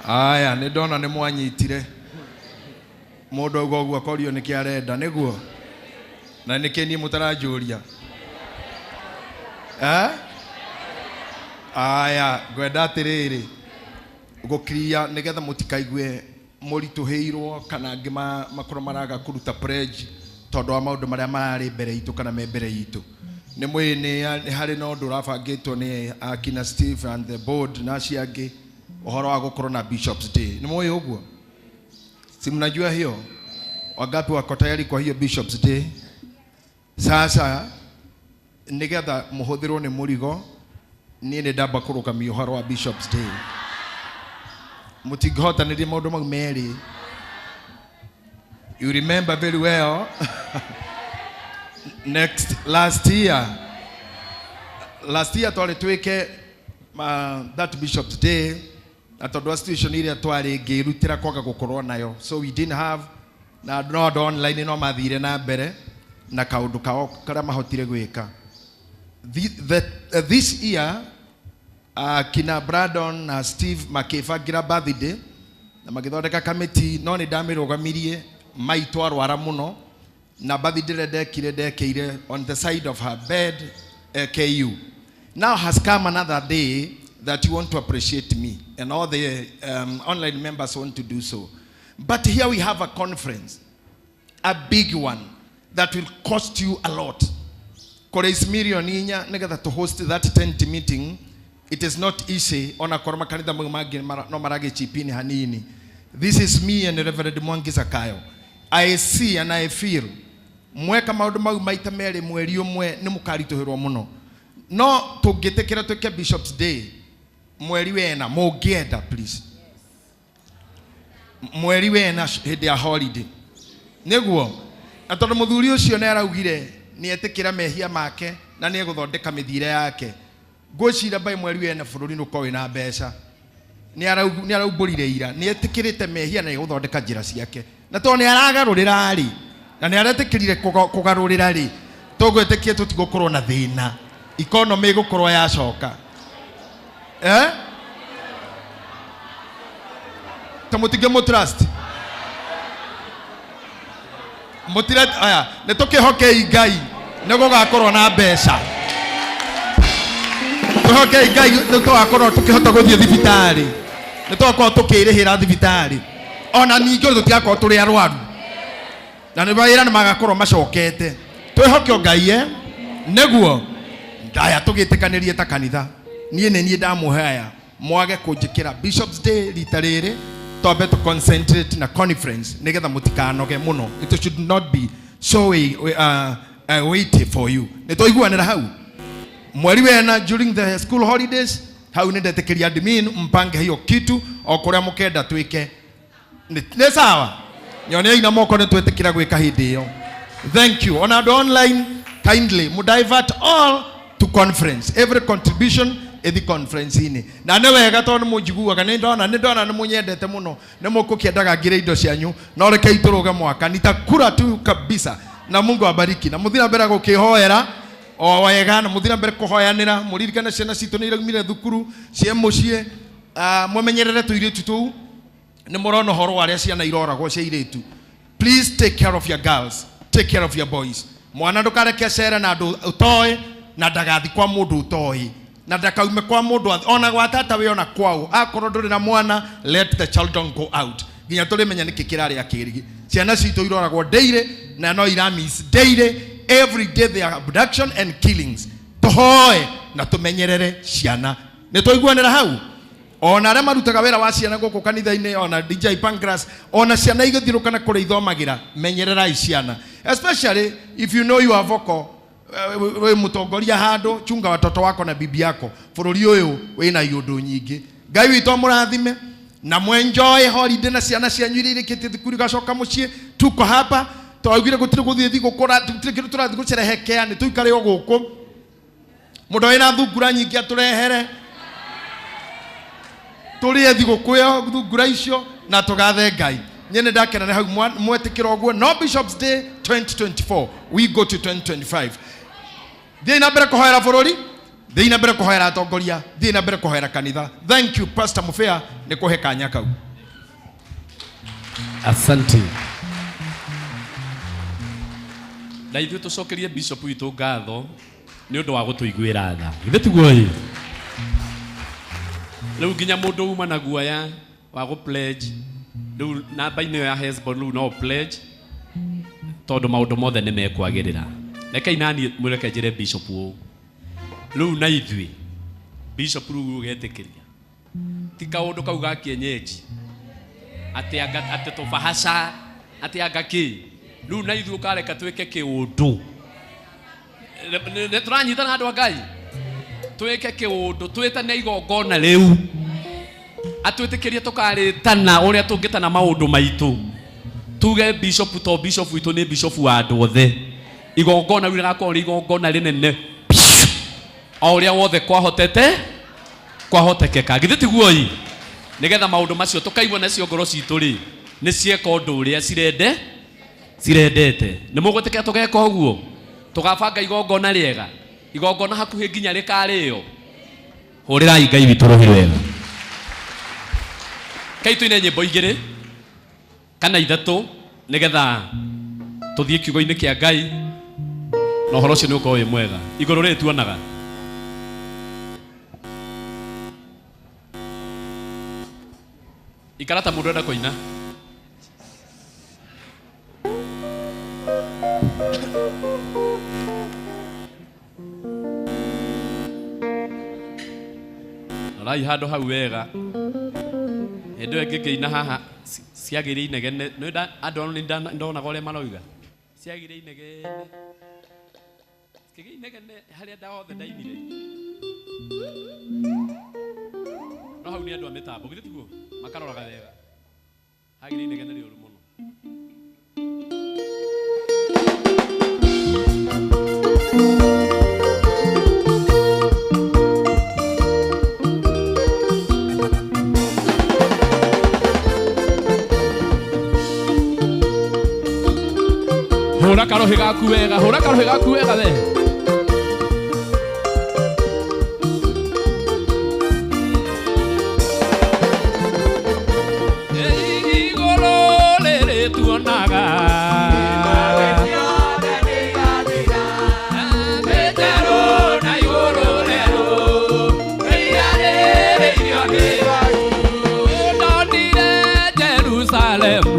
Aya nĩ ndona nĩ mwanyitire. Mũndũ ũguo akorio nĩ kĩarenda nĩguo. Na nĩkĩ niĩ mũtaranjũria. Aya ngwenda atĩrĩrĩ gũkiria nĩgetha mũtikaigue mũritũhĩirwo kana angĩ makorwo maraga kũruta pledge tondũ wa maũndũ marĩa mararĩ mbere itũ kana me mbere itũ. Nĩ mwĩ nĩ harĩ na ũndũ ũrabangĩtwo nĩ akina Steve and the board na acio angĩ ũhoro wa gũkorwo na Bishop's Day. Nĩ mwĩ ũguo? Si mnajua hiyo? Wangapi wako tayari kwa hiyo Bishop's Day? Sasa nĩgetha mũhũthĩrwo nĩ mũrigo, niĩ nĩ ndamba kũrũgamia ũhoro wa Bishop's Day. Mũtingĩhotanĩria maũndũ mau merĩ. You remember very well last year twari twike that Bishop's Day na tondu wa situation iria twari ngirutira kwaga gukorwo nayo, so we didn't have na no online no mathire na mbere na kaundu kao karia mahotire gwika. This year kina Brandon na Steve makibangira birthday na magithondeka committee, no ni ndamirugamirie maitu arwara muno na birthday ndekeire on the side of her bed KU. Now has come another day that you want to appreciate me, and all the online members want to do so. But here we have a conference, a big one, that will cost you a lot. Koreis million inya negatha to host that tent meeting. It is not easy. Ona korma kanitha no marage chipini hanini. This is me and Reverend Mwangi Zakayo. I see and I feel mweka maundu mau maita meri mweri umwe ni mukarituhirwo muno. No tugitekera tweke Bishop's Day mweri wena mugienda please. Mweri wena hidi ya holiday. Neguo atondu muthuri ucio ne araugire ni etekira mehia make na ni eguthondeka mithire yake. Ngwicira bai mweri wena bururi nuko wina mbeca. Ni araumbũrire ira ni etikirite mehia na eguthondeka njira ciake. Na to ni aragarurira ari na ni aretikirire kugarurira ri. Tugwetikie tutigokorwo na thina. Economy igukorwo yacoka. Tamutige mo trust. Mutire aya nitukihoke Ngai nego gakorwo na mbeca. Tuhoke Ngai nitugakorwo tukihota guthie thibitari. Nitugakorwo tukirihira thibitari. Ona ningi tutigakorwo turi arwaru. Na ni baira ni magakorwo macokete. Tuhoke Ngai neguo ndaya tugitikanirie ta kanitha. Nie ndamuhaya mwage kunjikira Bishop's Day ritariri tobe to concentrate na conference nigetha mutikanoge muno. It should not be so waiting for you. Nitoiguanira hau mweri wena during the school holidays hau nindetekeria admin mpange hiyo kitu okuria mukenda twike ni sawa nyone ina moko nitwetekira gwika hindi iyo. Thank you. On our online kindly mu divert all to conference. Every contribution ethi conference ini na ne wega tondu munjiguaga ni ndona ni munyendete muno ni mukukiendaga ngire indo cianyu no reke ituruge mwaka nitakura tu kabisa na Mungu abariki na muthira mbere gukihoera o wega na muthira mbere kuhoyanira muririkane ciana citu ni iraumire thukuru cie mucie mumenyerere tuiritu tu ni murona horo waria ciana iroragwo cia iritu. Please take care of your girls, take care of your boys. Mwana ndukareke cere na ndu utoe na ndagathi kwa mundu utoe na ndakaume kwa mundu ona gwa tata we ona kwao akorwo nduri na mwana let the children go out nginya turi menya niki kirari akirigi ciana citu iroragwo daily na no iramis daily every day they are abduction and killings. Tuhoe na tumenyerere ciana ni tuiguanira hau ona aria marutaga wira wa ciana guku kanitha-ini ona DJ Pancras ona ciana igithirukana kuri ithomagira menyerera ciana, especially if you know you are vocal. We mutongoria handu chunga watoto wako na bibi yako bururi uyu wina iundu nyingi. Ngai witu murathime na mwenjoy holiday na ciana cianyu irikite thukuru gacoka mucie. Tuko hapa twaugire gutire guthie thigukura tutire kindu turathi gucerehekea ni tuikare guku mundu wina thungura nyingi aturehere turie thigukuyo thungura icio na tugathe Ngai. Nyene ndakena na hau mwetikira ogwo no Bishop's Day 2024 we go to 2025. Thie na mbere kuhoera bururi, thie na mbere kuhoera atongoria, thie na mbere kuhoera kanitha. Thank you Pastor Mufea ni kuhe kanya kau. Asante. Na ithuĩ tucokerie Bishop witũ ngatho nĩ ũndũ wa gũtũiguĩra tha. Githĩ tiguo ĩ? Rĩu nginya mũndũ uma na guoya wa gũ pledge. Rĩu namba-inĩ ya Hezbollah rĩu no pledge tondũ maũndũ mothe nĩ mekwagĩrĩra. Rekei nani mũreke njĩre Bishop ũũ. Rĩu na ithuĩ Bishop rĩu ũgetĩkĩria. Ti kaũndũ kau ga kienyeji. Atĩ tũbahaca atĩ anga kĩ. Rĩu na ithuĩ ũkareka twĩke kĩũndũ. Nĩ tũranyitana andũ a Ngai. Twĩke kĩũndũ twĩtane igongona rĩu. Atwĩtĩkĩrie tũkarĩtana ũrĩa tũngĩtana maũndũ maitũ. Tuge Bishop to Bishop witũ nĩ Bishop wa andũ othe. Igongona rĩu rĩgakorwo igongona rĩnene. O ũrĩa wothe kwahotekeka. Githĩ tiguo ĩ? nigetha maundu macio tukaigwa nacio ngoro citu ri ni cieka undu uria cirendete ni mugutikia tugeka uguo tugabanga igongona riega igongona hakuhi nginya rikario hurirai Ngai witu rohi wega kaitu ine nyimbo igiri kana ithatu nigetha tuthie kiugo-ini kia Ngai no horo cio ni uko wi mwega iguru ri tuonaga ikarata mundu enda kuina rai hando hau wega endo ngĩkĩina haha ciagĩrĩ inegene nĩ andũ nĩ ndonaga ũrĩa maroiga ciagĩrĩ inegene kĩgĩ inegene harĩa ndaothe ndainire no hau nĩ andũ a mĩtambo githĩ tiguo makaroraga wega hagĩrĩ inegene rĩũru mũno hura karohi gaku wega we igoro rĩrĩ tuonaga na igoro rero ndonire Jerusalemu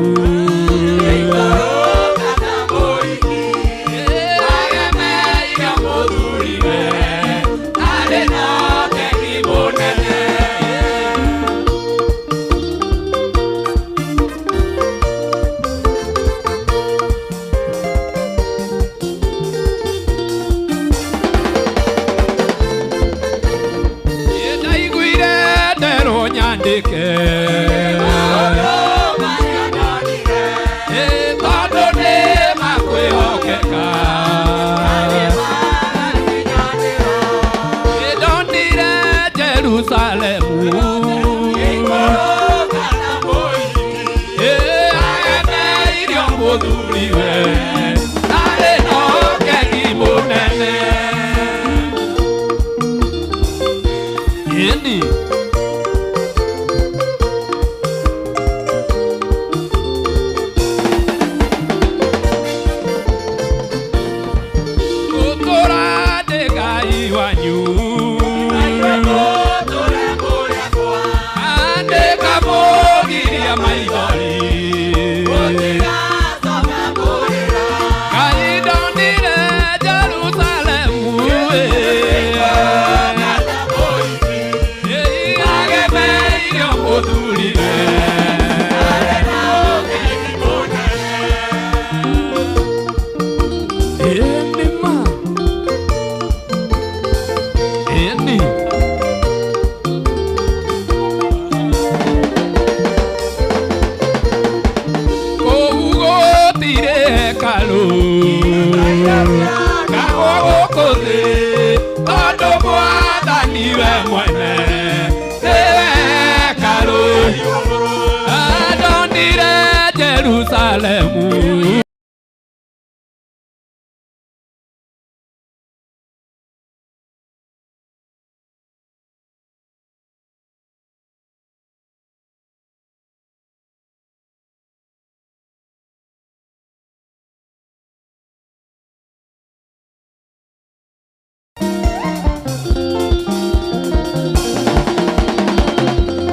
Jerusalemu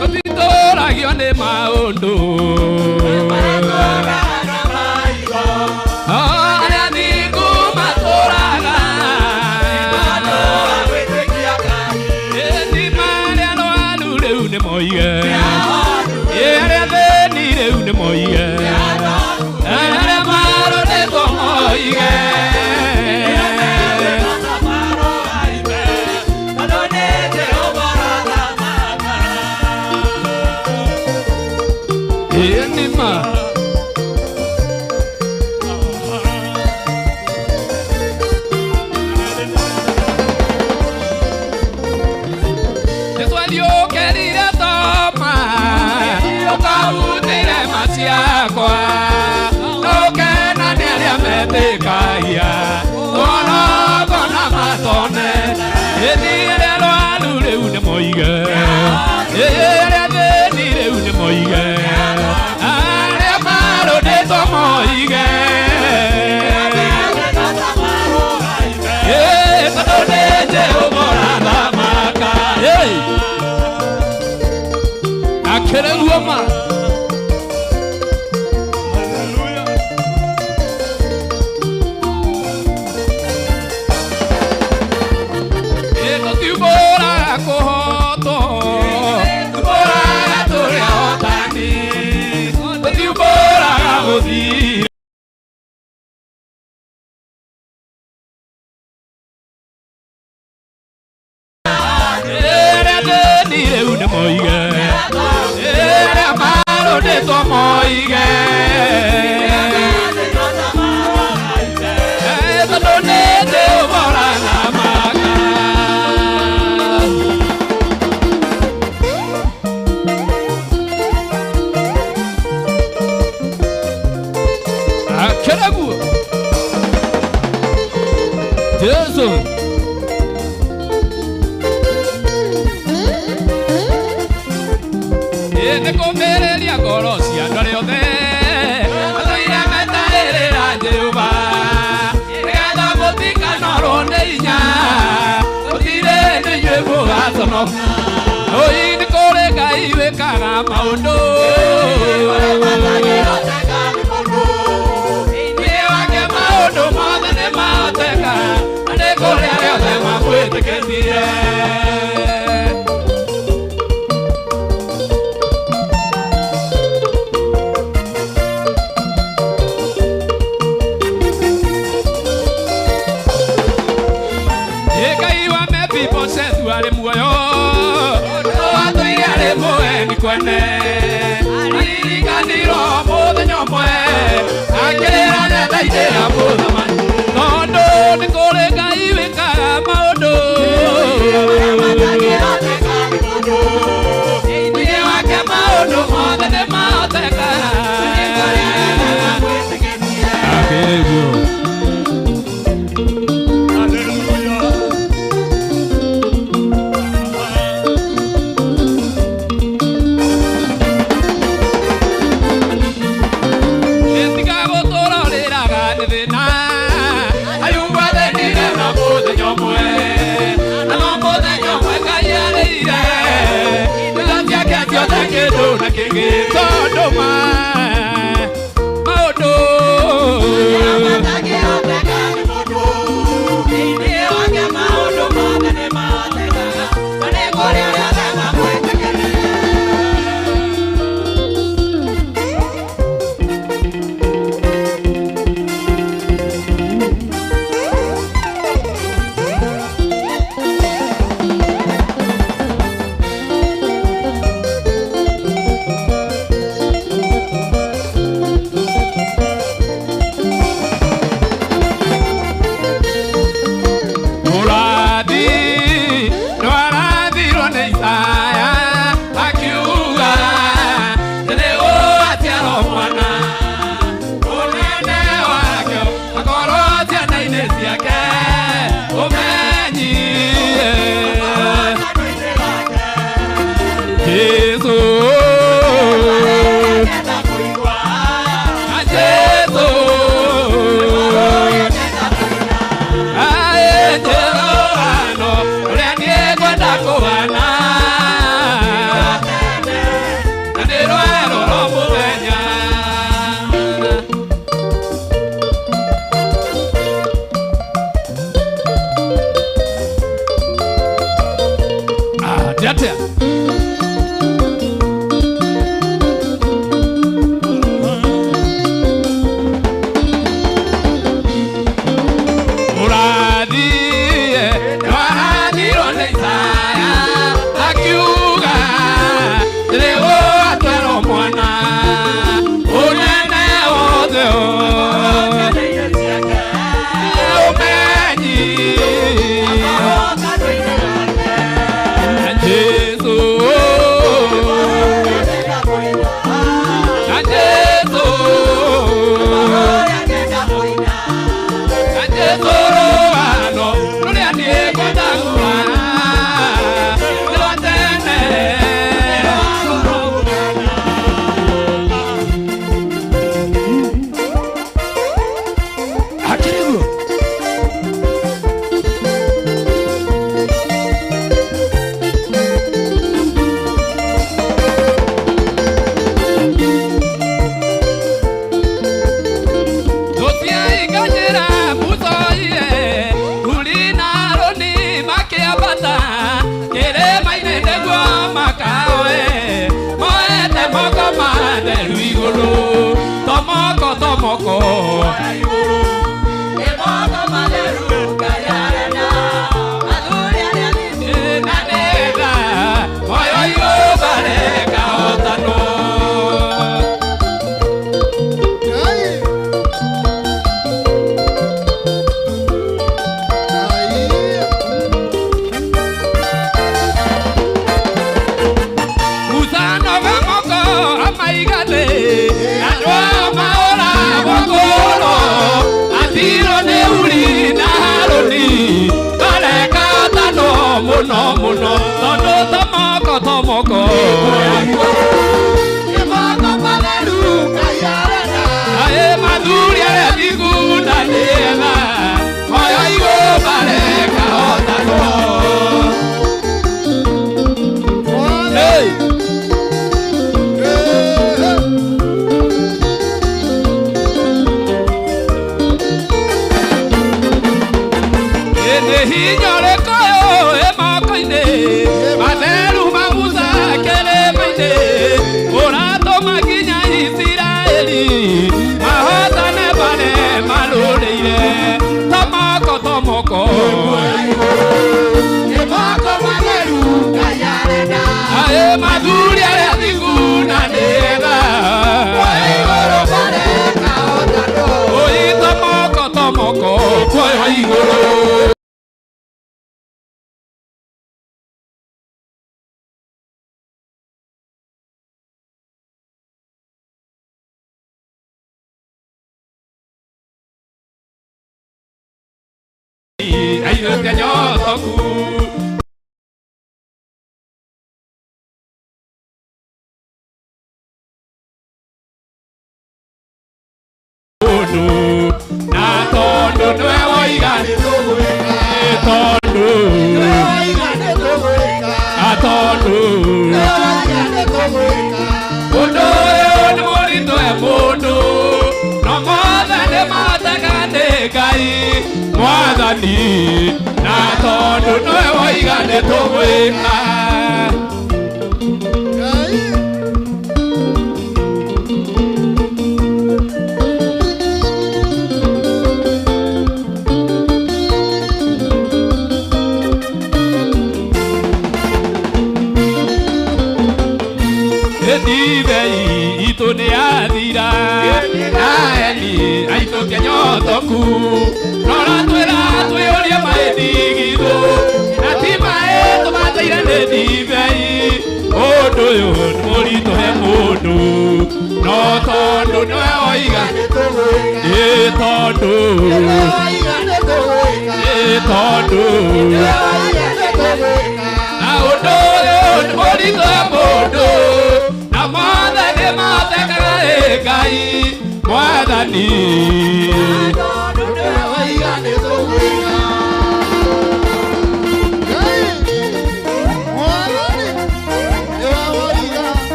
Kotitoragio nĩ maũndũ kaya Ona kona matone Ere lo alure une moige Ere de ni une moige Are maro de to moige Todo de Jehovah la maka Akere uoma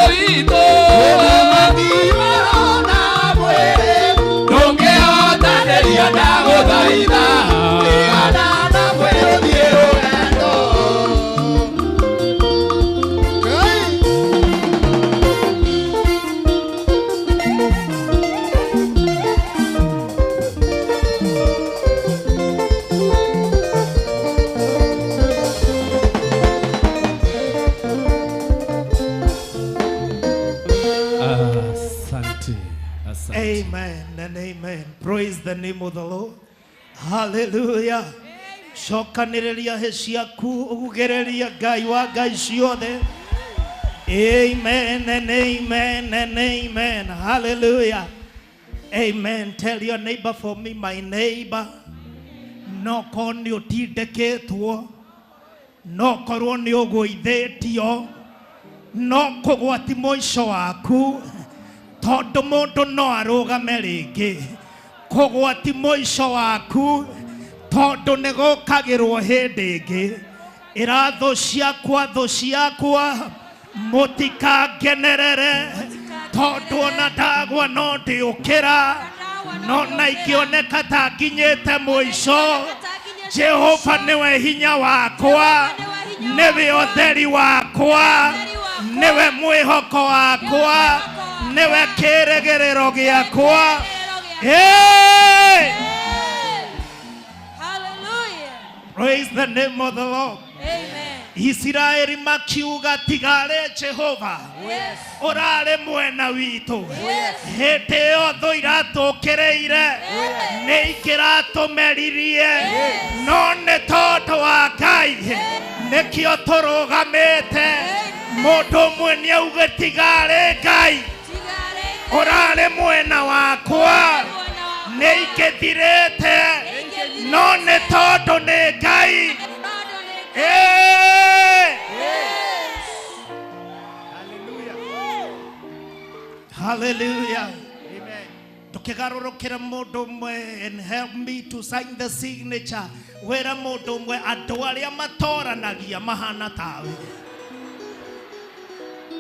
witũ magimona mwĩrĩ ndũngĩhotanĩria ndagũthaitha tigana na mwĩrĩ thiĩ rũgendo. Amen and amen. Praise the name of the Lord. Hallelujah. Shokaniriria heciaku ugereria Ngai wa Ngai ciothe. Amen and amen and amen. Hallelujah. Amen. Tell your neighbor for me, my neighbor. No koni utindeketwo. No korwo ni ugwithetio. No kugwati mwisho waku. Tondu mundu no arugame ringi kugwati mwisho waku tondu ni gukagirwo hindi ingi ira thu ciakwa mutikangenerere tondu ona ndagwa no ndiukira no na ingioneka ta nginyite mwisho. Jehova niwe hinya wakwa, niwe utheri wakwa, niwe mwihoko wakwa, niwe kiregerero giakwa. Hey! Hallelujah. Praise the name of the Lord. Amen. Israeli makiuga tigare Jehova. Yes. Orare mwena witu. Yes. Hete o thu iratukireire. Ni ikiratumeririe. No ne tondu wa Ngai. Nikio turugamite. Mundu mwe ni auge tigare Ngai. Orare mwena wakwa. Ni ikithirite. No ne tondu ni Ngai. Hey! Hallelujah. Amen. Tukigarurukira mundu mwe and help me to sign the signature. Wera mundu mwe andu aria matoranagia mahana tawe.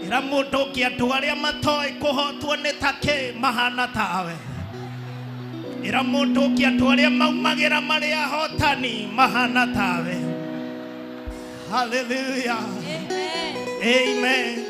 Ira mundu ngi andu aria matoi kuhotwo ni take mahana tawe. Ira mundu ngi andu aria maumagira maria hotani mahana tawe. Hallelujah. Amen. Amen.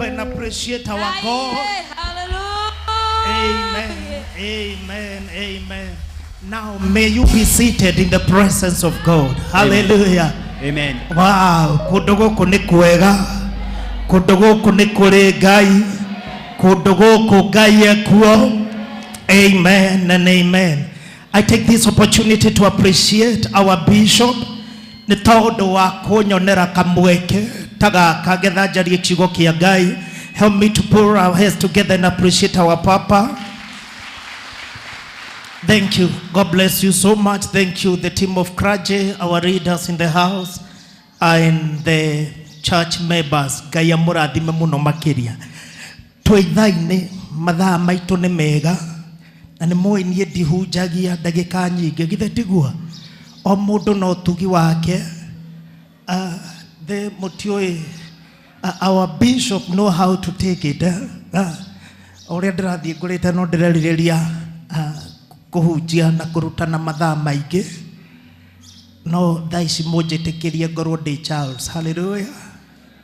And appreciate our God. Amen. Amen. Amen. Now may you be seated in the presence of God. Hallelujah. Amen. Wow. Kundu guku ni kwega. Kundu guku ni kuri Ngai. Kundu guku Ngai ekuo. Amen and amen. I take this opportunity to appreciate our bishop. Ni tondu wa kunyonera kamweke. Taga kagetha jarie kiugo kia Ngai. Help me to put our heads together and appreciate our Papa. Thank you. God bless you so much. Thank you, the team of Kraje, our leaders in the house, and the church members. Ngai amurathime muno makiria. Twaithaine mathaa maitu ni mega. Na ni moi nie ndihunjagia ndagika nyingi githe tigua. O mundu no tugi wake. The mutioi our bishop know how to take it. Oria ndirathie ngurite no ndireriria kuhunjia na kurutana mathaa maingi. No thaici munjitikirie ngorwo ndi Charles. Hallelujah.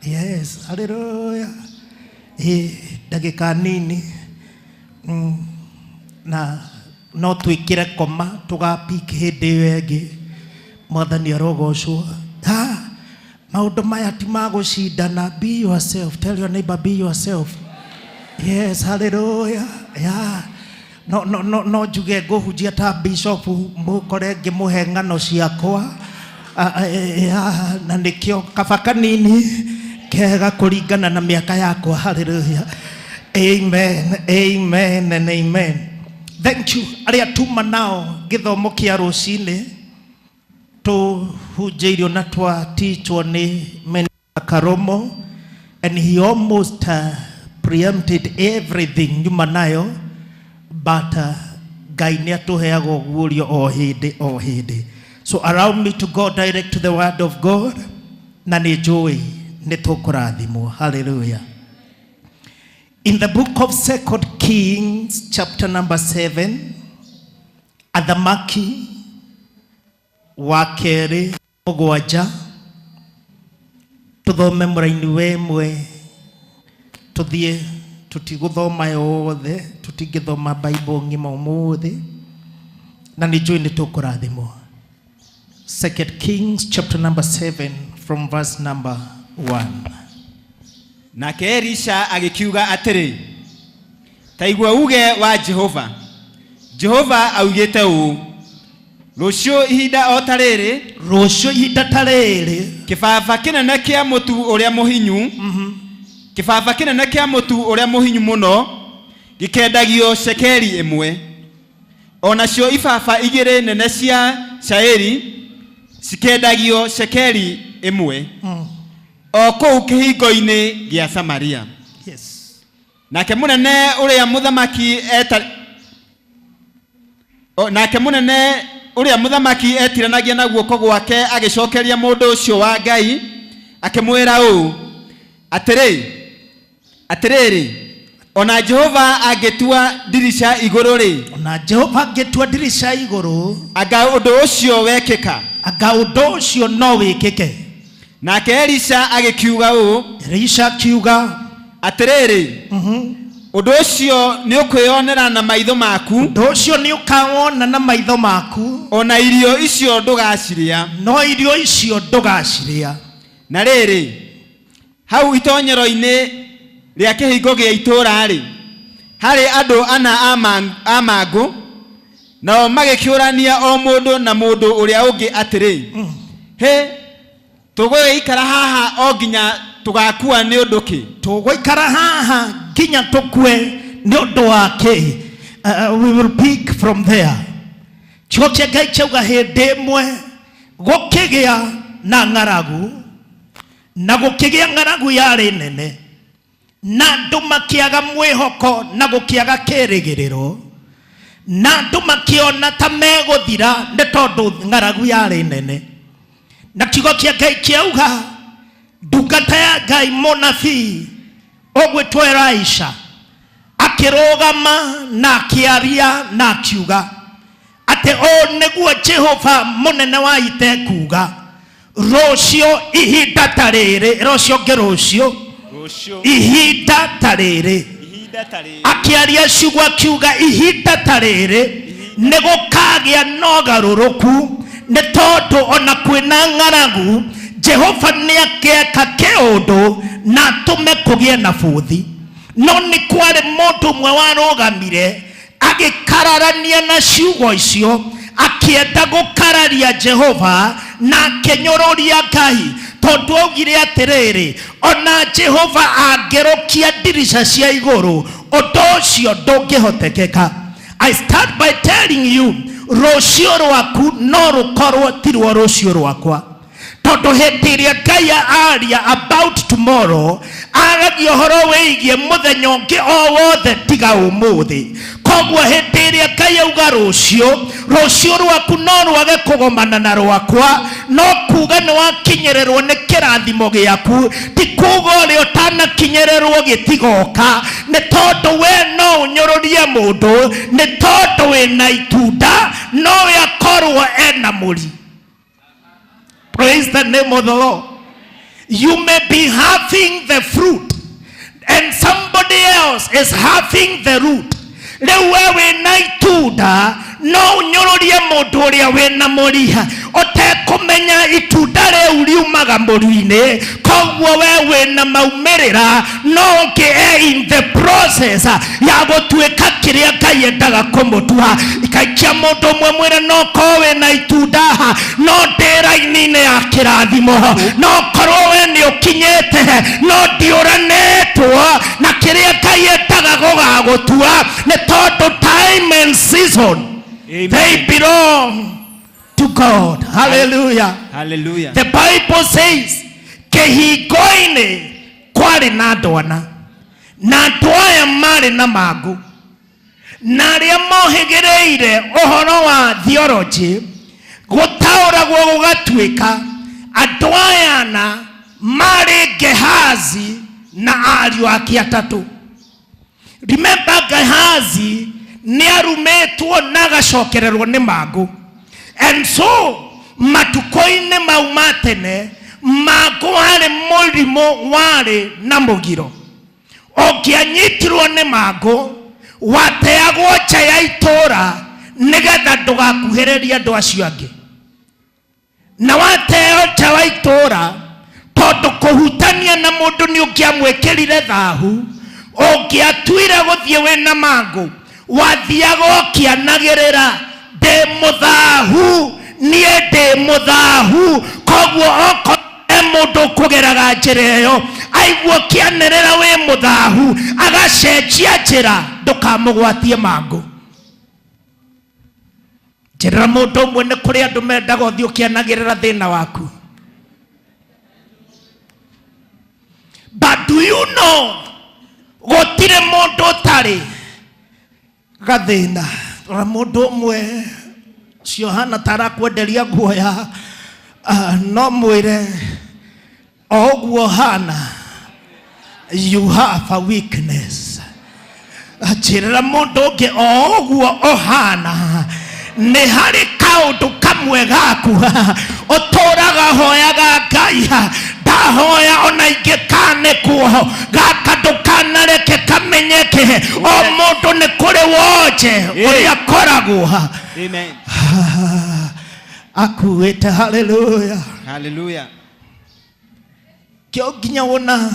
Yes, hallelujah. Ndagika nini na no twikire koma tugapik hindi wengi. Mwathani arogocwo. Maundu maya ti magucindana. Be yourself. Tell your neighbor, be yourself. Yes, hallelujah. Yeah. no njuge nguhunjia ta bishop mukore ngimuhe ng'ano ciakwa na nikio kaba kanini kega kuringana na miaka yakwa. Hallelujah, amen, amen and amen. Thank you. Aria tuma nao githomo kia rucini tuhunjiirio na twatichwo ni Karomo, and he almost preempted everything nyuma nayo, but Ngai ni atuheaga guorio o hindi. So allow me to go direct to the word of God, na ni njui ni tukurathimwo. Hallelujah. In the book of 2 Kings chapter number 7, athamaki wa keri mugwanja, tuthome muraini wemwe, tuthie tutiguthoma yothe, tutingithoma Bible ngima umuthi, na ni njui ni tukurathimwo. 2 Kings chapter number 7 from verse number 1. Nake Elisha agikiuga atiri, taigua uge wa Jehova. Jehova augite u, rucio ihinda o tariri, kibaba kinene kia mutu uria muhinyu, kibaba kinene kia mutu uria muhinyu muno gikendagio shekeri imwe, onacio ibaba igiri nene cia shairi cikendagio shekeri imwe, o kou kihingo-ini gia Samaria. Yes. Nake munene uria muthamaki etiranagia na guoko gwake agicokeria mundu ucio wa Ngai akimwira u, atiriri, ona Jehova agetua dirisha iguru ri, anga undu ucio wekika, no wikike. Nake Elisha agikiuga u, atiriri, undu ucio ni ukwionera na maitho maku, ona irio icio ndugaciria, na riri, hau itonyero-ini ria kihingo gia itura ri, hari andu ana amangu, nao magikiurania o mundu na mundu uria ungi atiri, he, tugwikara haha o nginya tugakua ni undu ki? Tugwikara haha nginya tukue ni undu wa ki? We will pick from there. Kiugo kia Ngai kiuga hindi imwe gukigia na ng'aragu, na gukigia ng'aragu yari nene, na andu makiaga mwihoko na gukiaga kirigiriro, na andu makiona ta meguthira ni tondu ng'aragu yari nene. Na kiugo kia Ngai kiuga ndungata ya Ngai munabii ogwitwo Elisha akirugama na akiaria na akiuga ati o niguo Jehova munene wa ite kuga, rucio ihinda tariri, rucio ngirucio ihinda tariri, akiaria ciugo akiuga ihinda tariri nigukagia nogaruruku, ni tondu ona kwina ng'aragu Jehova ni akieka kiundu na tume kugie na buthi. No ni kwari mundu mwe warugamire agikararania na ciugo icio, akienda gukararia Jehova na akenyororia Ngai, tondu augire atiriri, ona Jehova angerokia dirisha cia iguru undu ucio ndungihotekeka. I start by telling you, rucio rwaku no rukorwo tirwo rucio rwakwa, tondu hindi iria Ngai aria about tomorrow aragia horo wigie muthenya ungi o wothe tiga umuthi. Koguo hindi iria Ngai auga rucio rwaku no rwage kugomana na rwakwa, no kuga ni wakinyererwo ni kirathimo giaku, ti kuga uri utanakinyererwo gitigoka, ni tondu we no unyororie mundu, ni tondu wina itunda no yakorwo ena muri. Praise the name of the Lord. You may be having the fruit and somebody else is having the root. Leo wewe na itunda no unyororie mundu uria wina muri, oteko kũmenya itunda rĩu riumaga mũri-inĩ, koguo we wĩna maumĩrĩra no ũngĩ in the process ya gũtuĩka kĩrĩa Ngai endaga kũmũtua. Ikaikia mũndũ ũmwe mwĩre no korwo wĩna itunda no ndĩra-inĩ ya kĩrathimo, no korwo we nĩ ũkinyĩte no ndiũranĩtwo na kĩrĩa Ngai endaga gũgagũtua, nĩ tondũ time and season they belong to God. Hallelujah. Hallelujah. The Bible says kĩhingo-inĩ kwarĩ na andũ ana, na andũ aya marĩ na mangũ, na arĩa mohĩgĩrĩire ũhoro wa theology gũtaũragwo gũgatuĩka andũ aya ana marĩ Gehazi na ariũ ake atatũ. Remember, Gehazi nĩ arumĩtwo na agacokererwo nĩ mangũ, and so matukũ-inĩ mau ma tene mangũ harĩ mũrimũ warĩ na mũgiro. Ũngĩanyitirwo nĩ mangũ wateagwo nja ya itũũra nĩgetha ndũgakuhĩrĩrie andũ acio angĩ, na wateo nja wa itũũra tondũ kũhutania na mũndũ nĩ ũngĩamwĩkĩrire thahu, ũngĩatuire gũthiĩ wĩna mangũ wathiaga ũkĩanagĩrĩra ndĩ mũthahu, niĩ ndĩ mũthahu. Koguo okorwo mũndũ kũgeraga njĩra ĩyo aigua kĩanĩrĩra wĩ mũthahu agacenjia njĩra, ndũkamũgwatie mangũ. Njĩra mũndũ ũmwe nĩ kũrĩ andũ mendaga ũthiĩ ũkĩanagĩrĩra thĩna waku. But do you know gũtirĩ mũndũ ũtarĩ gathĩna. Rora mũndũ ũmwe cio hana tarakwenderia guoya, no mwĩre o ũguo hana, you have a weakness. Njĩrĩra mũndũ ũngĩ o ũguo ũhana nĩ harĩ kaũndũ kamwe gaku ũtũraga hoyaga Ngai, ndahoya ona ingĩkanĩkwo gaka ndũkanareke kamenyeke. O mũndũ nĩ kũrĩ wonje ũrĩa akoragwo. Amen. Akuĩte. Hallelujah. Hallelujah. Kĩo nginya wona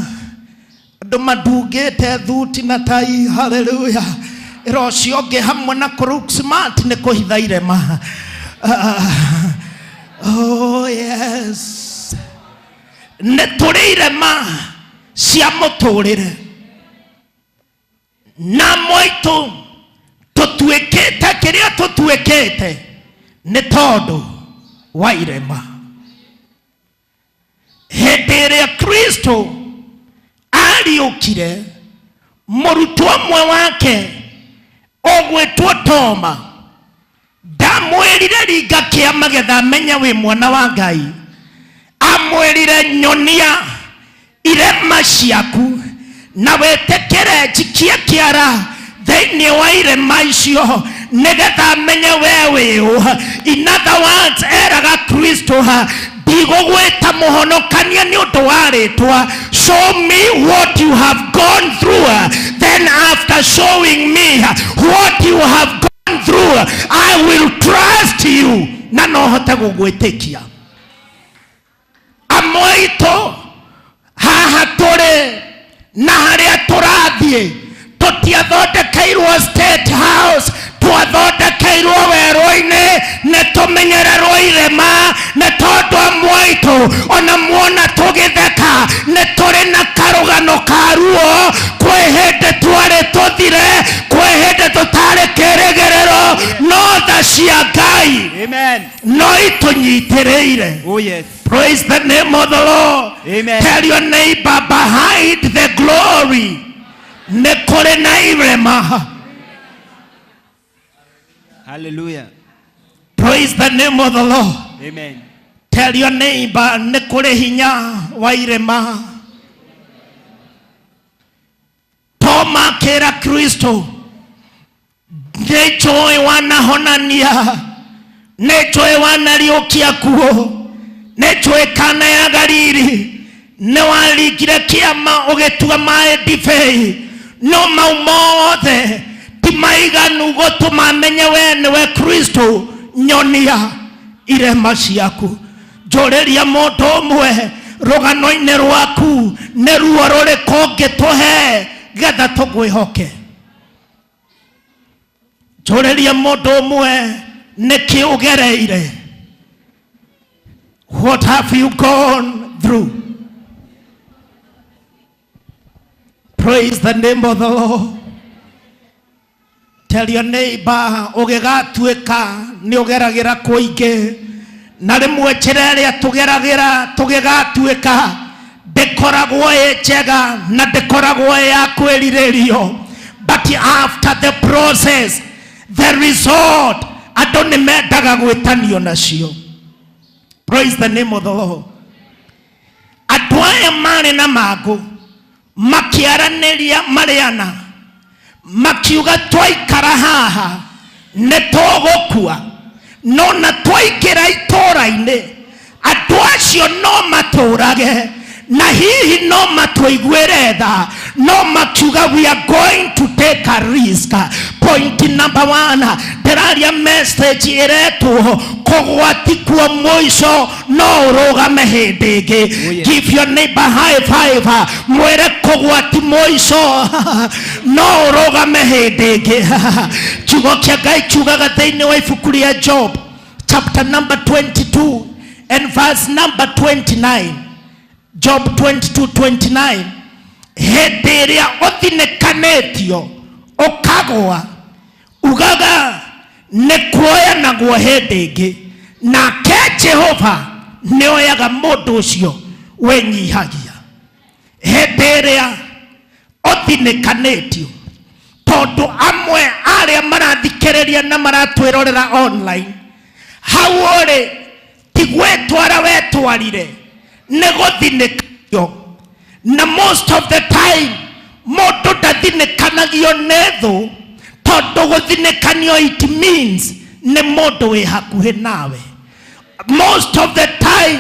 andũ mandungĩte thuti na tai. Hallelujah. Rũciũ ũngĩ hamwe na kũruk smart nĩ kũhitha irema. Oh yes. Nĩ tũrĩ irema cia mũtũrĩre na moitũ tũtuĩkĩte kĩrĩa tũtuĩkĩte nĩ tondũ wa irema. Hĩndĩ ĩrĩa Kristo ariũkire, mũrutwo ũmwe wake ũgwĩtwo Toma ndamwĩrire ringa kĩama getha amenye wĩ mwana wa Ngai, amwĩrire nyonia irema ciaku na wĩtĩkĩre njikie kĩara thĩinĩ wa irema icio nĩgetha amenye we wĩũ. In other words, eraga Kristo ndigũgwĩta mũhonokania nĩ ũndũ wa rĩtwa. Show me what you have gone through, then after showing me what you have gone through I will trust you, na no hote gũgwĩtĩkia. Amwe haha tũrĩ na harĩa tũrathiĩ tũtiathondekeirwo State House, twathondekeirwo werũ-inĩ nĩ tũmenyererwo irema. Nĩ tondũ amwe aitũ ona muona tũgĩtheka nĩ tũrĩ na karũgano ka ruo, kwĩ hĩndĩ twarĩ tũthire, kwĩ hĩndĩ tũtarĩ kĩĩrĩgĩrĩro, no tha cia Ngai no itũnyitĩrĩire. Oh yes. Praise the name of the Lord. Amen. Tell your neighbor, behind the glory nĩ kũrĩ na irema. Hallelujah. Praise the name of the Lord. Amen. Tell your neighbor, nĩ kũrĩ hinya wa irema. Toma akĩra Kristo, nĩ njũĩ wanahonania, nĩ njũĩ wanariũkia kuo, nĩ njũĩ kana ya Galili nĩ waringire kĩama ũgĩtua maĩ ndibei, no mau mothe ti maiganu gũtũma menye we nĩwe Kristo. Nyonia irema ciaku. njoreria mũndũ ũmwe rũgano-inĩ rwaku nĩ ruo rũrĩkũ ũngĩtũhe getha tũkwĩhoke. Njoreria mũndũ ũmwe nĩkĩ ũgereire. What have you gone through? Praise the name of the Lord. Tell your neighbor, ũgĩgatuĩka nĩ ũgeragĩra kũingĩ, na rĩmwe njĩra ĩrĩa tũgĩgatuĩka ndĩkoragwo ĩ njega na ndĩkoragwo ĩ ya kwĩrirĩrio. But after the process, the result, andũ nĩ mendaga gwĩtanio nacio. Praise the name of the Lord. Andũ aya marĩ na mangũ makiaranĩria mariana makiuga twaikara haha nĩ tũgũkua, no na twaingĩra itũũra-inĩ andũ acio no matũrage na hihi no matũiguĩre tha, no makiuga we are going to take a risk. Point number 1, ndĩraria message ĩretwo kũgwati kwa mũico no ũrũgame hĩndĩ ĩngĩ. Give your neighbor high five, mwĩre kũgwati mũico no ũrũgame hĩndĩ ĩngĩ. Kiugo kĩa Ngai kiugaga thĩinĩ wa ibuku rĩa Job chapter number 22 and verse number 29. Job 22:29. Hĩndĩ ĩrĩa ũthinĩkanĩtio ũkagwa ugaga nĩ kuoyanagwo hĩndĩ ĩngĩ, nake Jehova nĩ oyaga mũndũ ũcio wenyihagia. Hĩndĩ ĩrĩa ũthinĩkanĩtio, tondũ amwe arĩa marathikĩrĩria na maratwĩrorera online, hau ũrĩ ti gwĩtwara wetwarire nĩ gũthinĩkanio. Na most of the time mũndũ ndathinĩkanagio nĩ thũ, tondũ gũthinĩkanio it means nĩ mũndũ wĩ hakuhĩ nawe. Most of the time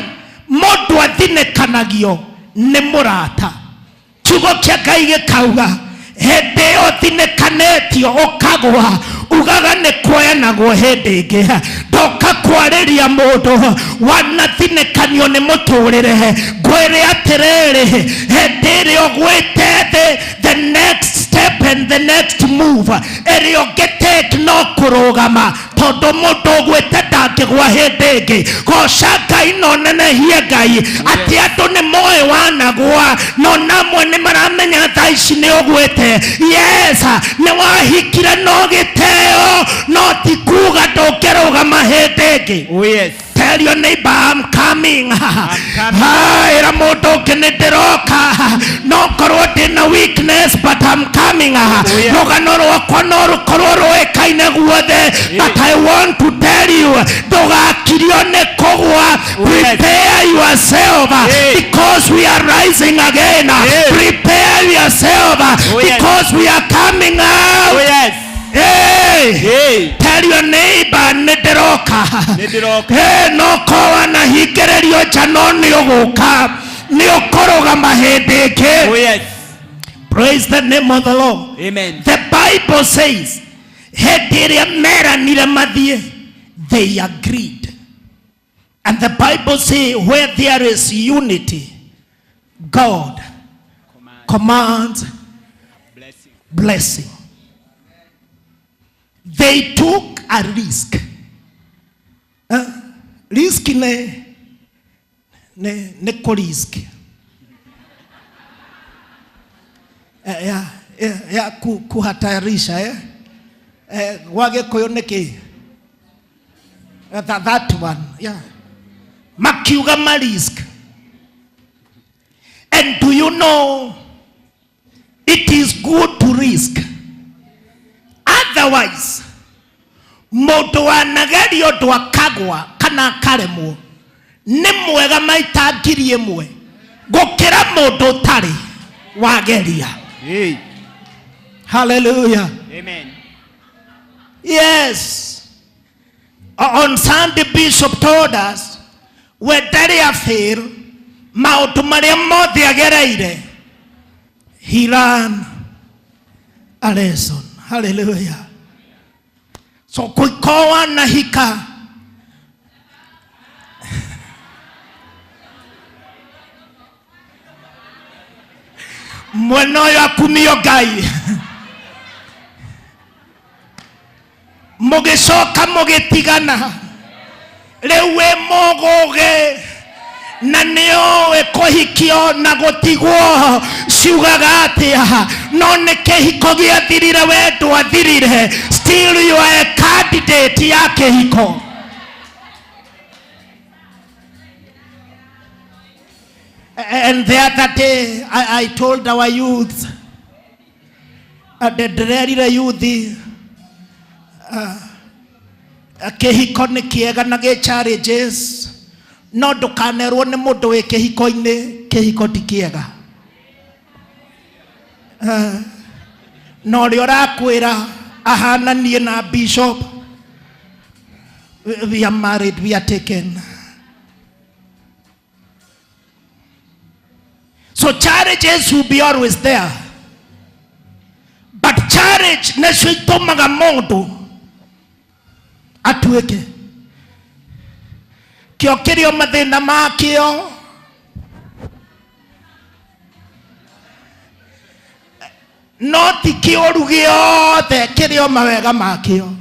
mũndũ athinĩkanagio nĩ mũrata. Kiugo kĩa Ngai gĩkauga hĩndĩ ĩyo ũthinĩkanĩtio ũkagwa ugaga nĩ kuoyanagwo hĩndĩ ĩngĩ. Ndoka kwarĩria mũndũ wanathinĩkanio nĩ mũtũrĩre, ngwĩre atĩrĩrĩ, hĩndĩ ĩrĩa ũgwĩte thĩ, the next step and the next move ĩrĩa ũngĩtake no kũrũgama, tondũ mũndũ ũgwĩte ndangĩgwa hĩndĩ ĩngĩ. Goca Ngai na ũnenehie Ngai atĩ andũ nĩ moĩ wanagwa, no namwe nĩ maramenya thaa ici nĩ ũgwĩte. Yes, nĩ wahikire no gĩteo, no ti kuga ndũngĩrũgama hĩndĩ ĩngĩ. Oh yes. Tell your neighbor I'm coming. Ĩra mũndũ ũngĩ nĩ ndĩroka, no korwo ndĩna weakness but I'm coming. Rũgano rwakwa no rũkorwo rũĩkaine guothe, but I want to tell you, ndũgakirio nĩ kũgwa. Prepare yourself because we are rising again. Prepare yourself because we are coming out. Oh yes. Hey, tell your neighbor nĩndĩroka. Hey, no kowa na hingĩrĩrio nja no nĩ ũgũka, nĩ ũkũrũgama hĩndĩ ĩngĩ. Oh yes. Praise the name of the Lord. Amen. The Bible says hĩndĩ ĩrĩa meranire mathiĩ, they agreed. And the Bible says where there is unity, God commands blessing. They took a risk. Risk ne risk. Ya kuhatarisha wage koyoneke. That one, yeah. Makiuga ma risk. And do you know it is good to risk? Otherwise, mũndũ wanagerio ndwakagwa kana akaremwo nĩ mwega maita ngiri ĩmwe gũkĩra mũndũ ũtarĩ wageria. Hey. Hallelujah. Amen. Yes. On Sunday, Bishop told us when Daria failed, maũndũ marĩa mothe agereire, he learned a lesson. Hallelujah. So kuikoa na hika mwena uyu akumio Ngai mugicoka mugitigana riu wi muguge na niowe kuhikio na gutigwo ciugaga atia no ni kihiko giathirire we ndwathirire still you are a candidate ya kihiko. And the other day I told our youth ndĩrerire youth kĩhiko nĩ kĩega na gĩ challenges no ndũkanerwo nĩ mũndũ wĩ kĩhiko-inĩ kĩhiko ti kĩega. No ũrĩa ũrakwĩra ahananie na bishop, we are married, we are taken. So challenges will be always there, but challenge nĩcio itũmaga mũndũ atuĩke kĩo kĩrĩo mathĩna makĩo no ti kĩũru gĩothe kĩrĩo mawega makĩo.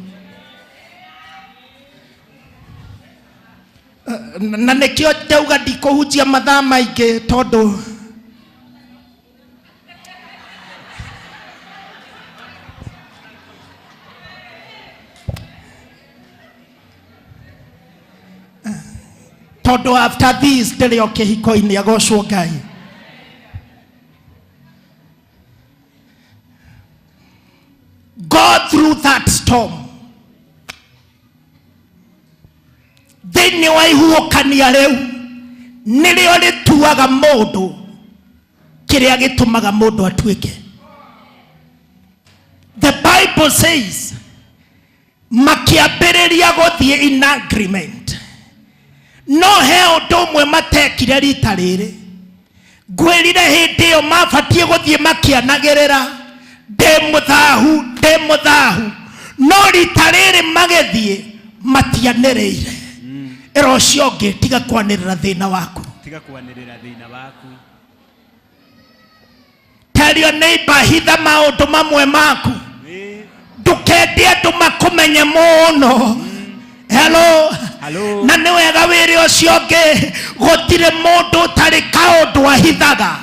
Na nĩkĩo ndauga ndikũhunjia mathaa maingĩ tondũ after this ndĩrĩ o kĩhiko-inĩ agocwo Ngai. Go through that storm. Thĩinĩ wa ihuhũkania rĩu nĩrĩo rĩtuaga mũndũ kĩrĩa gĩtũmaga mũndũ atuĩke. The Bible says makĩambĩrĩria gũthiĩ in agreement. No he ũndũ ũmwe matekire rita rĩrĩ. Ngwĩrire hĩndĩ ĩyo mabatiĩ gũthiĩ makĩanagĩrĩra ndĩ mũthahu no rita rĩrĩ magĩthiĩ matianĩrĩire. Ĩro ũcio ũngĩ tiga kwanĩrĩra thĩna waku. Tell your neighbor hitha maũndũ mamwe maku. Ndũkendie andũ makũmenye mũno. Hello. Na nĩ wega wĩrĩ ũcio ũngĩ gũtirĩ mũndũ ũtarĩ kaũndũ ahithaga.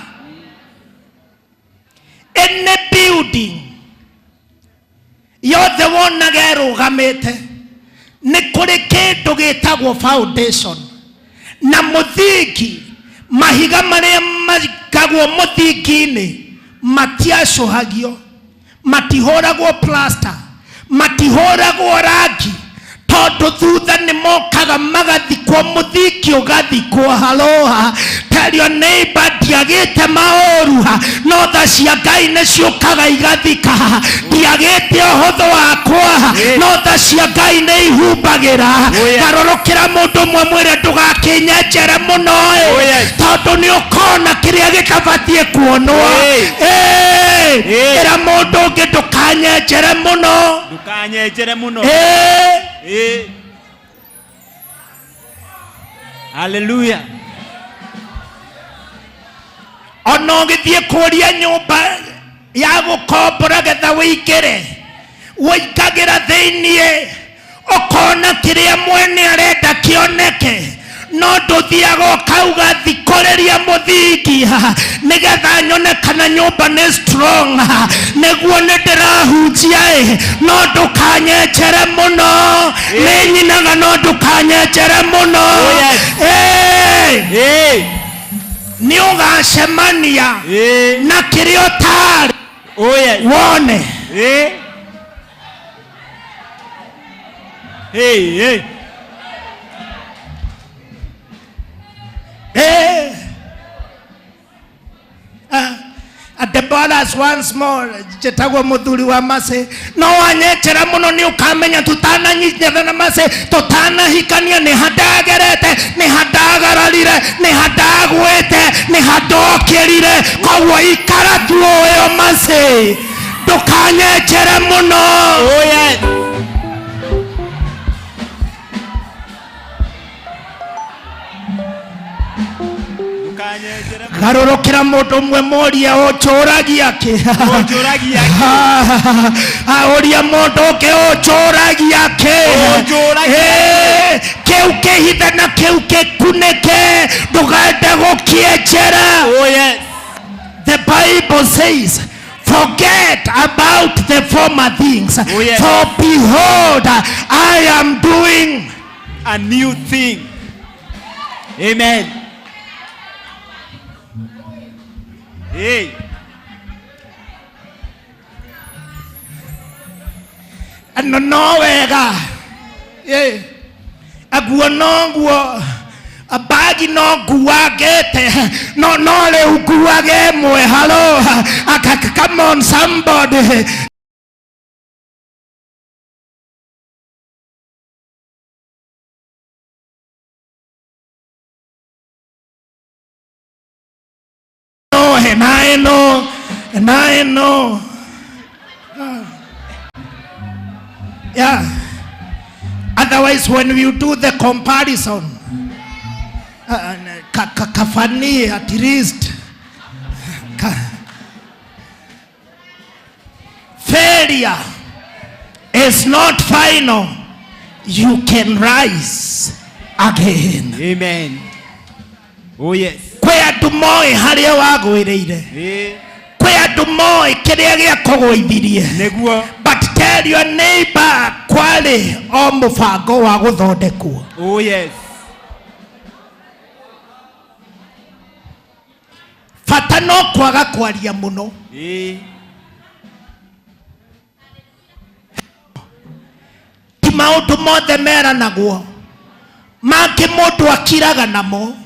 Any building yothe wonaga ĩrũgamĩte nĩ kũrĩ kĩndũ gĩtagwo foundation na mũthingi. Mahiga marĩa maigagwo mũthingi-inĩ matiacũhagio, matihũragwo plaster, matihũragwo rangi tondũ thutha nĩ mokaga magathikwo mũthingi ũgathikwo. Haloha. Tell your neighbor ndiagĩte maũru no tha cia Ngai nĩ ciũkaga igathika. Ndiagĩte ũhũthũ wakwa no tha cia Ngai nĩ ihumbagĩra. Garũrũkĩra mũndũ ũmwe mwĩre ndũgakĩnyenjere mũno tondũ nĩ ũkona kĩrĩa gĩtabatiĩ kuonwo. Ĩra mũndũ ũngĩ ndũkanyenjere mũno. Hallelujah. Ona ũgĩthiĩ kũria nyũmba ya gũkombora getha wĩingĩre wĩingagĩra thĩiniĩ ũkona kĩrĩa mwene arenda kĩoneke no ndũthiaga ũkauga thikũrĩria mũthingi nĩgetha nyone kana nyũmba nĩ strong nĩguo nĩ ndĩrahunjia no ndũkanyenjere mũno. Nĩ nyinaga no ndũkanyenjere mũno. Nĩ ũgacemania na kĩrĩa ũtarĩ wone. Deborah's once more jetagwo mũthuri wa Mase no wanyenjera mũno nĩ ũkamenya tũtananyitana na Mase tũtanahikania nĩ handagerete nĩ handagararire nĩ handagwĩte nĩ handokĩrire koguo ikara tu ũyũ Mase ndũkanyenjere mũno. garurukira mundu mwe moria ochoragia ki oria mundu ke ochoragia ki kiu kihithe na kiu kikunike ndugende gukienjera. The Bible says, forget about the former things, for behold, I am doing a new thing. Amen. Hey. No wega. Yeah. Aguo no guo. Abagi no guagete. No le uguage mwe. Hello. Come on somebody. And I know. Yeah. Otherwise, when you do the comparison, kafani at least, failure is not final. You can rise again. Amen. Oh yes. Kwe andu moe haria wagwiriire, kwe andu moe kiria gia kuguithirie niguo. But tell your neighbor kwari o mubango wa guthondekwo. Oh yes. Fata no kwaga kwaria muno. Ti maundu mothe meranagwo mangi mundu akiraga namo.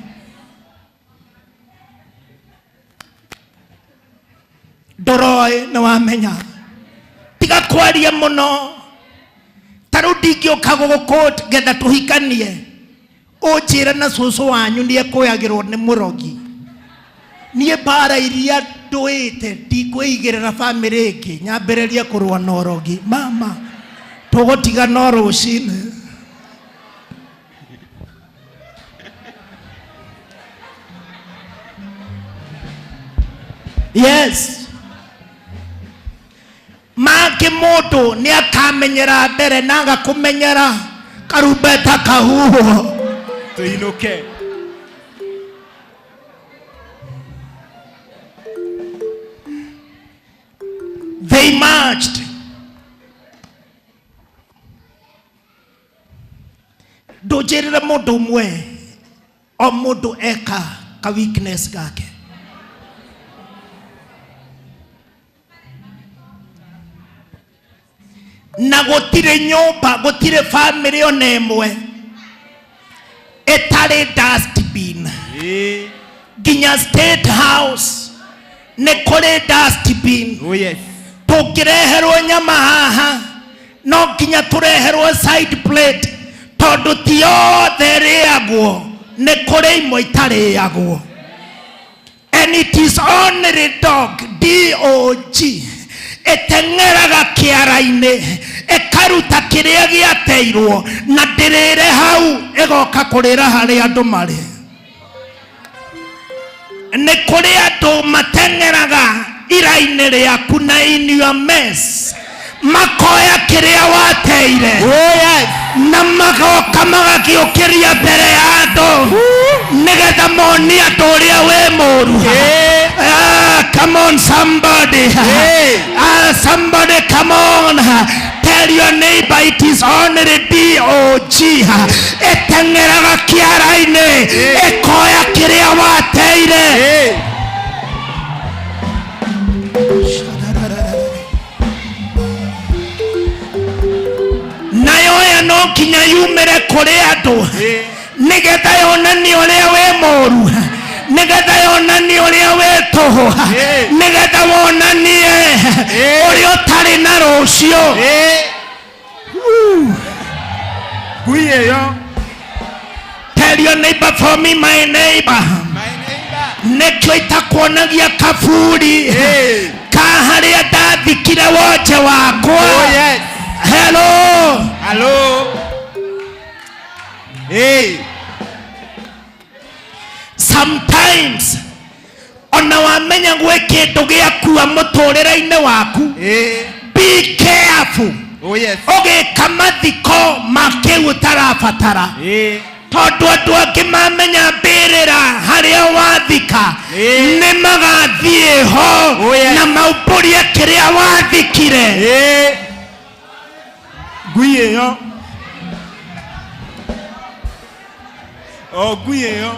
Doroi na wamenya tiga kwaria muno. Taru ndingioka gugukut getha tuhikanie unjira na cucu wanyu nie kuyagirwo ni murogi. Nie bara iria nduite ndikwigirira family ingi nyambiririe kurwa na urogi. Mama tugutiga no rucini. Yes. Maki mundu ni akamenyera mbere nanga kumenyera karumbeta kahuho tuinuke. They marched. Ndujirira mundu mwe o mundu eka ka weakness gake. Na gutire nyumba, gutire family ona imwe etare dustbin. Ginya State House ne kore dustbin. Oh yes. Tukireherwo nyama haha no ginya tureherwo side plate tondu ti othe riagwo ne kore imwe itariagwo. And it is only dog D-O-G etengeraga kiara-ini ekaruta kiria giateirwo na ndirire hau egoka kurira haria andu mari. Ni kuri andu matengeraga ira-ini riaku na in your mess makoya kiria wateire. Oh yes. Na magoka magagiukiria mbere ya andu nigetha moni andu uria we muru. Come on somebody. Somebody come on. Tell your neighbor it is only D-O-G etengeraga kiara-ini ekoya kiria wateire. Nayo ya no kinya yumere kuri andu nigetha yonanie uria we moru, nigetha yonanie uria we toho, nigetha wonanie uria utari na rucio. Tell your neighbor for me, my neighbor. Nekyo itakuonagia kaburi kaharia ndathikire wote wakwa. Oh yes. Hello. Hello. Hey. sometimes ona wamenya gwĩ kĩndũ gĩakua mũtũrĩre-inĩ waku, be careful. Oh yes. Ũgĩka mathiko makĩu ũtarabatara, tondũ andũ angĩ mamenya mbĩrĩra harĩa wathika nĩ magathiĩ ho na maubũrie kĩrĩa wathikire. Ngui ĩyo. Oh, ngui ĩyo.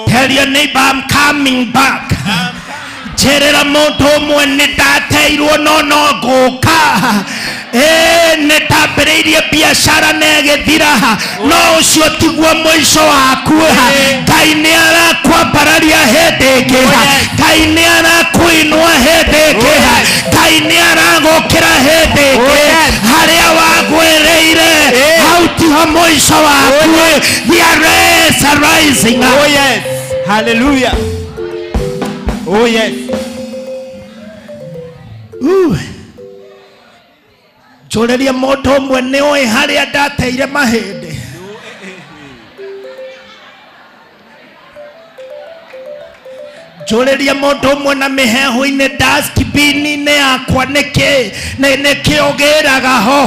Tell your neighbor, I'm coming back. Jerera mũndũ ũmwe nĩ ndateirwo no ngũka. Nĩ ndambĩrĩirie biacara na ĩgĩthira, no ũcio tiguo mũico waku. Ngai nĩ arakwambararia hĩndĩ ĩngĩ, Ngai nĩ arakũinua hĩndĩ ĩngĩ, Ngai nĩ aragũkĩra hĩndĩ ĩngĩ. Harĩa wagwĩrĩire hau tiho mũico waku. There is a rising up. Oh yes. Hallelujah. Oh yes. Njũrĩria mũndũ ũmwe nĩ ũĩ harĩa ndateire mahĩndĩ. Njũrĩria mũndũ ũmwe na mĩhehu-inĩ dustbin-inĩ yakwa nĩkĩ ũgĩraga ho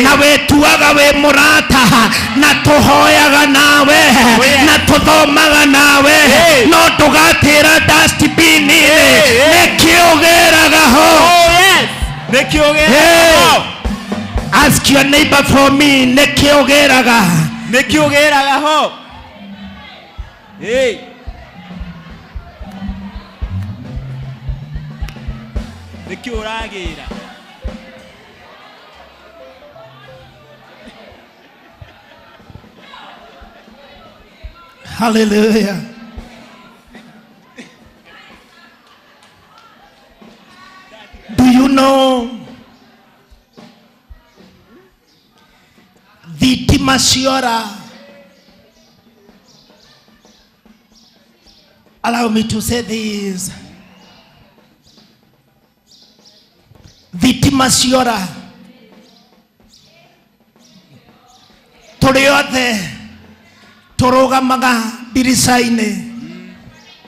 na wĩtuaga wĩ mũrata na tũhoyaga nawe na tũthomaga nawe, no ndũgatĩra dustbin-inĩ nĩkĩ ũgĩraga ho. Nĩkĩ ũgĩraga ho. Ask your neighbor for me, nĩkĩ ũgĩraga. Nĩkĩ ũgĩraga ho. Hey. Nĩkĩ ũragĩra. Hallelujah. Do you know thitima ciora? Allow me to say this. Thitima ciora, tũrĩ othe tũrũgamaga ndirica-inĩ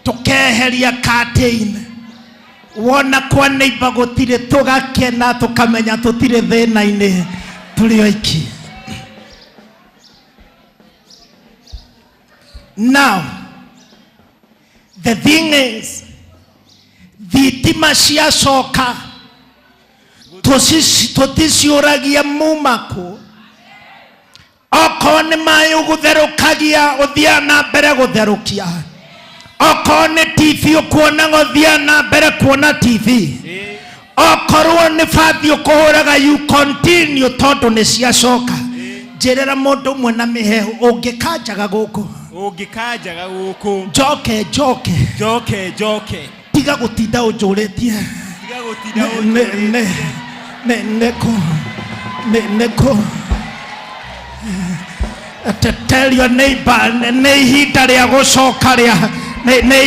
tũkeheria curtain, wona kwa neighbor gũtirĩ tũgakena tũkamenya tũtirĩ thĩna-inĩ, tũrĩ oiki. Now the thing is, thitima ciacoka tũticiũragia mumako. Okorwo nĩ maĩ ũgũtherũkagia ũthiaga na mbere gũtherũkia, okorwo nĩ TV ũkuonaga ũthiaga na mbere kuona TV, okorwo nĩ bathi ũkũhũraga you continue tondũ nĩ ciacoka. Njĩrĩra mũndũ ũmwe na mĩhehu, ũngĩkanjaga gũkũ, ũngĩkanjaga gũkũ, njoke tiga gũtinda ũnjũrĩtie, neko. Tell your neighbor, nĩ ihinda rĩa gũcoka rĩa, nĩ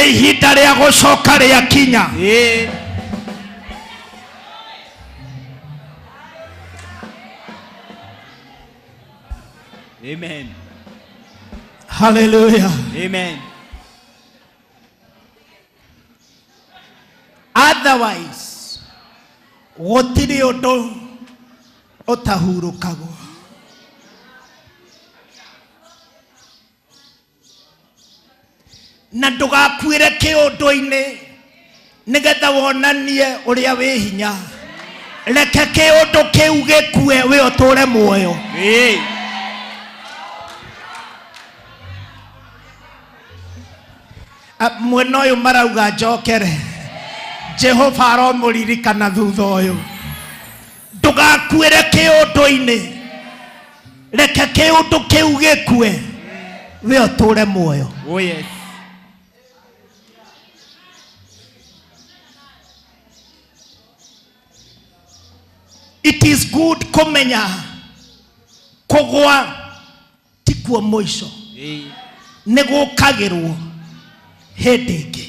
ihinda rĩa gũcoka rĩa kinya. Amen. Hallelujah. Amen. Otherwise, gũtirĩ ũndũ ũtahurũkagwo. Na ndũgakuĩre kĩũndũ-inĩ nĩgetha wonanie ũrĩa wĩ hinya. Reke kĩũndũ kĩu gĩkue, we ũtũre muoyo. Mwena ũyũ marauga njokere, Jehova aromũririkana thutha ũyũ. Ndũgakuĩre kĩũndũ-inĩ, reke kĩũndũ kĩu gĩkue, we ũtũre muoyo. Oh yes. It is good kumenya kũgwa tikuo mũico, nĩ gũkagĩrwo hĩndĩ ĩngĩ.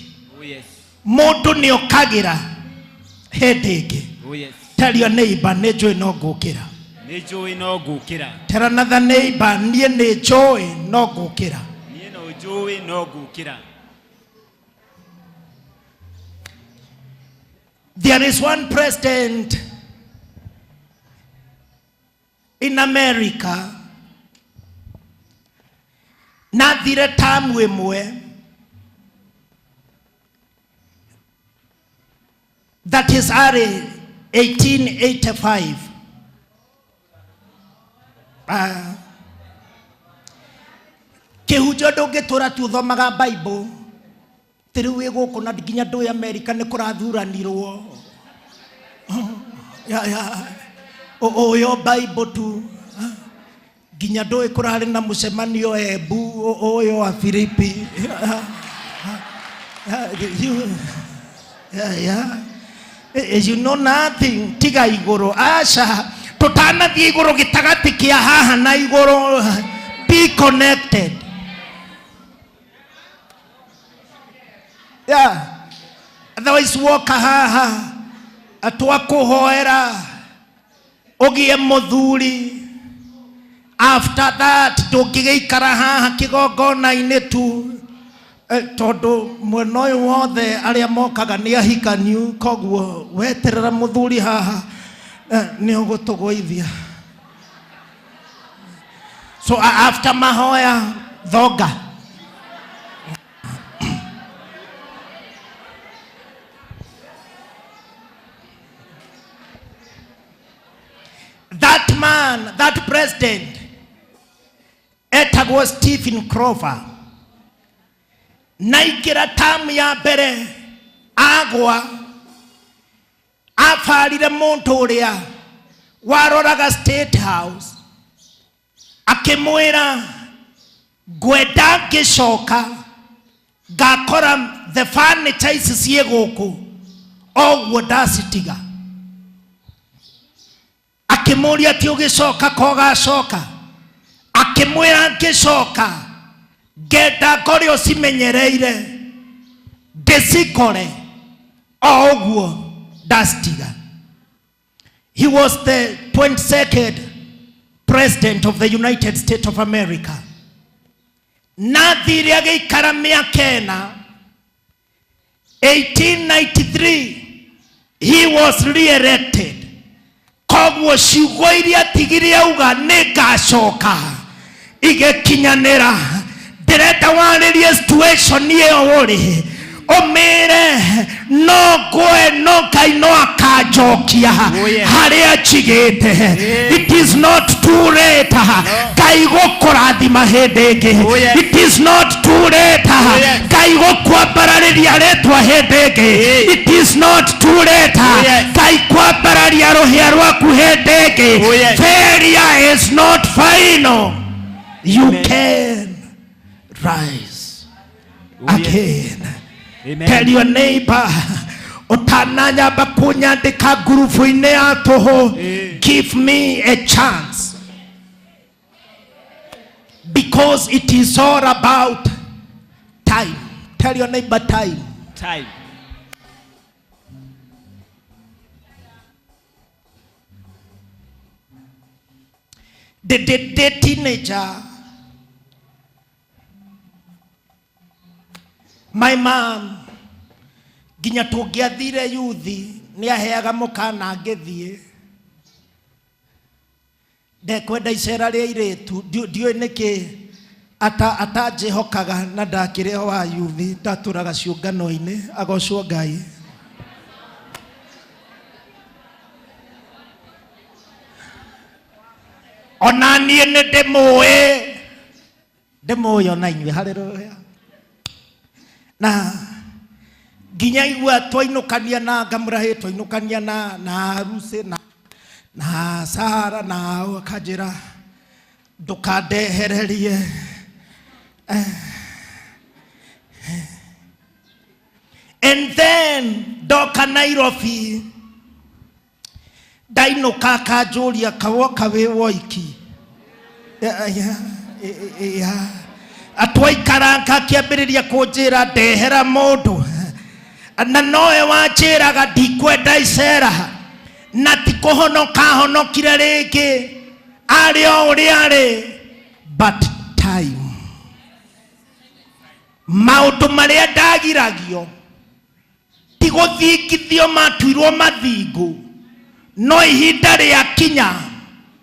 Mũndũ nĩ okagĩra Headache. Oh yes. Tell your neighbor, nejo no gukira. Nejo no gukira. Tell another neighbor, nie nejo no gukira. Nie no joy no gukira. There is one president in America. Nathire tamu imwe. That is early 1885. Kihujo ndũngĩtũra tu thomaga Bible. Tĩrĩ wĩ gũkũ na nginya ndũĩ America nĩ kũrathuranirwo. Ũyũ Bible tu. Nginya ndũĩ kũrarĩ na mũcemanio Embu. Ũyũ wa Filipi. You know nothing. Tiga igũrũ. Aca. Tũtanathiĩ igũrũ gĩtagatĩ kĩa haha na igũrũ. Be connected. Yeah. Otherwise woka haha. Atwakuhoera. Ogie mũthuri. After that ndũngĩgĩikara haha kĩgongona-inĩ tu. Tondu mwena ũyũ wothe arĩa mokaga nĩ ahikaniu, koguo weterera mũthuri haha nĩ ũgũtũgũithia. So after mahoya thoga. That man, that president, etagwo Stephen Crowther. Naikira tamu ya mbere agwa afarire muntu uria waroraga State House akimwira gwenda ngicoka ngakora the furniture ici cie guku oguo ndacitiga. Akimuria ti ugicoka ko gacoka. Akimwira ngicoka ngenda ngore ucimenyereire ndicikore oguo ndacitiga. He was the 22nd president of the United States of America. Nathire agĩikara mĩaka ĩna. 1893 he was re-elected. Koguo ciugo iria tigire auga nĩ ngacoka igĩkinyanĩra. Ndĩrenda warĩrie situation ĩyo ũrĩ omere no goe no Ngai no akanjokia harĩa njigĩte. It is not too late. Ngai gũkũrathima hĩndĩ ĩngĩ. It is not too late. Ngai gũkwambararĩria rĩtwa hĩndĩ ĩngĩ. It is not too late. Ngai kwambararia rũhĩa rwaku hĩndĩ ĩngĩ. Failure is not final. You can rise again. Amen. Tell your neighbor, utananya bakunyandika gurufu-inĩ ya tũhũ. Give me a chance. Because it is all about time. Tell your neighbor time. Time. The teenager, my mom, ginya tũngĩathire yuthi nĩ aheaga mũkana ngĩthiĩ. Ndekwenda icera rĩa airĩtu ndiũĩ nĩkĩ atanjĩhokaga na ndakĩrĩ wa yuthi ndatũraga ciũngano-inĩ. Agocwo Ngai. Ona niĩ nĩ ndĩmũĩ ona inyuĩ. Haleluya. Na ginya igua twainũkania na ngamũrahi twainũkania na harusi na Sara na akanjĩra ndũkandehererie. And then ndoka Nairobi ndainũka akanjũria kawoka wĩ woiki. Atwaikaranga akĩambĩrĩria kũnjĩra ndehera mũndũ. na noe wanjĩraga ndikwenda icera na ti kũhonoka honokire rĩngĩ arĩ o ũrĩa arĩ, but time. Maũndũ marĩa ndagiragio ti gũthingithio matuirwo mathingu, no ihinda rĩakinya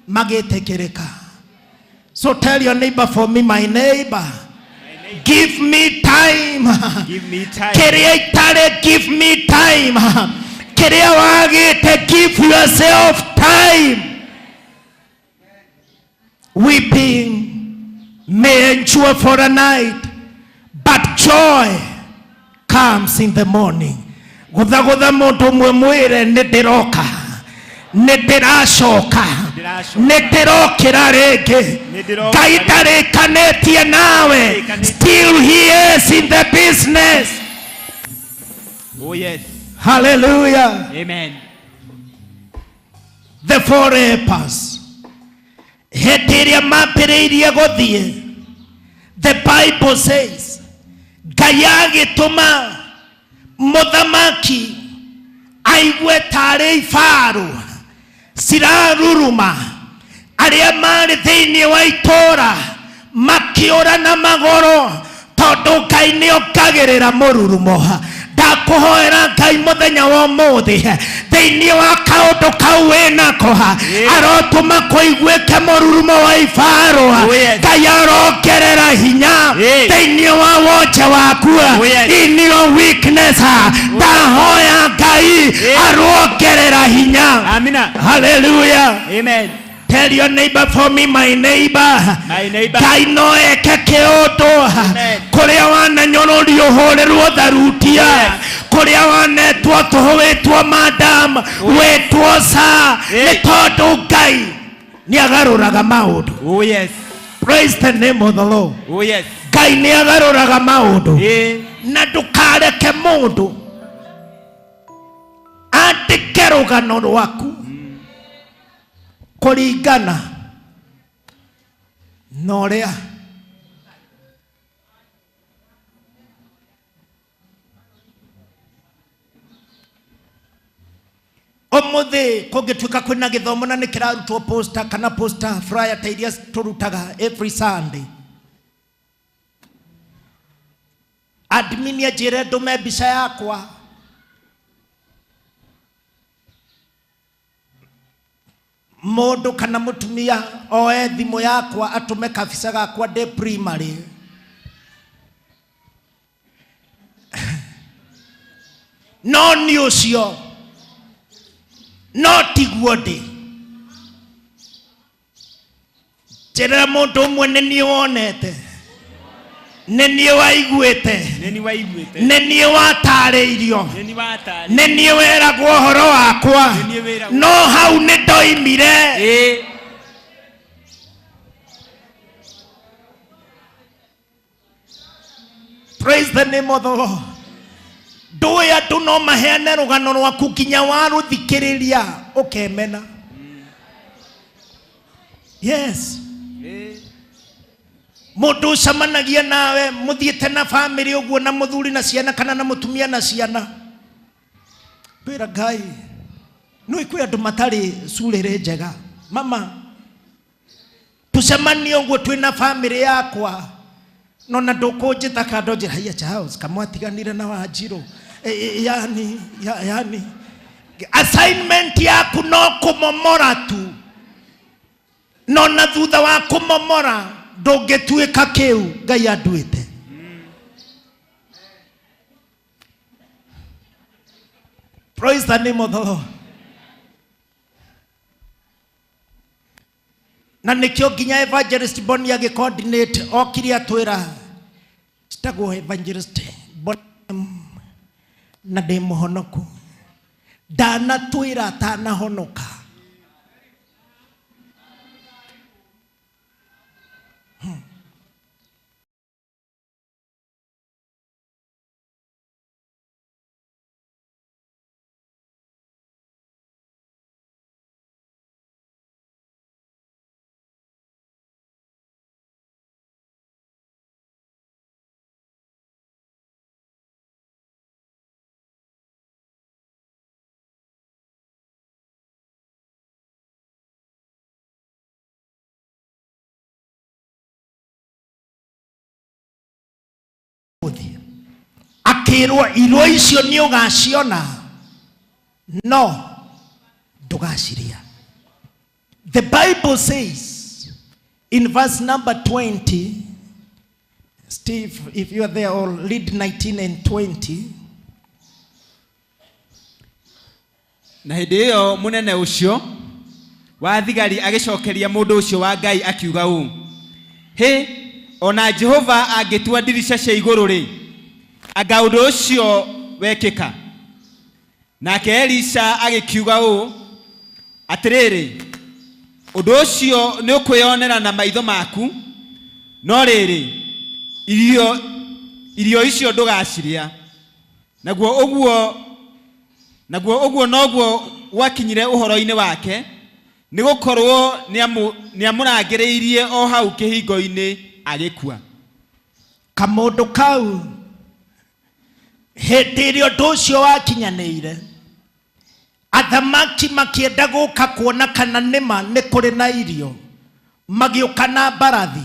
magĩtĩkĩrĩka. So tell your neighbor for me, my neighbor, give me time. Give me time. Kĩrĩa itarĩ, give me time. Kĩrĩa wagĩte, give yourself time. Weeping may endure for a night, but joy comes in the morning. Gũthagũtha mũndũ ũmwe mwĩre nĩ ndĩroka, nĩ ndĩracoka, nĩ ndĩrokĩra rĩngĩ. Ngai ndarĩkanĩtie nawe, still he is in the business. Oh yes. Hallelujah. Amen. The four lepers, hĩndĩ ĩrĩa mambĩrĩirie gũthiĩ, the Bible says, Ngai agĩtũma mũthamaki aigue tarĩ ibarũ ciraruruma, arĩa marĩ thĩinĩ wa itũũra makĩũra na magũrũ, tondũ Ngai nĩongagĩrĩra mũrurumo. Ndakũhoera Ngai mũthenya wa ũmũthĩ, thĩinĩ wa kaũndũ kau wĩnako, arotũma kũiguĩke mũrurumo wa ibarũ. Ngai arongerera hinya thĩinĩ wa wonje waku, in your weakness. Ndahoya Ngai arongerera hinya. Amina. Hallelujah. Amen. Tell your neighbor for me, my neighbor. My neighbor. Ngai no eke kĩũndũ kũrĩa wananyororio ũhũrĩrwo tharutia, kũrĩa wanetwo tũhũĩtwo madam, wĩtwo sa, nĩ tondũ Ngai nĩagarũraga maũndũ. Oh yes. Praise the name of the Lord. Oh yes. Ngai nĩagarũraga maũndũ. Na ndũkareke mũndũ andĩke rũgano rwaku kũringana na ũrĩa ũmũthĩ kũngĩtuĩka kwĩna gĩthomo na nĩkĩrarutwo poster kana poster flyer ta iria tũrutaga every Sunday, admin anjĩre ndũme mbica yakwa, mũndũ kana mũtumia oe thimũ yakwa atũme kabica gakwa ndĩ primary, no nĩ ũcio, no tiguo ndĩ. Njĩra mũndũ ũmwe nĩ niĩ wonete, nĩ niĩ waiguĩte, nĩ niĩ watarĩirio, nĩ niĩ weragwo ũhoro wakwa, no hau nĩ ndoimire. Praise the name of the Lord. Ndũĩ andũ no maheane rũgano rwaku nginya warũthikĩrĩria ũkemena. Yes. Mũndũ ũcamanagia nawe mũthiĩte na family ũguo na mũthuri na ciana kana na mũtumia na ciana, wĩra Ngai nĩ kwĩ andũ matarĩ curĩrĩ njega. Mama, tũcemanie ũguo twĩna family yakwa, no na ndũkũnjĩta kando njĩra hiya Charles kamwatiganire na Wanjirũ, yani assignment yaku no kũmomora tu, no na thutha wa kũmomora ndũngĩtuĩka kĩu Ngai anduĩte. Praise the name of the Lord. Na nĩkĩo nginya evangelist Boni agĩ-coordinate okire atwĩra citagwo evangelist Boni na ndĩ mũhonoku, ndanatwĩra atanahonoka. ukirwa irwo icio ni ugaciona no ndugaciria. The Bible says in verse number 20, Steve, if you are there, or read 19 and 20. Na hĩndĩ ĩyo mũnene ũcio wa thigari agĩcokeria mũndũ ũcio wa Ngai akiuga ũũ: "Hĩ, ona Jehova angĩtua ndirica cia igũrũ rĩ, anga ũndũ ũcio wekĩka?" Nake Elisha agĩkiuga ũũ atĩrĩrĩ, "Ũndũ ũcio nĩ ũkwĩonera na maitho maku, no rĩrĩ irio icio ndũgaciria." Naguo ũguo noguo gwakinyire ũhoro-inĩ wake, nĩgũkorwo nĩamũrangĩrĩirie o hau kĩhingo-inĩ agĩkua. Kamũndũ kau hĩndĩ ĩrĩa ũndũ ũcio wakinyanĩire, athamaki makĩenda gũka kuona kana nĩma nĩ kũrĩ na irio, magĩũka na mbarathi,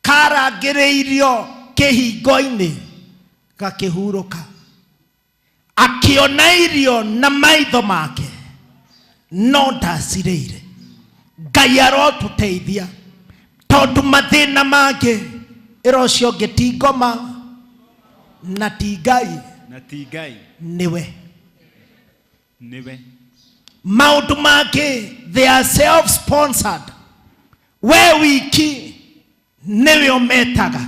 karangĩrĩirio kĩhingo-inĩ gakĩhurũka, akĩona irio na maitho make no ndacirĩire. Ngai arotũteithia, tondũ mathĩna mangĩ ĩrocio ũngĩ ti ngoma na ti Ngai, niwe. Maũndũ mangĩ they are self-sponsored, we wiki niwe ũmetaga,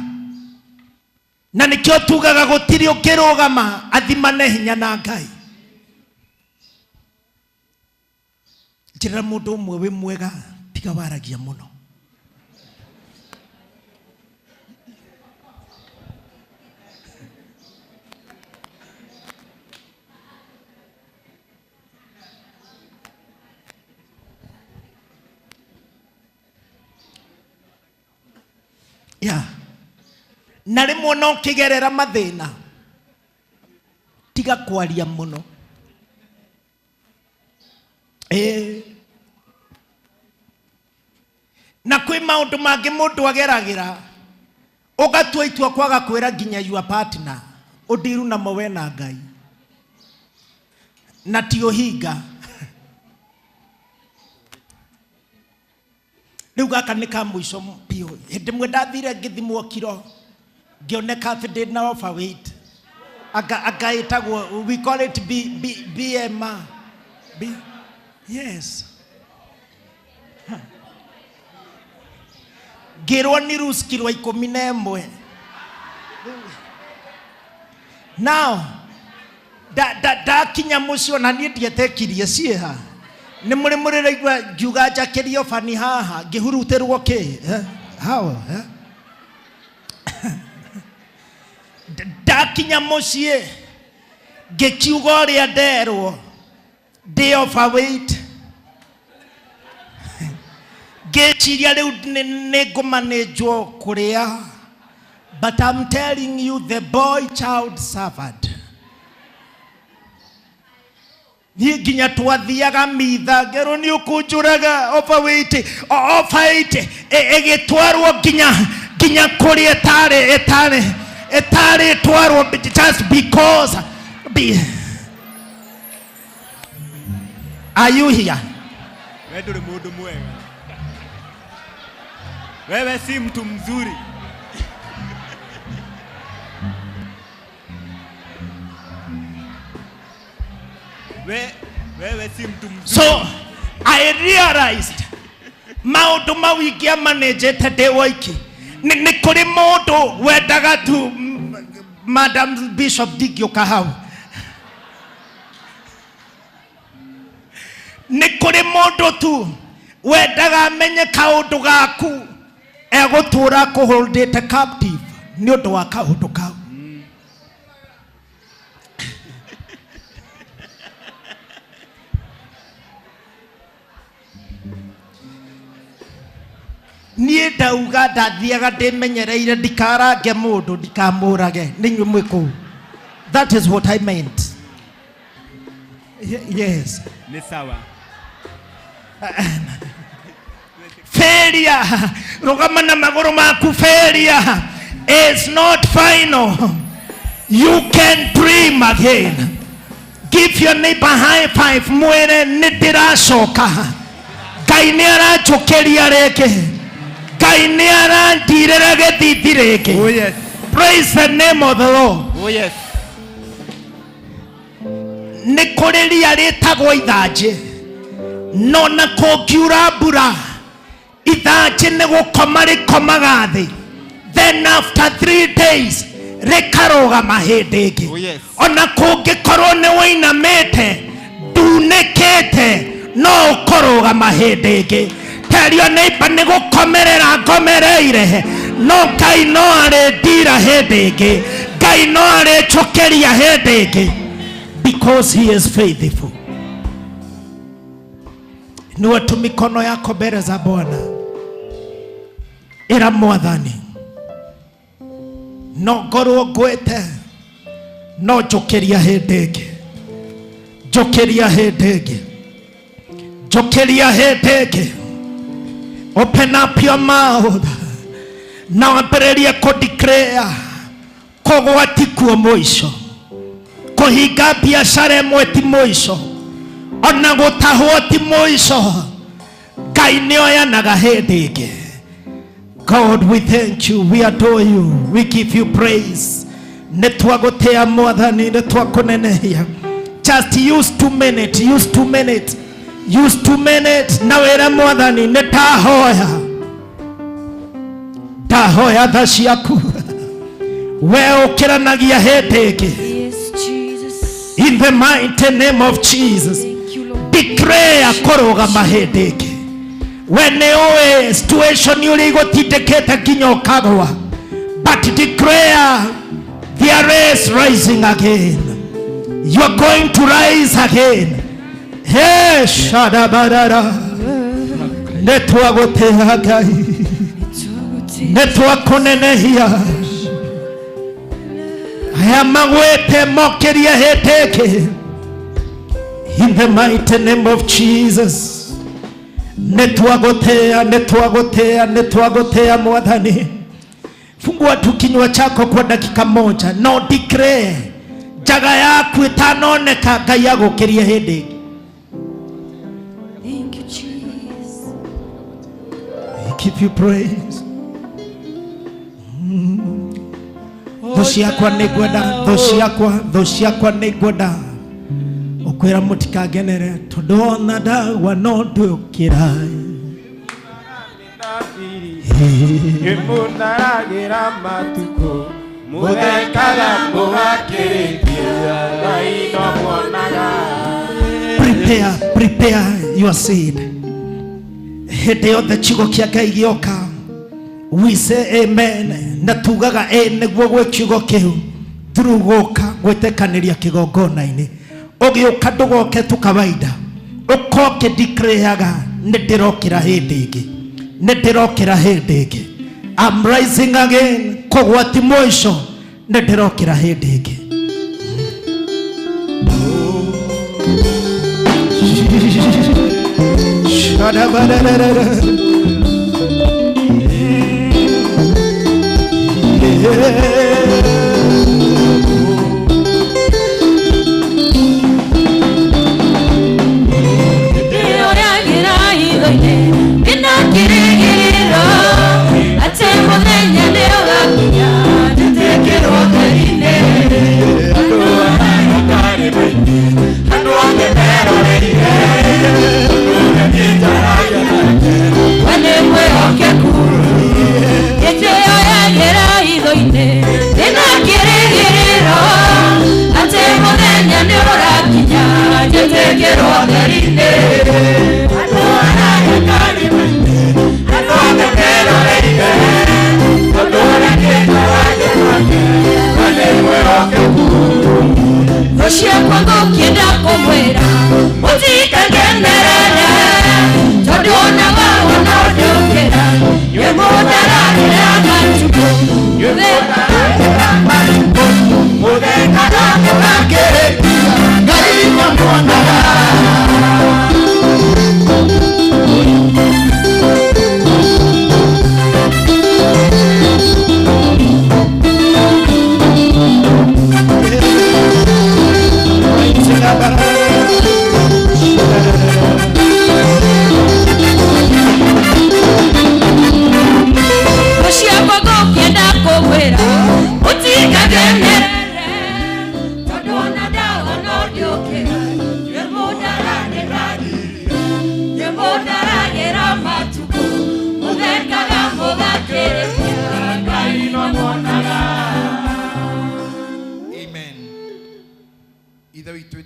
na nĩkĩo tugaga gũtirĩ ũngĩrũgama athimane hinya na Ngai. Njĩra mũndũ ũmwe wĩ mwega tiga waragia mũno. Yeah. Na rĩmwe no kĩgerera mathĩna tiga kwaria mũno. Na kwĩ maũndũ mangĩ mũndũ ageragĩra ũgatua itua kwaga kwĩra nginya your partner ũndiru namo we na Ngai, na ti ũhinga. Rĩu gaka nĩ ka mũico biũ. Hĩndĩ ĩmwe ndathire ngĩthimwo kiro, ngĩoneka atĩ ndĩ na overweight. Anga ĩtagwo, we call it BMI. Yes. Ngĩrwo ni lose kiro 11. Now ndakinya mũciĩ na niĩ ndietekirie ciĩha, nĩ mũrĩraigua ngiuga njakĩrio bani haha ngĩhurutĩrwo kĩ hawa. Ndakinya mũciĩ ngĩkiuga ũrĩa nderwo ndĩ overweight, ngĩciria rĩu nĩ ngũmanĩnjwo kũrĩa. But I'm telling you, the boy child suffered. Niĩ nginya twathiaga mitha ngerwo nĩ ũkũnjũraga overweight ĩgĩtwarwo nginya kũrĩa ĩtarĩ twarwo just because. Are you here? Wewe ndũrĩ mũndũ mwega, wewe si mtu mzuri. Wewe si mtu mzuri. So I realized maũndũ mau ingĩamanĩnjĩte ndĩ woiki, nĩ kũrĩ mũndũ wendaga tu Madam Bishop Digioka hau. Nĩ kũrĩ mũndũ tu wendaga amenye kaũndũ gaku egũtũra kũholdĩte captive nĩ ũndũ wa kaũndũ kau. Niĩ ndauga ndathiaga ndĩmenyereire ndikarange mũndũ ndikamũrage nĩ inyuĩ mwĩ kũu. That is what I meant. Yes. Ni sawa. Failure, rugama na magũrũ maku, failure is not final. You can dream again. Give your neighbor high five. Mwene nitiracoka. Ngai nĩ aranjokeria rĩngĩ. Ngai nĩ arandirĩra gĩthithi rĩngĩ. Oh yes. Praise the name of the Lord. Oh yes. Nĩ kũrĩ ria rĩtagwo ithanjĩ, no na kũngiura mbura ithanjĩ nĩ gũkoma rĩkomaga thĩ, then after 3 days rĩkarũgama hĩndĩ ĩngĩ. Oh yes. Ona kũngĩkorwo nĩ wĩinamĩte ndunĩkĩte no ũkũrũgama hĩndĩ ĩngĩ. Tell your neighbor nĩ gũkomerera ngomereire, no Ngai no arĩndira hĩndĩ ĩngĩ, Ngai no arĩnjokeria hĩndĩ ĩngĩ, because he is faithful. Inua tu mikono yako mbele za Bwana. Ĩra Mwathani, no ngorwo ngwĩte, no njokeria hĩndĩ ĩngĩ, njokeria hĩndĩ ĩngĩ, njokeria hĩndĩ ĩngĩ. Open up your mouth. Na wambĩrĩrie kũdeclare kũgwati kuo mũico, kũhinga biacara ĩmwe ti mũico, ona gũtahwo ti mũico. Ngai nĩ oyanaga hĩndĩ ĩngĩ. God, we thank you, we adore you, we give you praise. Nĩ twagũtĩa Mwathani, nĩ twakũnenehia. Just use 2 minutes, use 2 minutes, use 2 minutes. Na wĩra Mwathani, nĩ ndahoya, ndahoya tha ciaku we ũkĩranagia hĩndĩ ĩngĩ. In the mighty name of Jesus, declare kũrũgama hĩndĩ ĩngĩ. We nĩ ũĩ situation ũrĩa igũtindĩkĩte nginya ũkagwa, but declare there is rising again. You are going to rise again. Hey, shadabarara. Nĩ twagũtĩĩa Ngai, nĩ twakũnenehia. Aya magwĩte mokeria hĩndĩ ĩngĩ. In the mighty name of Jesus. Nĩ twagũtĩĩa, nĩ twagũtĩĩa, nĩ twagũtĩĩa Mwathani. Fungua tu kinywa chako kwa dakika moja. No declare jaga yaku ĩtanoneka Ngai agũkĩria hĩndĩ ĩngĩ. Thank you, Jesus. I give you praise. Thũ ciakwa nĩ ngwenda, thũ ciakwa nĩ ngwenda ũkwĩra mũtikagenere, tondũ ona ndagwa no ndũkĩra. Mũnaragĩra matukũ mũthekaga mũgakĩrĩkia Ngai no mwonaga. Prepare your seed. Hĩndĩ yothe kiugo kĩa Ngai gĩoka, we say amen. Na tugaga nĩguo gwĩ kiugo kĩu through gũka gwĩtĩkanĩria kĩgongona-inĩ. Ũgĩũka ndũgoke tu kawaida, ũkoke declareaga nĩ ndĩrokĩra hĩndĩ ĩngĩ, nĩ ndĩrokĩra hĩndĩ ĩngĩ. I'm rising again. Kũgwati mũico nĩ ndĩrokĩra hĩndĩ ĩngĩ.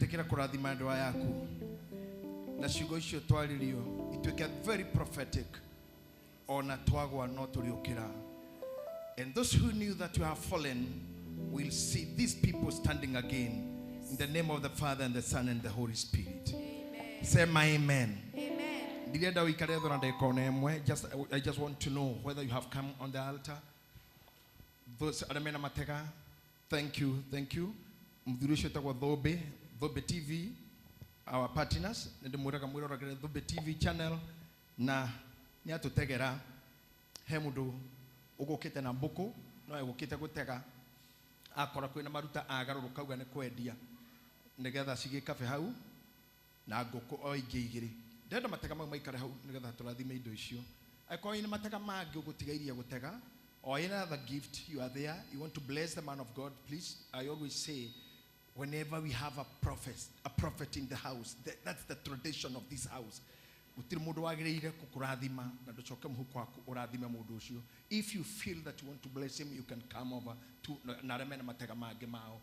etekera kurathima ndoa yaku na ciugo icio twaririo ituike very prophetic ona twagwa no turiukira. And those who knew that you have fallen will see these people standing again in the name of the Father and the Son and the Holy Spirit. Amen. Say my amen. Amen. I just want to know whether you have come on the altar. Those Aramena Matega, thank you. Dhobe TV, our partners, the Dhobe TV channel, na niato tegera, hemudo, ugo kete na boko, no ugo kete gutega, akora kwena maruta agaro rukauga ne kwedia, negetha sige kafe hau, na goko oige igiri. Ndenda matega mau maikare hau negetha turathime indo icio. Akora ina matega magi ugutigairia gutega, or any other gift you are there, you want to bless the man of God, please. I always say, whenever we have a prophet in the house, that's the tradition of this house. If you feel that you want to bless him, you can come over to Naramena Matega Magemao.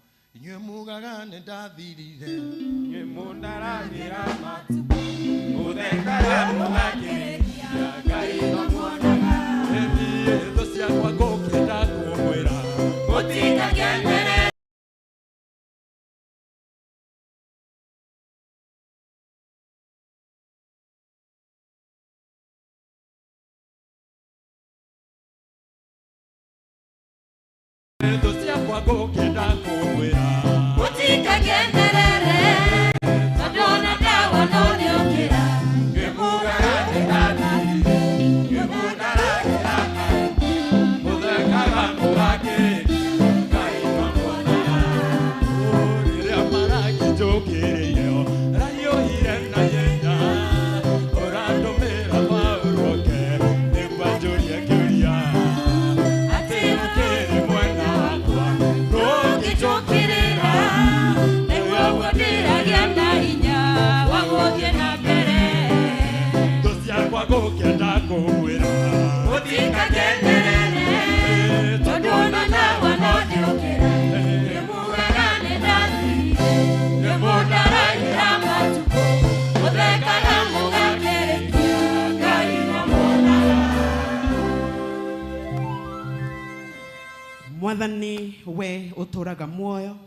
Mwathani we uturaga muoyo,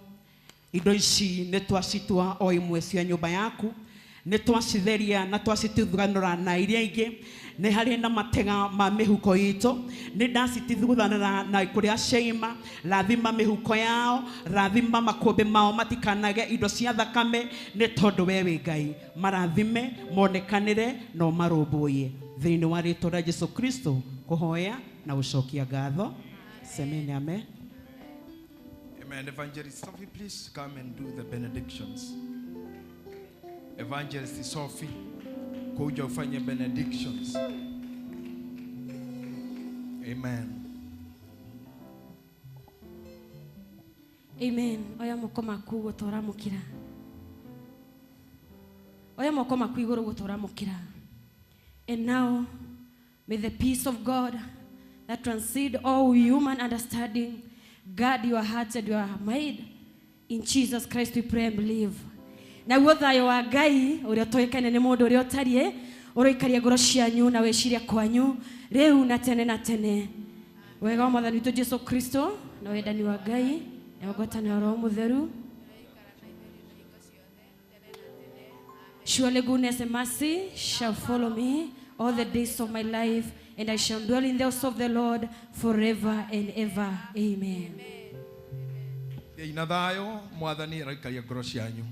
indo ici ne twacitwa o imwe cia nyumba yaku, ne twacitheria na twacitithuganura na iria ingi, ne hari na matega ma mihuko itu, ne ndacitithuganura na kuria sheima, rathima mihuko yao, rathima makombe mao matikanage indo cia thakame, ne tondu we wi Ngai, marathime monekanire no marumbuye thiini wa ritwa rĩa Jesu Kristo kuhoya na ucokia ngatho. Amen. Amen. Evangelist Sophie, please come and do the benedictions. Evangelist Sophie, kuja ufanye benedictions. Amen. Amen. Oya moko maku gutora mukira. Oya moko maku iguru gutora mukira. And now, may the peace of God that transcends all human understanding guard your hearts and your mind. In Jesus Christ we pray and believe. Na wothayo wa Ngai uria toyekane ni mundu uria otarie uroikaria ngoro cianyu na weciria kwanyu riu na tene wega wa Mwathani witu Jesu Kristo na wendani wa Ngai na ngwatanĩro ya Roho Mutheru. Surely goodness and mercy shall follow me all the days of my life, and I shall dwell in the house of the Lord forever and ever. Amen. Ina thayo Mwathani araikaria ngoro cianyu.